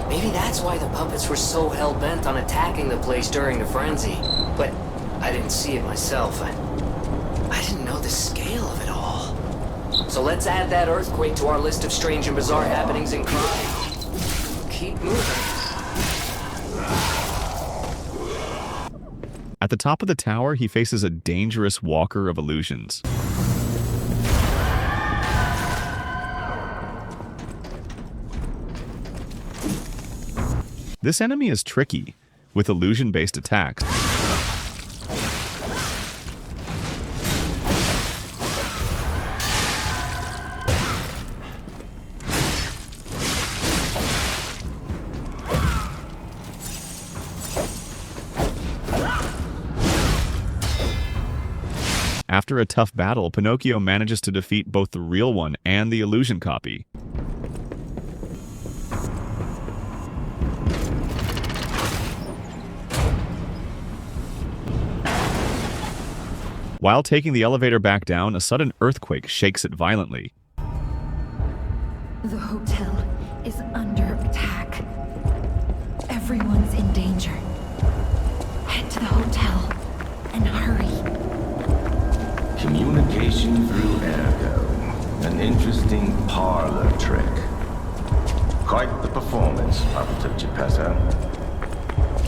Maybe that's why the puppets were so hell-bent on attacking the place during the frenzy. But I didn't see it myself. I didn't know the scale of it all. So let's add that earthquake to our list of strange and bizarre happenings in Krat. Keep moving. At the top of the tower, he faces a dangerous walker of illusions. This enemy is tricky, with illusion-based attacks. After a tough battle, Pinocchio manages to defeat both the real one and the illusion copy. While taking the elevator back down, a sudden earthquake shakes it violently. The hotel is under attack. Everyone's in danger. Head to the hotel and hurry. Communication through ergo. An interesting parlor trick. Quite the performance, Puppet of Geppetto.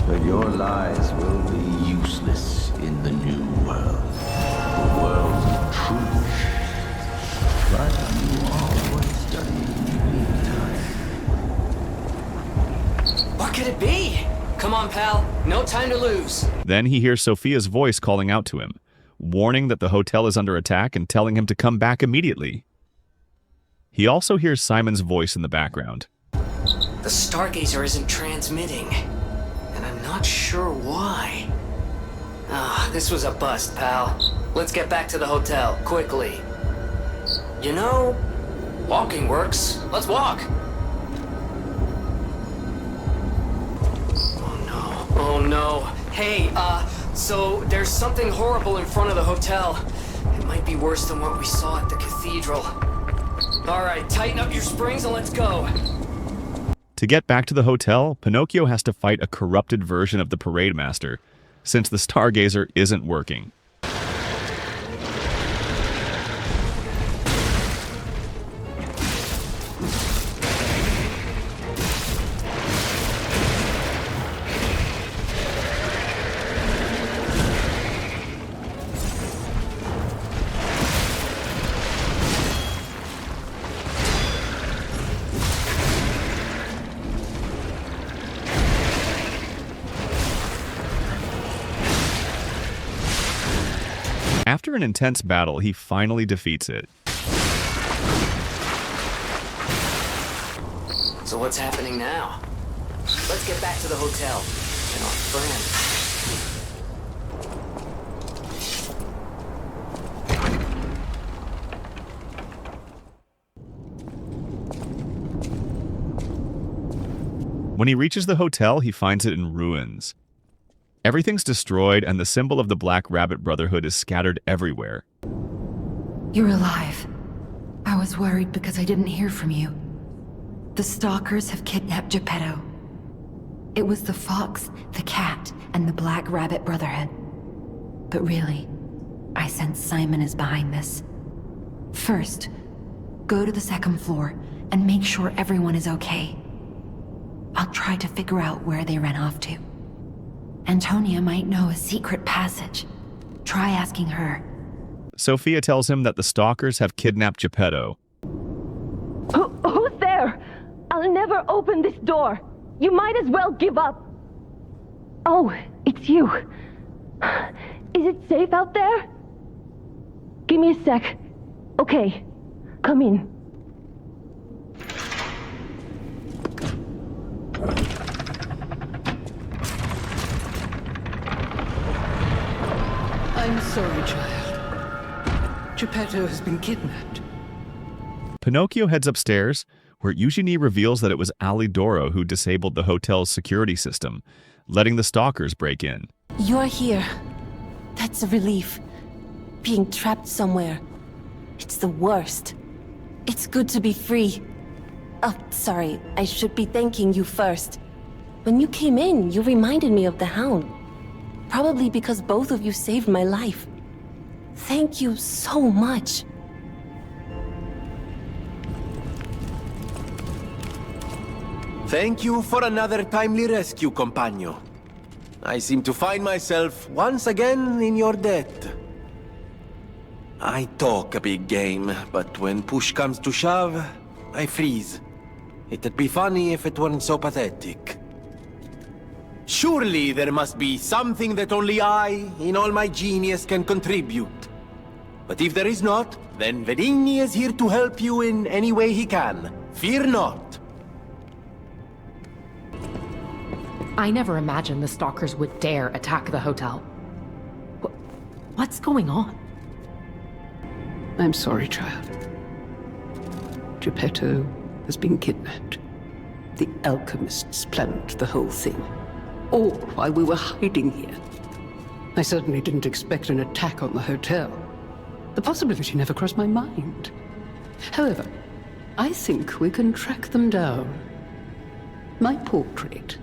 But your lies will be useless in the new world. The world of truth. But you are worth studying in the meantime. What could it be? Come on, pal. No time to lose. Then he hears Sophia's voice calling out to him, warning that the hotel is under attack and telling him to come back immediately. He also hears Simon's voice in the background. The Stargazer isn't transmitting, and I'm not sure why. This was a bust, pal. Let's get back to the hotel, quickly. You know, walking works. Let's walk. Oh no. Hey, so there's something horrible in front of the hotel. It might be worse than what we saw at the cathedral. Alright, tighten up your springs and let's go. To get back to the hotel, Pinocchio has to fight a corrupted version of the Parade Master, since the Stargazer isn't working. After an intense battle, he finally defeats it. So what's happening now? Let's get back to the hotel and our friend. When he reaches the hotel, he finds it in ruins. Everything's destroyed, and the symbol of the Black Rabbit Brotherhood is scattered everywhere. You're alive. I was worried because I didn't hear from you. The stalkers have kidnapped Geppetto. It was the fox, the cat, and the Black Rabbit Brotherhood. But really, I sense Simon is behind this. First, go to the second floor and make sure everyone is okay. I'll try to figure out where they ran off to. Antonia might know a secret passage. Try asking her. Sophia tells him that the stalkers have kidnapped Geppetto. Who's there? I'll never open this door. You might as well give up. Oh, it's you. Is it safe out there? Give me a sec. Okay, come in. I'm sorry, child. Geppetto has been kidnapped. Pinocchio heads upstairs, where Eugenie reveals that it was Alidoro who disabled the hotel's security system, letting the stalkers break in. You're here. That's a relief. Being trapped somewhere. It's the worst. It's good to be free. Oh, sorry. I should be thanking you first. When you came in, you reminded me of the Hound. Probably because both of you saved my life. Thank you so much. Thank you for another timely rescue, compagno. I seem to find myself once again in your debt. I talk a big game, but when push comes to shove, I freeze. It'd be funny if it weren't so pathetic. Surely there must be something that only I, in all my genius, can contribute. But if there is not, then Venigni is here to help you in any way he can. Fear not. I never imagined the stalkers would dare attack the hotel. What's going on? I'm sorry, child. Geppetto has been kidnapped. The alchemists planned the whole thing. All while we were hiding here. I certainly didn't expect an attack on the hotel. The possibility never crossed my mind. However, I think we can track them down. My portrait.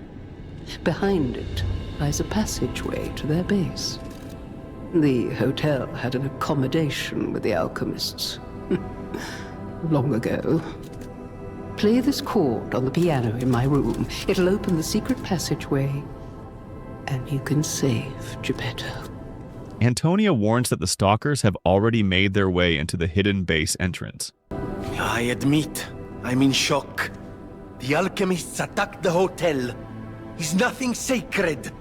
Behind it lies a passageway to their base. The hotel had an accommodation with the alchemists. Long ago. Play this chord on the piano in my room. It'll open the secret passageway, and you can save Geppetto. Antonia warns that the stalkers have already made their way into the hidden base entrance. I admit, I'm in shock. The alchemists attacked the hotel. Is nothing sacred?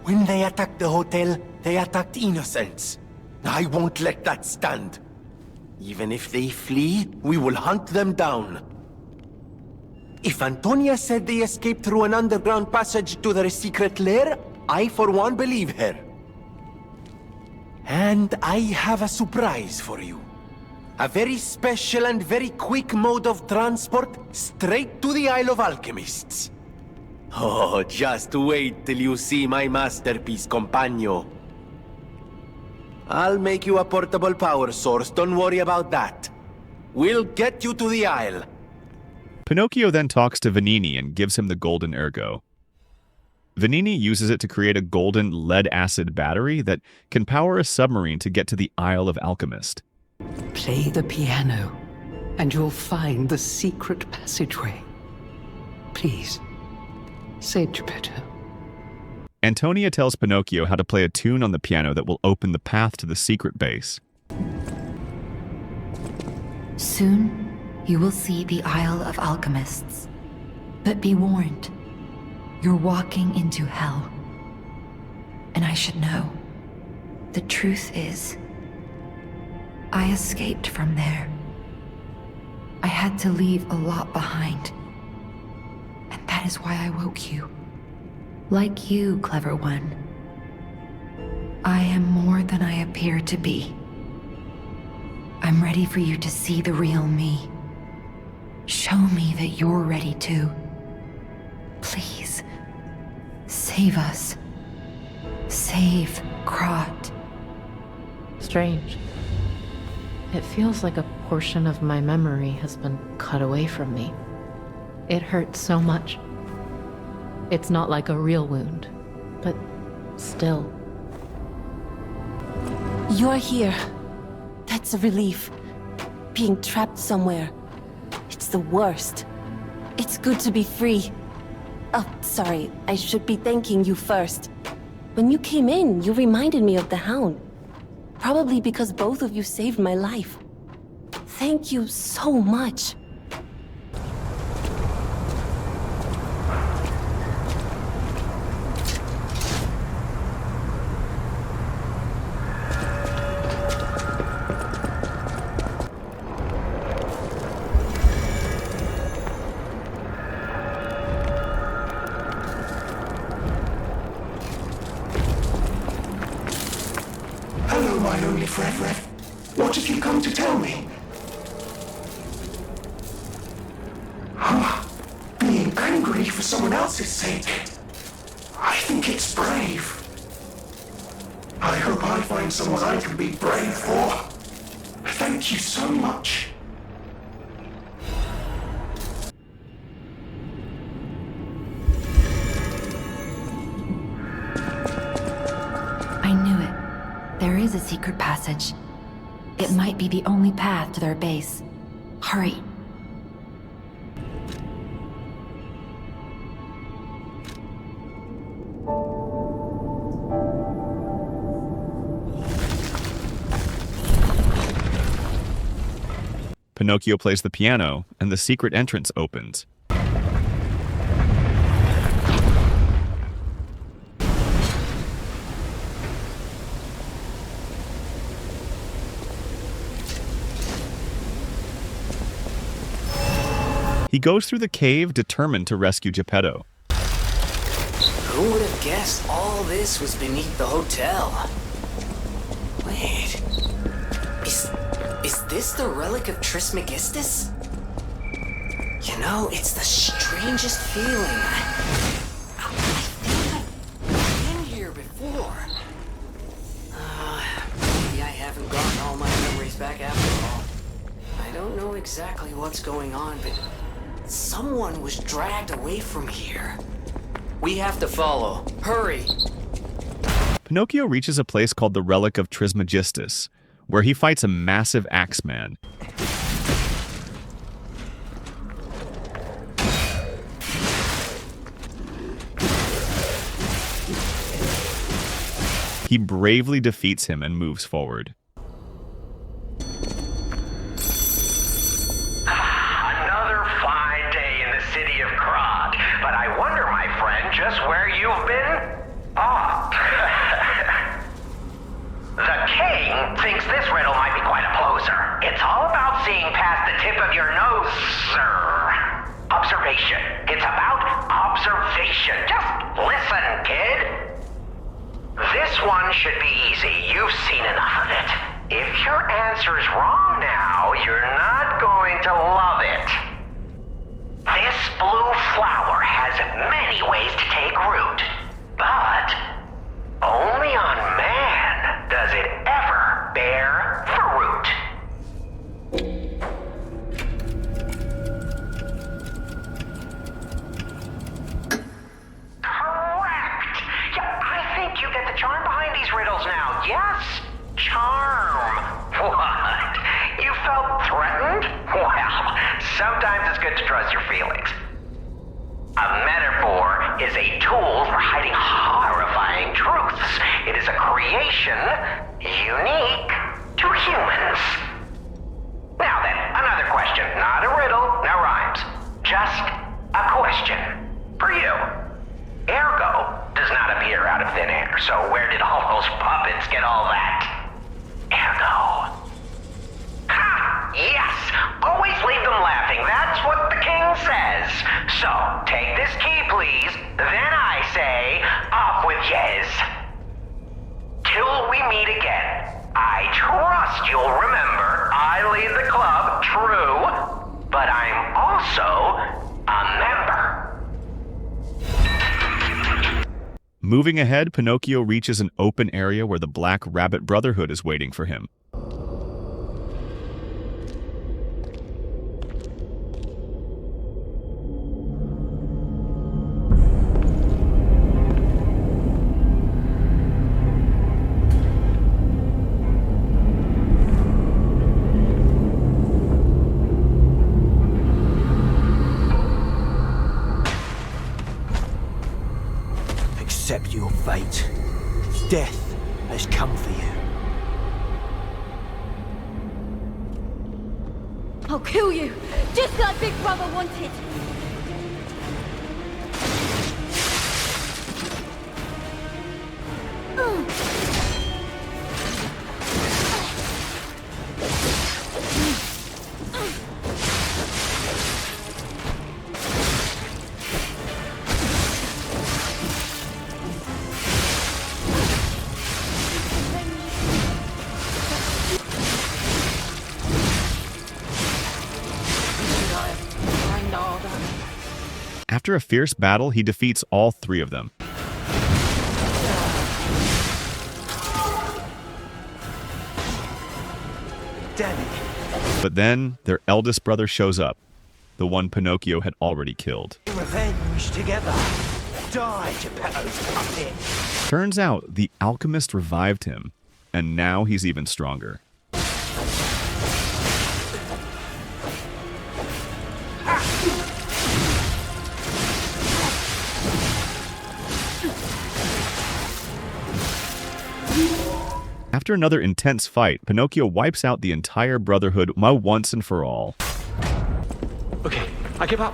When they attacked the hotel, they attacked innocents. I won't let that stand. Even if they flee, we will hunt them down. If Antonia said they escaped through an underground passage to their secret lair, I for one believe her. And I have a surprise for you. A very special and very quick mode of transport straight to the Isle of Alchemists. Oh, just wait till you see my masterpiece, compagno. I'll make you a portable power source, don't worry about that. We'll get you to the Isle. Pinocchio then talks to Venigni and gives him the golden ergo. Venigni uses it to create a golden lead-acid battery that can power a submarine to get to the Isle of Alchemist. Play the piano, and you'll find the secret passageway. Please. Save Geppetto. Antonia tells Pinocchio how to play a tune on the piano that will open the path to the secret base. Soon, you will see the Isle of Alchemists. But be warned, you're walking into hell. And I should know. The truth is, I escaped from there. I had to leave a lot behind. And that is why I woke you. Like you, clever one. I am more than I appear to be. I'm ready for you to see the real me. Show me that you're ready too. Please, save us. Save Krat. Strange. It feels like a portion of my memory has been cut away from me. It hurts so much. It's not like a real wound, but still. You're here. That's a relief. Being trapped somewhere. It's the worst. It's good to be free. Oh, sorry. I should be thanking you first. When you came in, you reminded me of the Hound. Probably because both of you saved my life. Thank you so much. Hello, my only friend. What have you come to tell me? Being angry for someone else's sake. I think it's brave. I hope I find someone I can be brave for. Thank you so much. There is a secret passage. It might be the only path to their base. Hurry. Pinocchio plays the piano, and the secret entrance opens. He goes through the cave determined to rescue Geppetto. Who would have guessed all this was beneath the hotel? Wait. Is this the relic of Trismegistus? You know, it's the strangest feeling. I think I've been here before. Maybe I haven't gotten all my memories back after all. I don't know exactly what's going on, but someone was dragged away from here. We have to follow. Hurry! Pinocchio reaches a place called the Relic of Trismegistus, where he fights a massive Axeman. He bravely defeats him and moves forward. Another fine day in the city of Krat, but I wonder, my friend, just where you've been? Oh. The king thinks this riddle might be quite a poser. It's all about seeing past the tip of your nose, sir. Observation. It's about observation. Just listen, kid. This one should be easy. You've seen enough of it. If your answer's wrong now, you're not going to love it. This blue flower has many ways to take root, but only on man does it ever bear fruit. Correct! Yeah, I think you get the charm behind these riddles now. Yes? Charm. What? You felt threatened? Well, sometimes it's good to trust your feelings. A metaphor is a tool for hiding horrifying truths. It is a creation unique to humans. Now then, another question. Not a riddle, no rhymes. Just a question for you. Ergo does not appear out of thin air, so where did all those puppets get all that? Ergo. Ha! Yes! Always leave them laughing. That's what the king says. So, take this key, please. Then I say, off with yes. Till we meet again. I trust you'll remember I lead the club, true, but I'm also a member. Moving ahead, Pinocchio reaches an open area where the Black Rabbit Brotherhood is waiting for him. Accept your fate. Death has come for you. I'll kill you, just like Big Brother wanted. After a fierce battle, he defeats all three of them. Damn it. But then, their eldest brother shows up, the one Pinocchio had already killed. Revenge together. Die, Geppetto's puppet. Turns out, the alchemist revived him, and now he's even stronger. After another intense fight, Pinocchio wipes out the entire Brotherhood once and for all. Okay, I give up.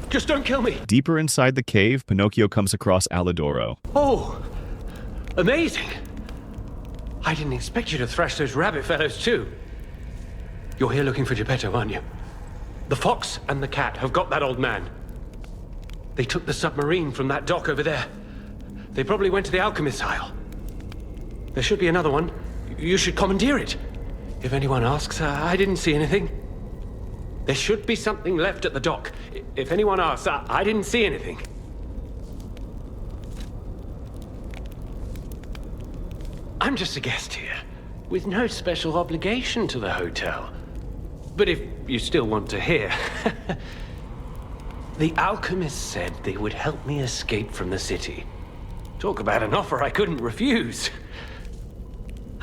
Just don't kill me. Deeper inside the cave, Pinocchio comes across Alidoro. Oh, amazing. I didn't expect you to thrash those rabbit fellows too. You're here looking for Geppetto, aren't you? The fox and the cat have got that old man. They took the submarine from that dock over there. They probably went to the alchemist's isle. There should be another one. You should commandeer it. If anyone asks, I didn't see anything. There should be something left at the dock. If anyone asks, I didn't see anything. I'm just a guest here, with no special obligation to the hotel. But if you still want to hear... The alchemist said they would help me escape from the city. Talk about an offer I couldn't refuse.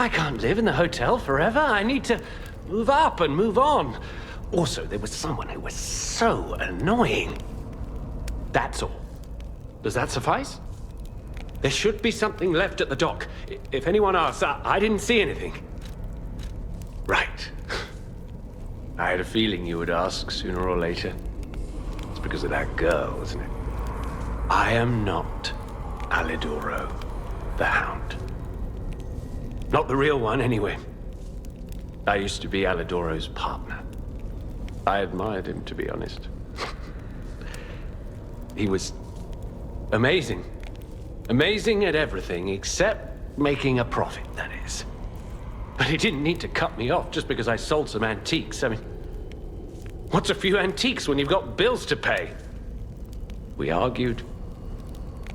I can't live in the hotel forever. I need to move up and move on. Also, there was someone who was so annoying. That's all. Does that suffice? There should be something left at the dock. If anyone asks, I didn't see anything. Right. I had a feeling you would ask sooner or later. It's because of that girl, isn't it? I am not Alidoro, the Hound. Not the real one, anyway. I used to be Alidoro's partner. I admired him, to be honest. He was amazing. Amazing at everything, except making a profit, that is. But he didn't need to cut me off just because I sold some antiques. I mean, what's a few antiques when you've got bills to pay? We argued.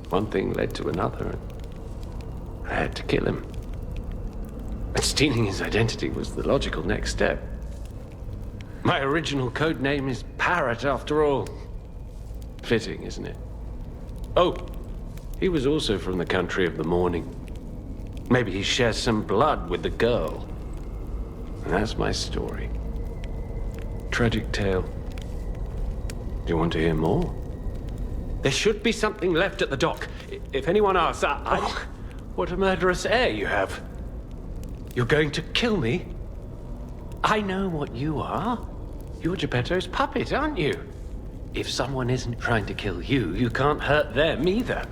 One thing led to another, and I had to kill him. But stealing his identity was the logical next step. My original code name is Parrot, after all. Fitting, isn't it? Oh, he was also from the country of the morning. Maybe he shares some blood with the girl. And that's my story. Tragic tale. Do you want to hear more? There should be something left at the dock. If anyone asks, what a murderous air you have. You're going to kill me? I know what you are. You're Geppetto's puppet, aren't you? If someone isn't trying to kill you, you can't hurt them either.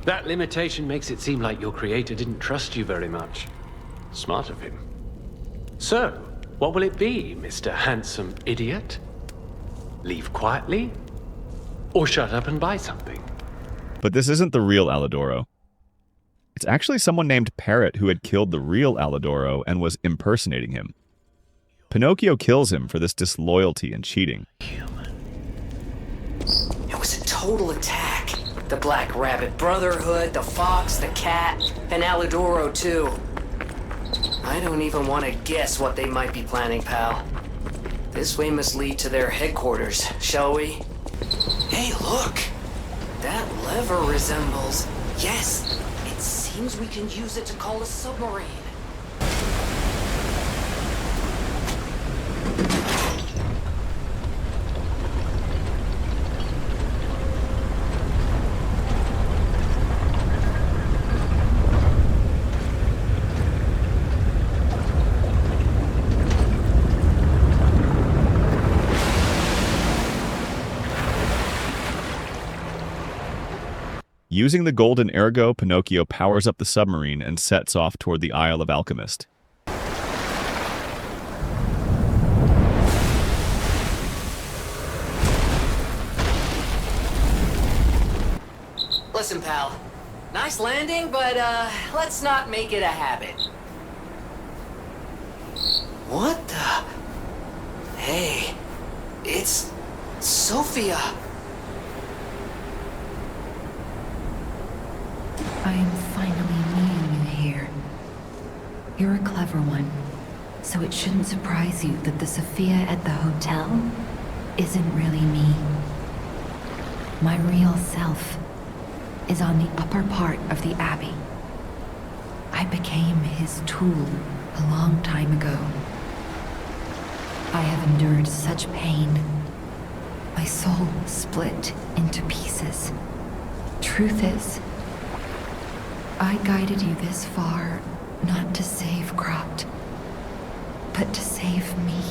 That limitation makes it seem like your creator didn't trust you very much. Smart of him. So, what will it be, Mr. Handsome Idiot? Leave quietly? Or shut up and buy something? But this isn't the real Alidoro. It's actually someone named Parrot who had killed the real Alidoro and was impersonating him. Pinocchio kills him for this disloyalty and cheating. It was a total attack. The Black Rabbit Brotherhood, the Fox, the Cat, and Alidoro too. I don't even want to guess what they might be planning, pal. This way must lead to their headquarters, shall we? Hey, look! That lever resembles... Yes! It seems we can use it to call a submarine. Using the golden ergo, Pinocchio powers up the submarine and sets off toward the Isle of Alchemist. Listen, pal. Nice landing, but, let's not make it a habit. What the... Hey, it's... Sophia. I am finally meeting you here. You're a clever one, so it shouldn't surprise you that the Sophia at the hotel isn't really me. My real self is on the upper part of the Abbey. I became his tool a long time ago. I have endured such pain. My soul split into pieces. Truth is, I guided you this far not to save Krat, but to save me.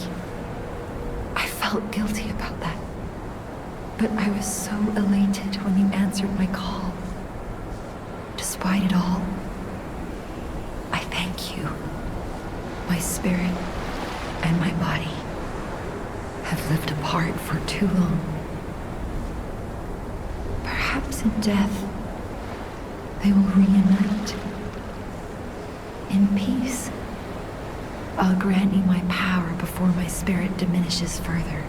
I felt guilty about that, but I was so elated when you answered my call. Despite it all, I thank you. My spirit and my body have lived apart for too long. Perhaps in death, they will reunite. In peace, I'll grant you my power before my spirit diminishes further.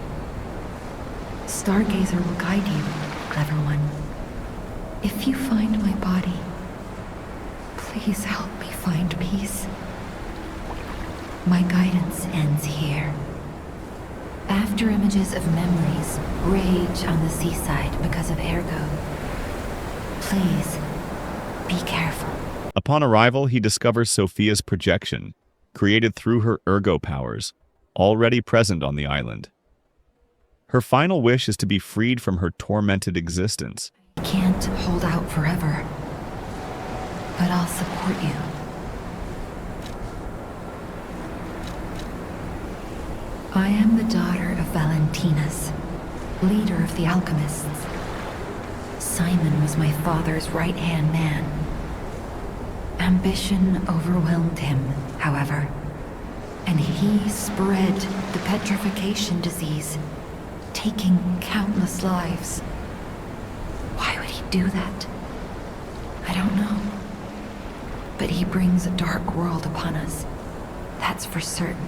Stargazer will guide you, clever one. If you find my body, please help me find peace. My guidance ends here. After images of memories rage on the seaside because of Ergo. Please, be careful. Upon arrival, he discovers Sophia's projection, created through her Ergo powers, already present on the island. Her final wish is to be freed from her tormented existence. I can't hold out forever, but I'll support you. I am the daughter of Valentinus, leader of the alchemists. Simon was my father's right-hand man. Ambition overwhelmed him, however, and he spread the petrification disease, taking countless lives. Why would he do that? I don't know. But he brings a dark world upon us, that's for certain.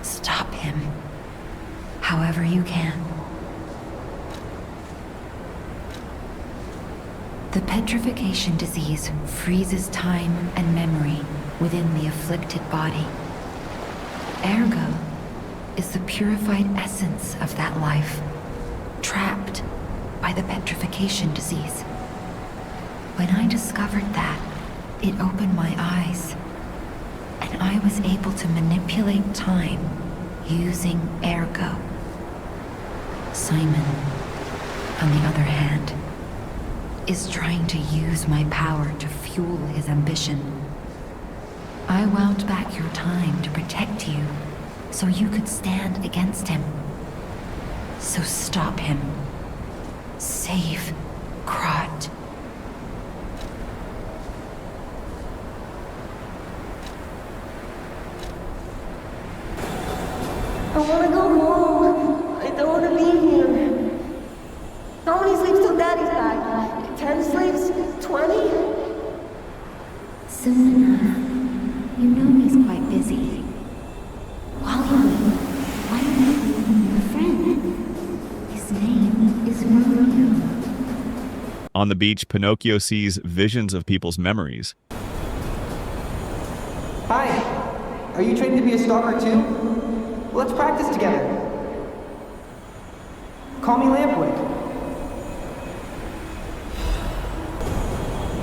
Stop him, however you can. The petrification disease freezes time and memory within the afflicted body. Ergo is the purified essence of that life, trapped by the petrification disease. When I discovered that, it opened my eyes, and I was able to manipulate time using Ergo. Simon, on the other hand, is trying to use my power to fuel his ambition. I wound back your time to protect you, so you could stand against him. So stop him. Save Krat. I wanna go home. I don't wanna be here. How many sleeps till Daddy's back? 10 sleeps? 20? Soon enough. You know he's quite busy. While you wait, why don't you welcome your friend? His name is Romeo. On the beach, Pinocchio sees visions of people's memories. Hi! Are you trained to be a stalker too? Let's practice together. Call me Lampwick.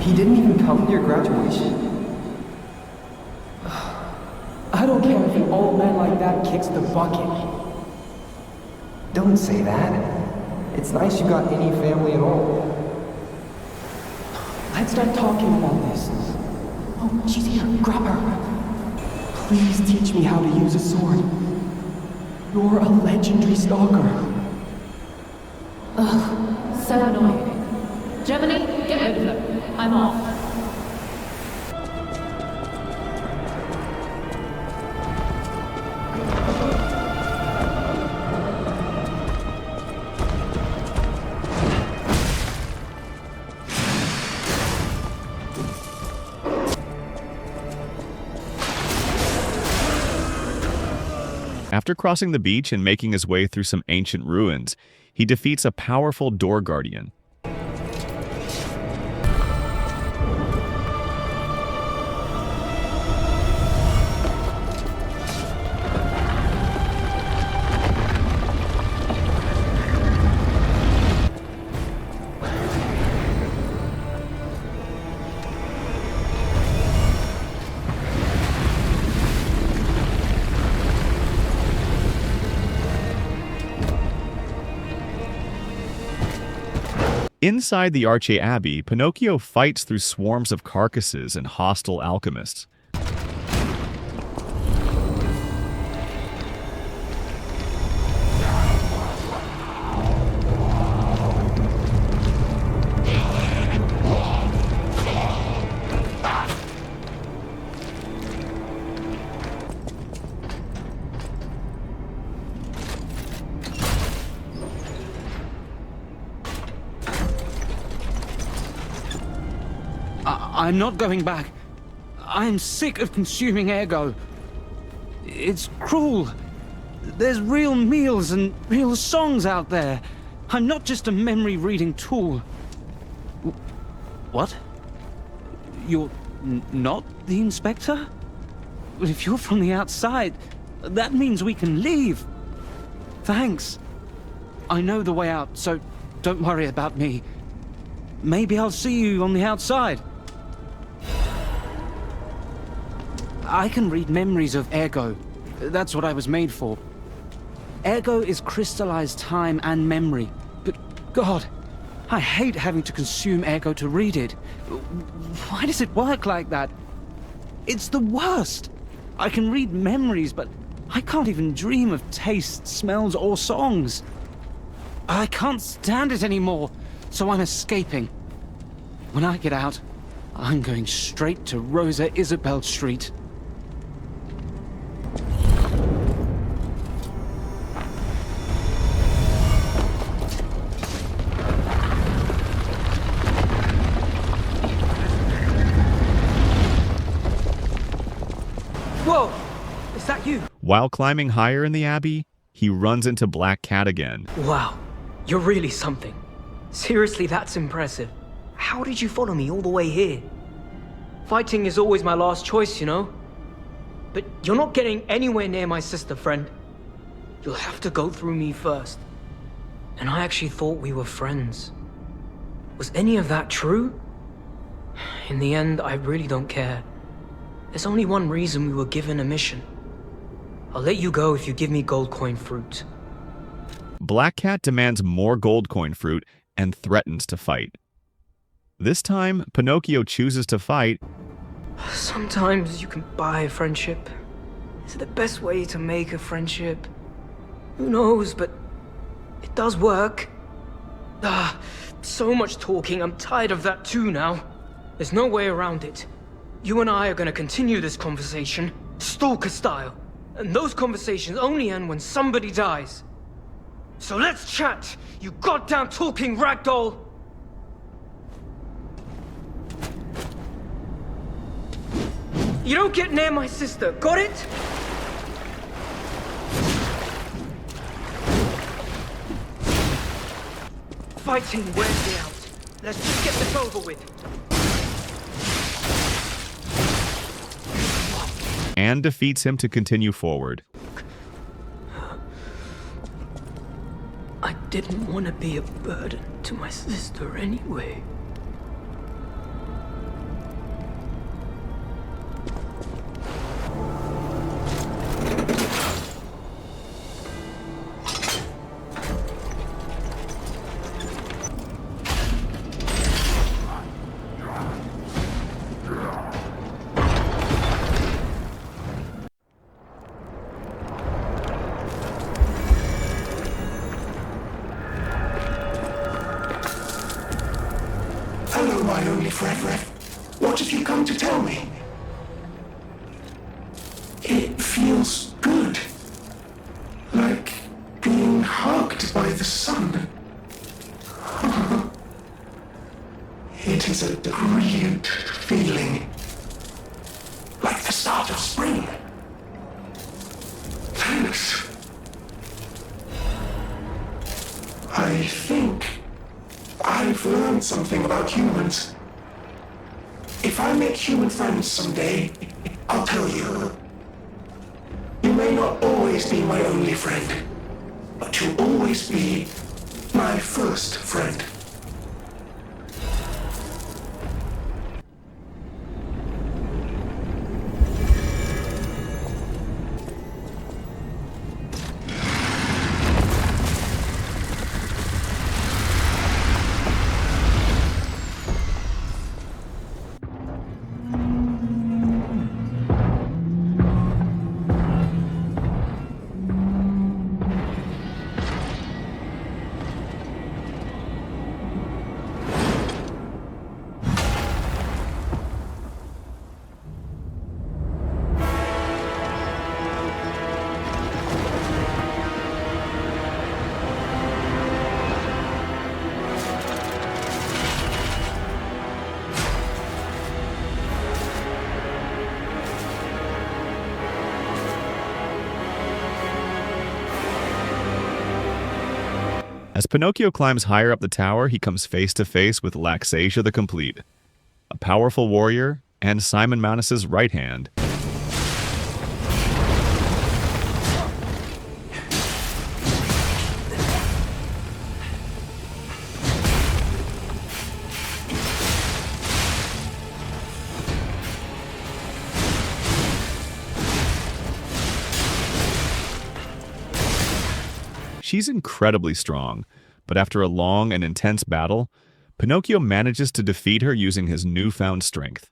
He didn't even come to your graduation? I don't care if an old man like that kicks the bucket. Don't say that. It's nice you got any family at all. Let's start talking about this. Oh, she's here. Grab her. Please teach me how to use a sword. You're a legendary stalker. Ugh, so annoying. Gemini, get rid of them. I'm off. After crossing the beach and making his way through some ancient ruins, he defeats a powerful door guardian. Inside the Arche Abbey, Pinocchio fights through swarms of carcasses and hostile alchemists. I'm not going back. I'm sick of consuming Ergo. It's cruel. There's real meals and real songs out there. I'm not just a memory-reading tool. What? You're not the Inspector? Well, if you're from the outside, that means we can leave. Thanks. I know the way out, so don't worry about me. Maybe I'll see you on the outside. I can read memories of Ergo. That's what I was made for. Ergo is crystallized time and memory. But God, I hate having to consume Ergo to read it. Why does it work like that? It's the worst. I can read memories, but I can't even dream of tastes, smells, or songs. I can't stand it anymore, so I'm escaping. When I get out, I'm going straight to Rosa Isabel Street. Whoa! Is that you? While climbing higher in the Abbey, he runs into Black Cat again. Wow, you're really something. Seriously, that's impressive. How did you follow me all the way here? Fighting is always my last choice, you know? But you're not getting anywhere near my sister, friend. You'll have to go through me first. And I actually thought we were friends. Was any of that true? In the end, I really don't care. There's only one reason we were given a mission. I'll let you go if you give me gold coin fruit. Black Cat demands more gold coin fruit and threatens to fight. This time, Pinocchio chooses to fight. Sometimes you can buy a friendship. Is it the best way to make a friendship? Who knows, but it does work. So much talking, I'm tired of that too now. There's no way around it. You and I are gonna continue this conversation, stalker style. And those conversations only end when somebody dies. So let's chat, you goddamn talking ragdoll! You don't get near my sister, got it? Fighting wears me out. Let's just get this over with. And defeats him to continue forward. I didn't want to be a burden to my sister anyway. Hello, my only friend. What have you come to tell me? It feels good. Like being hugged by the sun. It is a brilliant feeling. Like the start of spring. Thanks. I think I've learned something about humans. If I make human friends someday, I'll tell you. You may not always be my only friend, but you'll always be my first friend. As Pinocchio climbs higher up the tower, he comes face to face with Laxasia the Complete, a powerful warrior and Simon Manus's right hand. She's incredibly strong, but after a long and intense battle, Pinocchio manages to defeat her using his newfound strength.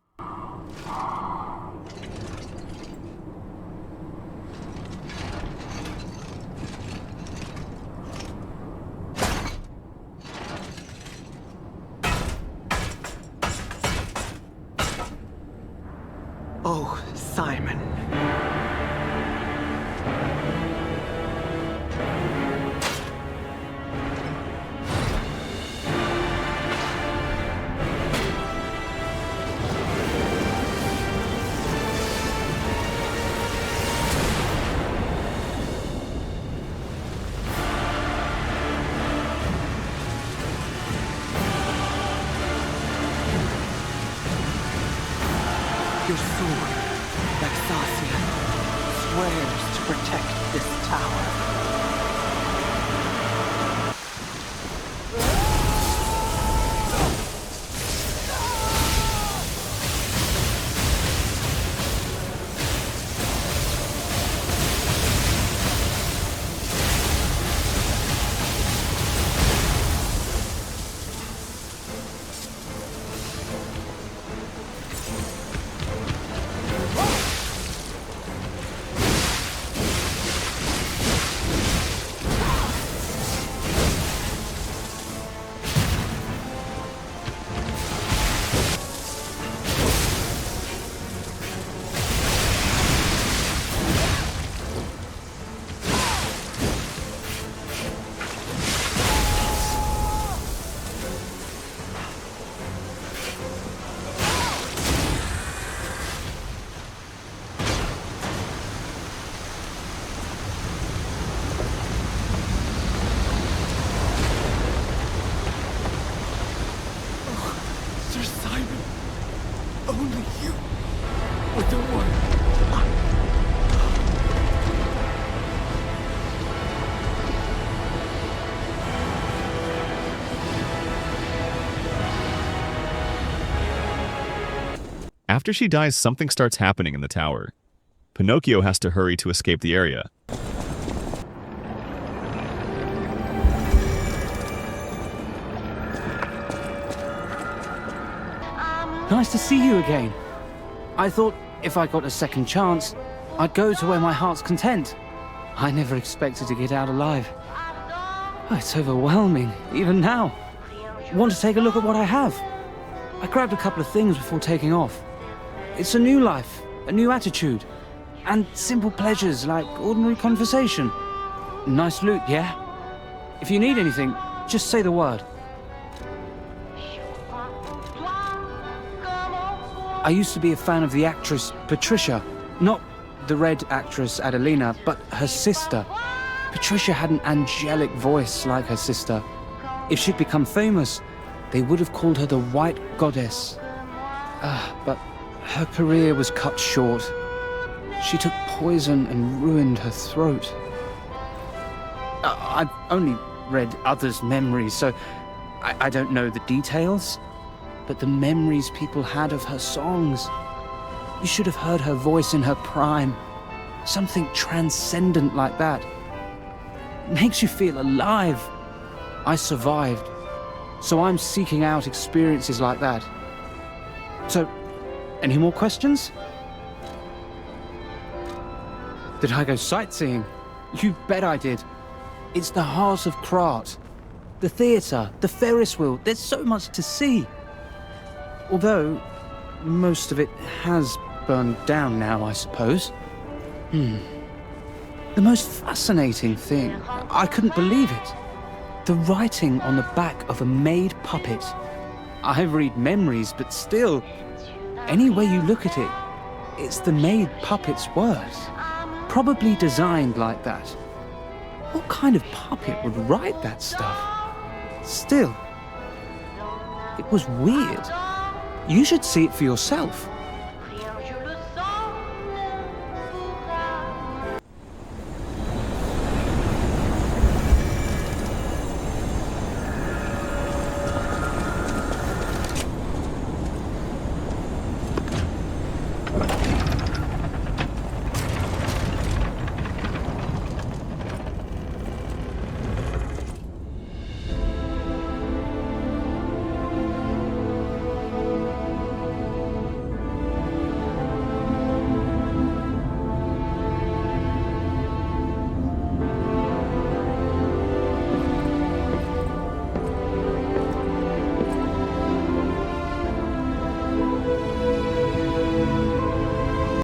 Oh, Simon. Your sword, Laxasia, swears to protect this tower. Sir Simon, only you with the word. After she dies, something starts happening in the tower. Pinocchio has to hurry to escape the area. Nice to see you again. I thought if I got a second chance, I'd go to where my heart's content. I never expected to get out alive. Oh, it's overwhelming, even now. Want to take a look at what I have? I grabbed a couple of things before taking off. It's a new life, a new attitude, and simple pleasures like ordinary conversation. Nice loot, yeah? If you need anything, just say the word. I used to be a fan of the actress Patricia, not the red actress Adelina, but her sister. Patricia had an angelic voice like her sister. If she'd become famous, they would have called her the White Goddess. But her career was cut short. She took poison and ruined her throat. I've only read others' memories, so I don't know the details. But the memories people had of her songs. You should have heard her voice in her prime. Something transcendent like that. It makes you feel alive. I survived, so I'm seeking out experiences like that. So, any more questions? Did I go sightseeing? You bet I did. It's the heart of Krat. The theatre, the Ferris wheel, there's so much to see. Although, most of it has burned down now, I suppose. The most fascinating thing, I couldn't believe it. The writing on the back of a made puppet. I read memories, but still, any way you look at it, it's the made puppet's words. Probably designed like that. What kind of puppet would write that stuff? Still, it was weird. You should see it for yourself.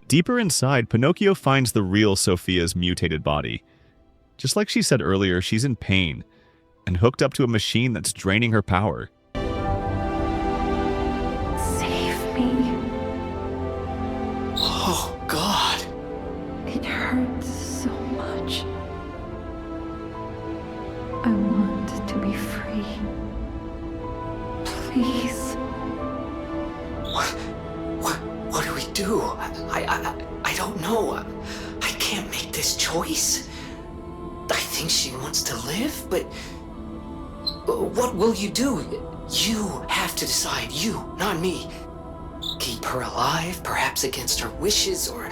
Deeper inside, Pinocchio finds the real Sophia's mutated body. Just like she said earlier, she's in pain and hooked up to a machine that's draining her power. Save me. Oh, God. It hurts so much. I want to be free. Please. What do we do? I don't know. I can't make this choice. I think she wants to live, but what will you do? You have to decide. You, not me. Keep her alive, perhaps against her wishes, or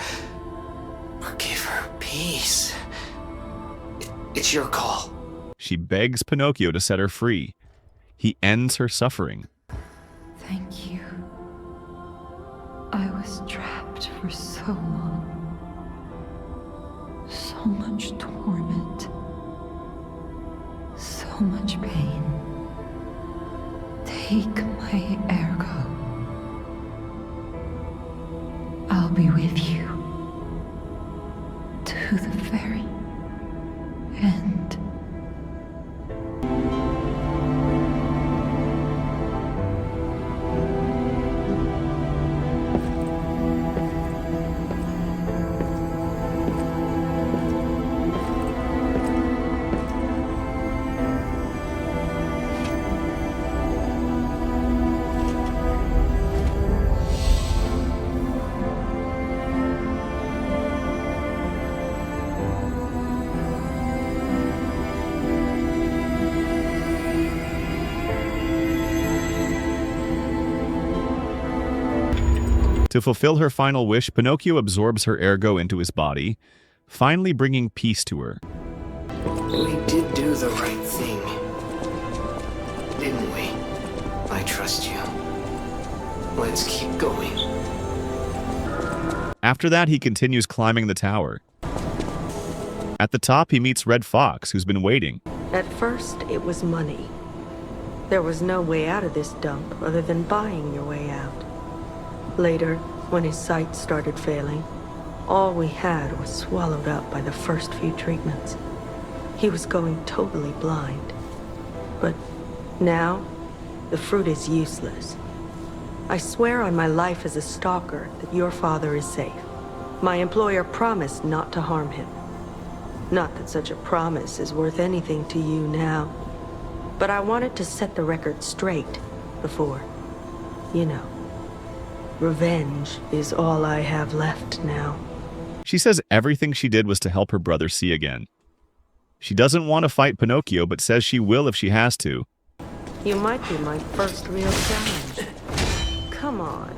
give her peace. It's your call. She begs Pinocchio to set her free. He ends her suffering. Thank you. I was trapped for so long. So much torment. So much pain. Take my ergo. I'll be with you to the very end. To fulfill her final wish, Pinocchio absorbs her ergo into his body, finally bringing peace to her. We did do the right thing, didn't we? I trust you. Let's keep going. After that, he continues climbing the tower. At the top, he meets Red Fox, who's been waiting. At first, it was money. There was no way out of this dump other than buying your way out. Later, when his sight started failing, all we had was swallowed up by the first few treatments. He was going totally blind. But now, the fruit is useless. I swear on my life as a stalker that your father is safe. My employer promised not to harm him. Not that such a promise is worth anything to you now, but I wanted to set the record straight before, you know. Revenge is all I have left now. She says everything she did was to help her brother see again. She doesn't want to fight Pinocchio, but says she will if she has to. You might be my first real challenge. Come on.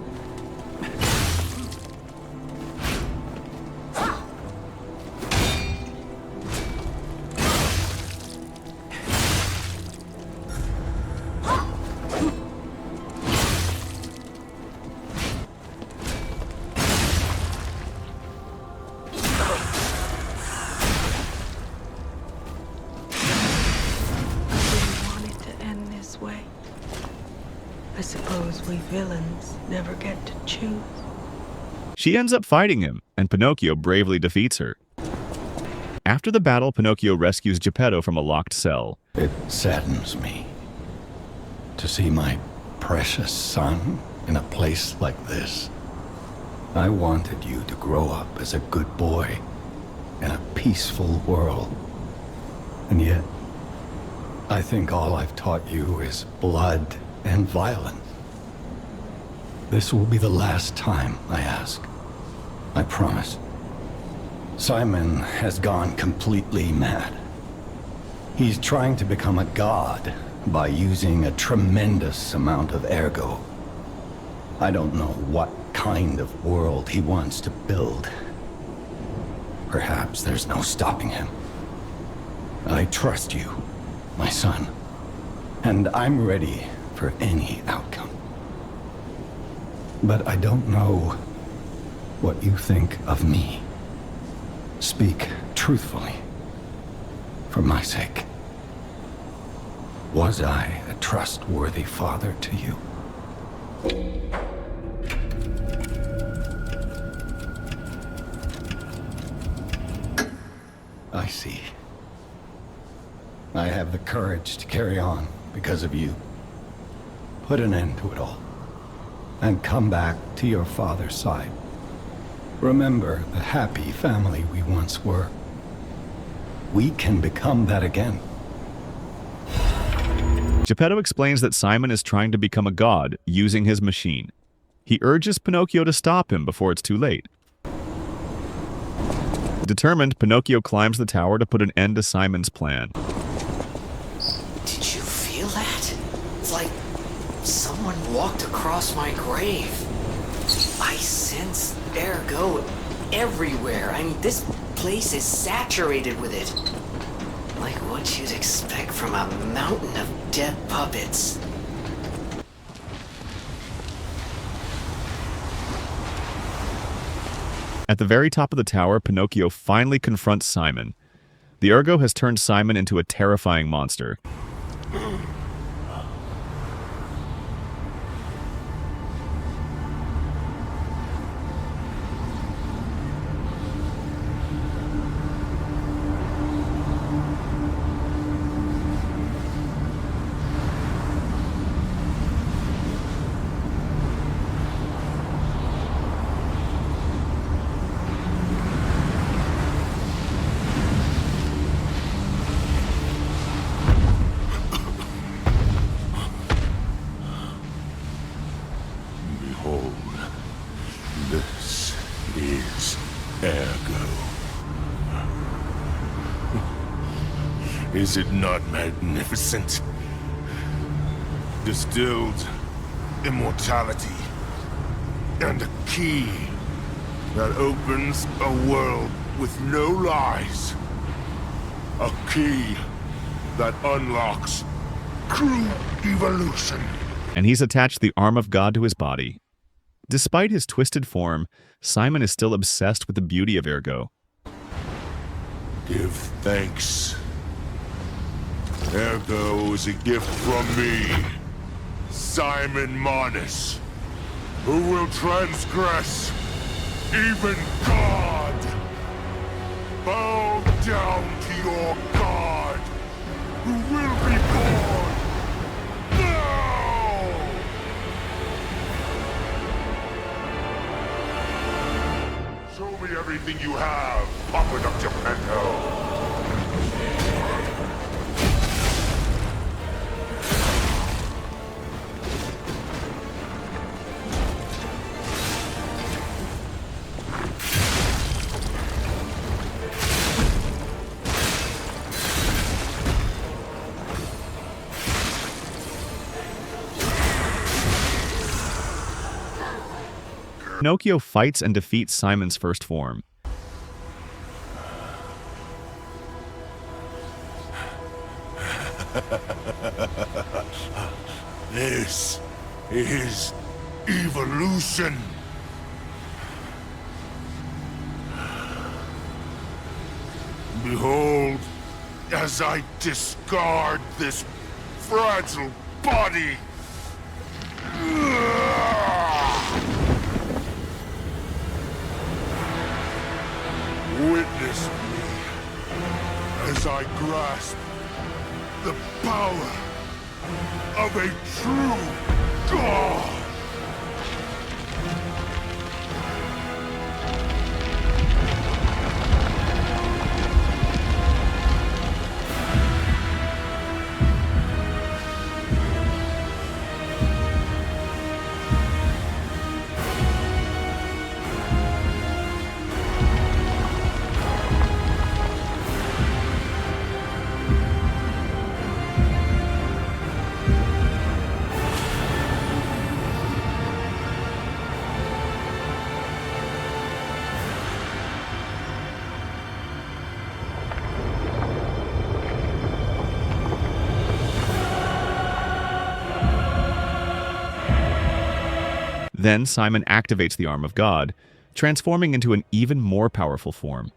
I suppose we villains never get to choose. She ends up fighting him, and Pinocchio bravely defeats her. After the battle, Pinocchio rescues Geppetto from a locked cell. It saddens me to see my precious son in a place like this. I wanted you to grow up as a good boy in a peaceful world. And yet, I think all I've taught you is blood and violence. This will be the last time I ask. I promise. Simon has gone completely mad. He's trying to become a god by using a tremendous amount of ergo. I don't know what kind of world he wants to build. Perhaps there's no stopping him. I trust you, my son, and I'm ready for any outcome. But I don't know what you think of me. Speak truthfully, for my sake. Was I a trustworthy father to you? I see. I have the courage to carry on because of you. Put an end to it all. And come back to your father's side. Remember the happy family we once were. We can become that again. Geppetto explains that Simon is trying to become a god using his machine. He urges Pinocchio to stop him before it's too late. Determined, Pinocchio climbs the tower to put an end to Simon's plan. Did you feel that? It's like someone walked across my grave. I sense ergo everywhere. I mean, this place is saturated with it. Like what you'd expect from a mountain of dead puppets. At the very top of the tower, Pinocchio finally confronts Simon. The ergo has turned Simon into a terrifying monster. Behold, this is ergo. Is it not magnificent? Distilled immortality and a key that opens a world with no lies. A key that unlocks true evolution. And he's attached the arm of God to his body. Despite his twisted form, Simon is still obsessed with the beauty of ergo. Give thanks. Ergo is a gift from me, Simon Manus, who will transgress even God. Bow down to your God, who will be born now! Show me everything you have, puppet of Geppetto. Pinocchio fights and defeats Simon's first form. This is evolution. Behold, as I discard this fragile body. Witness me as I grasp the power of a true god. Then Simon activates the arm of God, transforming into an even more powerful form.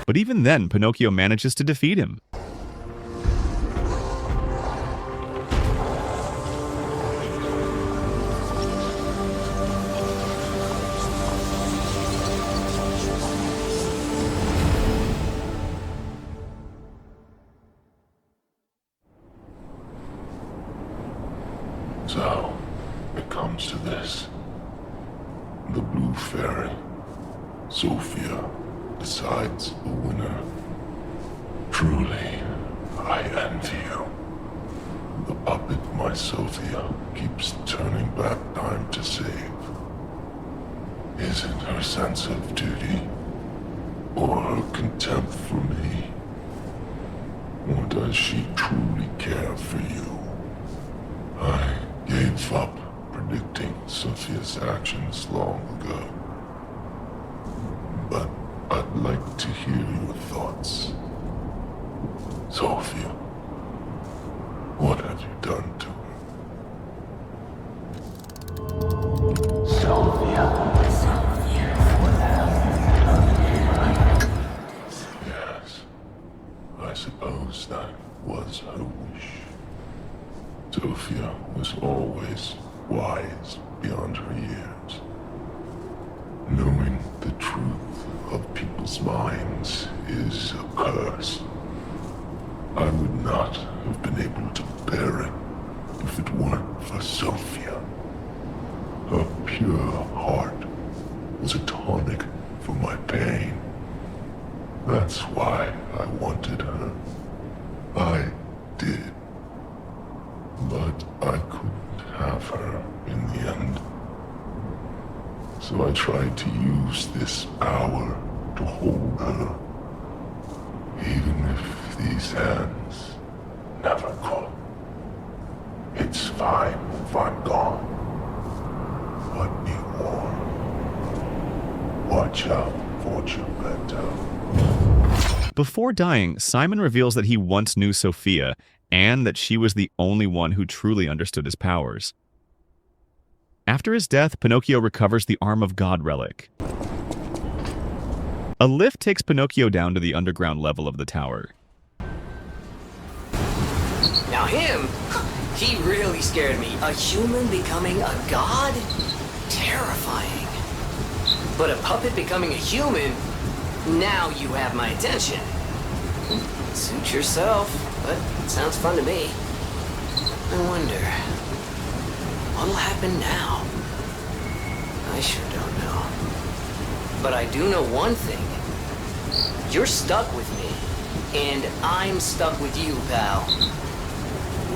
But even then, Pinocchio manages to defeat him. So, it comes to this. The Blue Fairy, Sophia, decides the winner. Truly, I envy you. The puppet, my Sophia, keeps turning back time to save. Is it her sense of duty, or her contempt for me? Or does she truly care for you? I gave up predicting Sophia's actions long ago. But I'd like to hear your thoughts. Sophia, what have you done to her? Sophia, what have you done to her? Yes, I suppose that was her wish. Sophia was always wise beyond her years. Knowing the truth of people's minds is a curse. I would not have been able to bear it if it weren't for Sophia. Her pure heart was a tonic for my pain. That's why I wanted her. I did. But I couldn't have her in the end. So I tried to use this power to hold her. Even if these hands never could. It's fine if I'm gone. But be warned. Watch out for Geppetto. Before dying, Simon reveals that he once knew Sophia, and that she was the only one who truly understood his powers. After his death, Pinocchio recovers the Arm of God relic. A lift takes Pinocchio down to the underground level of the tower. Now him, he really scared me. A human becoming a god? Terrifying. But a puppet becoming a human? Now you have my attention. Suit yourself, but it sounds fun to me. I wonder, what'll happen now? I sure don't know. But I do know one thing. You're stuck with me, and I'm stuck with you, pal.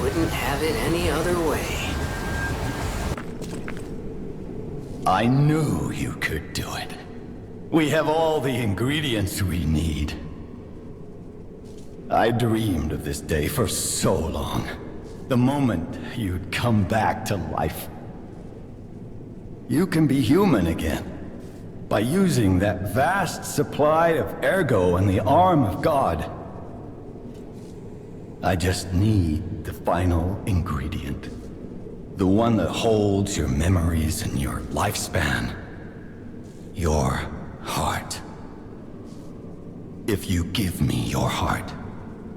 Wouldn't have it any other way. I knew you could do it. We have all the ingredients we need. I dreamed of this day for so long. The moment you'd come back to life. You can be human again. By using that vast supply of ergo and the arm of God. I just need the final ingredient. The one that holds your memories and your lifespan. Your heart. If you give me your heart,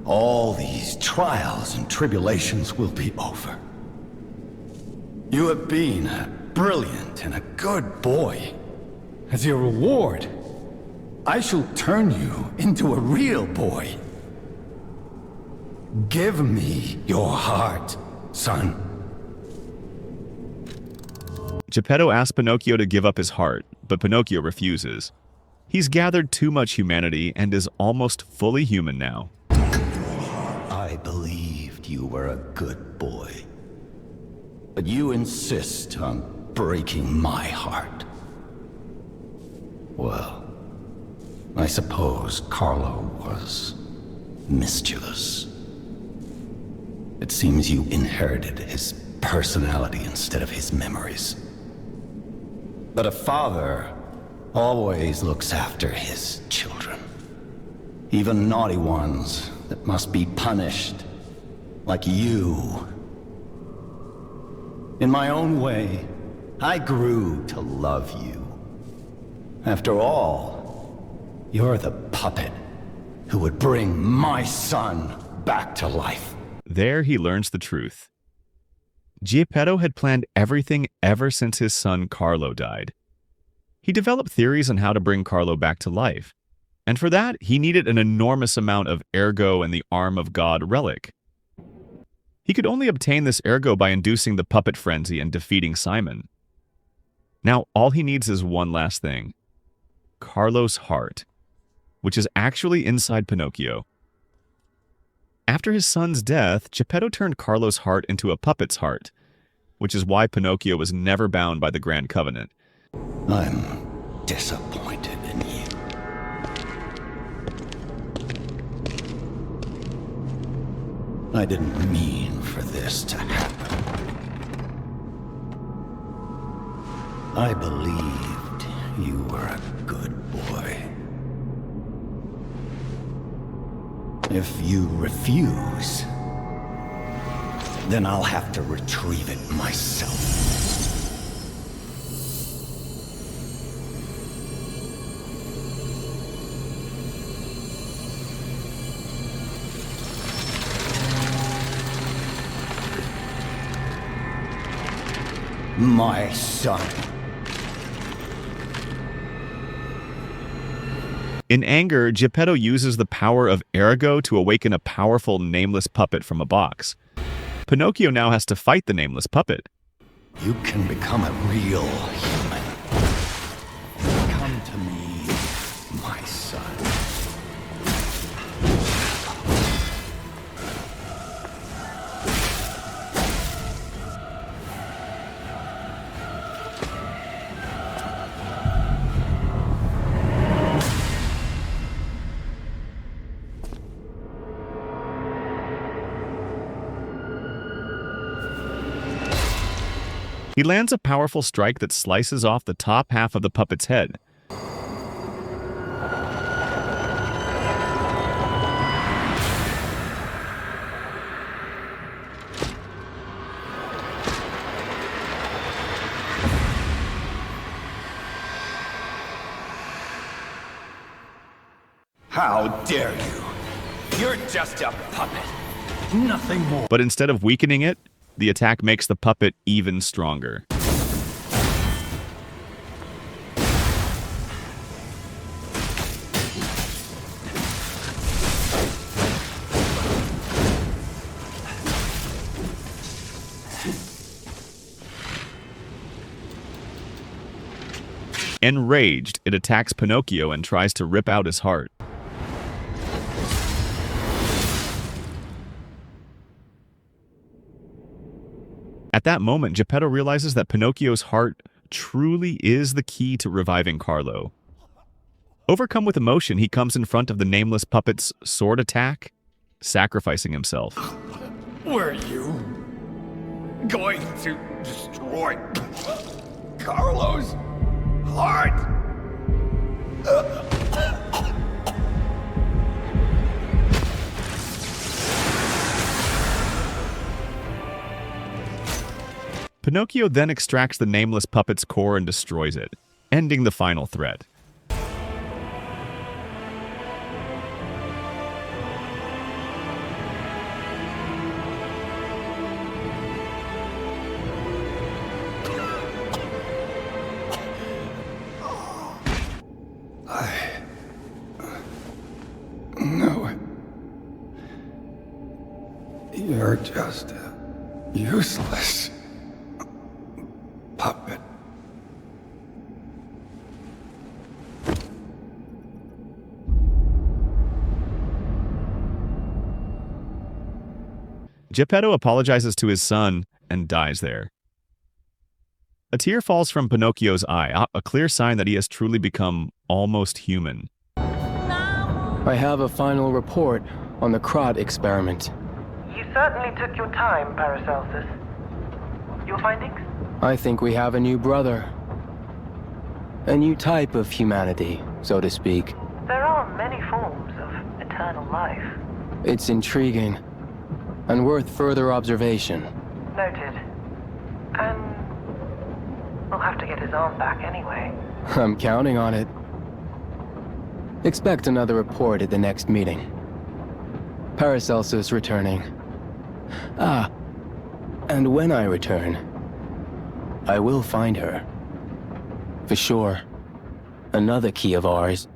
all these trials and tribulations will be over. You have been a brilliant and a good boy. As your reward, I shall turn you into a real boy. Give me your heart, son. Geppetto asks Pinocchio to give up his heart, but Pinocchio refuses. He's gathered too much humanity and is almost fully human now. I believed you were a good boy. But you insist on breaking my heart. Well, I suppose Carlo was mischievous. It seems you inherited his personality instead of his memories. But a father always looks after his children. Even naughty ones that must be punished, like you. In my own way, I grew to love you. After all, you're the puppet who would bring my son back to life. There he learns the truth. Geppetto had planned everything ever since his son Carlo died. He developed theories on how to bring Carlo back to life, and for that he needed an enormous amount of ergo and the Arm of God relic. He could only obtain this ergo by inducing the puppet frenzy and defeating Simon. Now all he needs is one last thing: Carlo's heart, which is actually inside Pinocchio. After his son's death, Geppetto turned Carlo's heart into a puppet's heart, which is why Pinocchio was never bound by the Grand Covenant. I'm disappointed in you. I didn't mean for this to happen. I believed you were a good boy. If you refuse, then I'll have to retrieve it myself. My son. In anger, Geppetto uses the power of ergo to awaken a powerful nameless puppet from a box. Pinocchio now has to fight the nameless puppet. You can become a real human. Come to me, my son. He lands a powerful strike that slices off the top half of the puppet's head. How dare you? You're just a puppet. Nothing more. But instead of weakening it, the attack makes the puppet even stronger. Enraged, it attacks Pinocchio and tries to rip out his heart. At that moment, Geppetto realizes that Pinocchio's heart truly is the key to reviving Carlo. Overcome with emotion, he comes in front of the nameless puppet's sword attack, sacrificing himself. Were you going to destroy Carlo's heart? Pinocchio then extracts the nameless puppet's core and destroys it, ending the final threat. You're just a useless puppet. Geppetto apologizes to his son and dies there. A tear falls from Pinocchio's eye, a clear sign that he has truly become almost human. I have a final report on the Krat experiment. You certainly took your time, Paracelsus. Your findings? I think we have a new brother. A new type of humanity, so to speak. There are many forms of eternal life. It's intriguing and worth further observation. Noted. And we'll have to get his arm back anyway. I'm counting on it. Expect another report at the next meeting. Paracelsus returning. Ah, and when I return, I will find her. For sure. Another key of ours.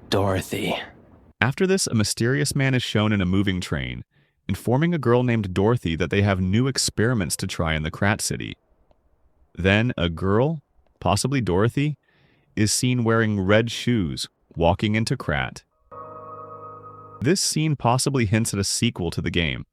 Dorothy. After this, a mysterious man is shown in a moving train, informing a girl named Dorothy that they have new experiments to try in the Krat city. Then a girl, possibly Dorothy, is seen wearing red shoes, walking into Krat. This scene possibly hints at a sequel to the game.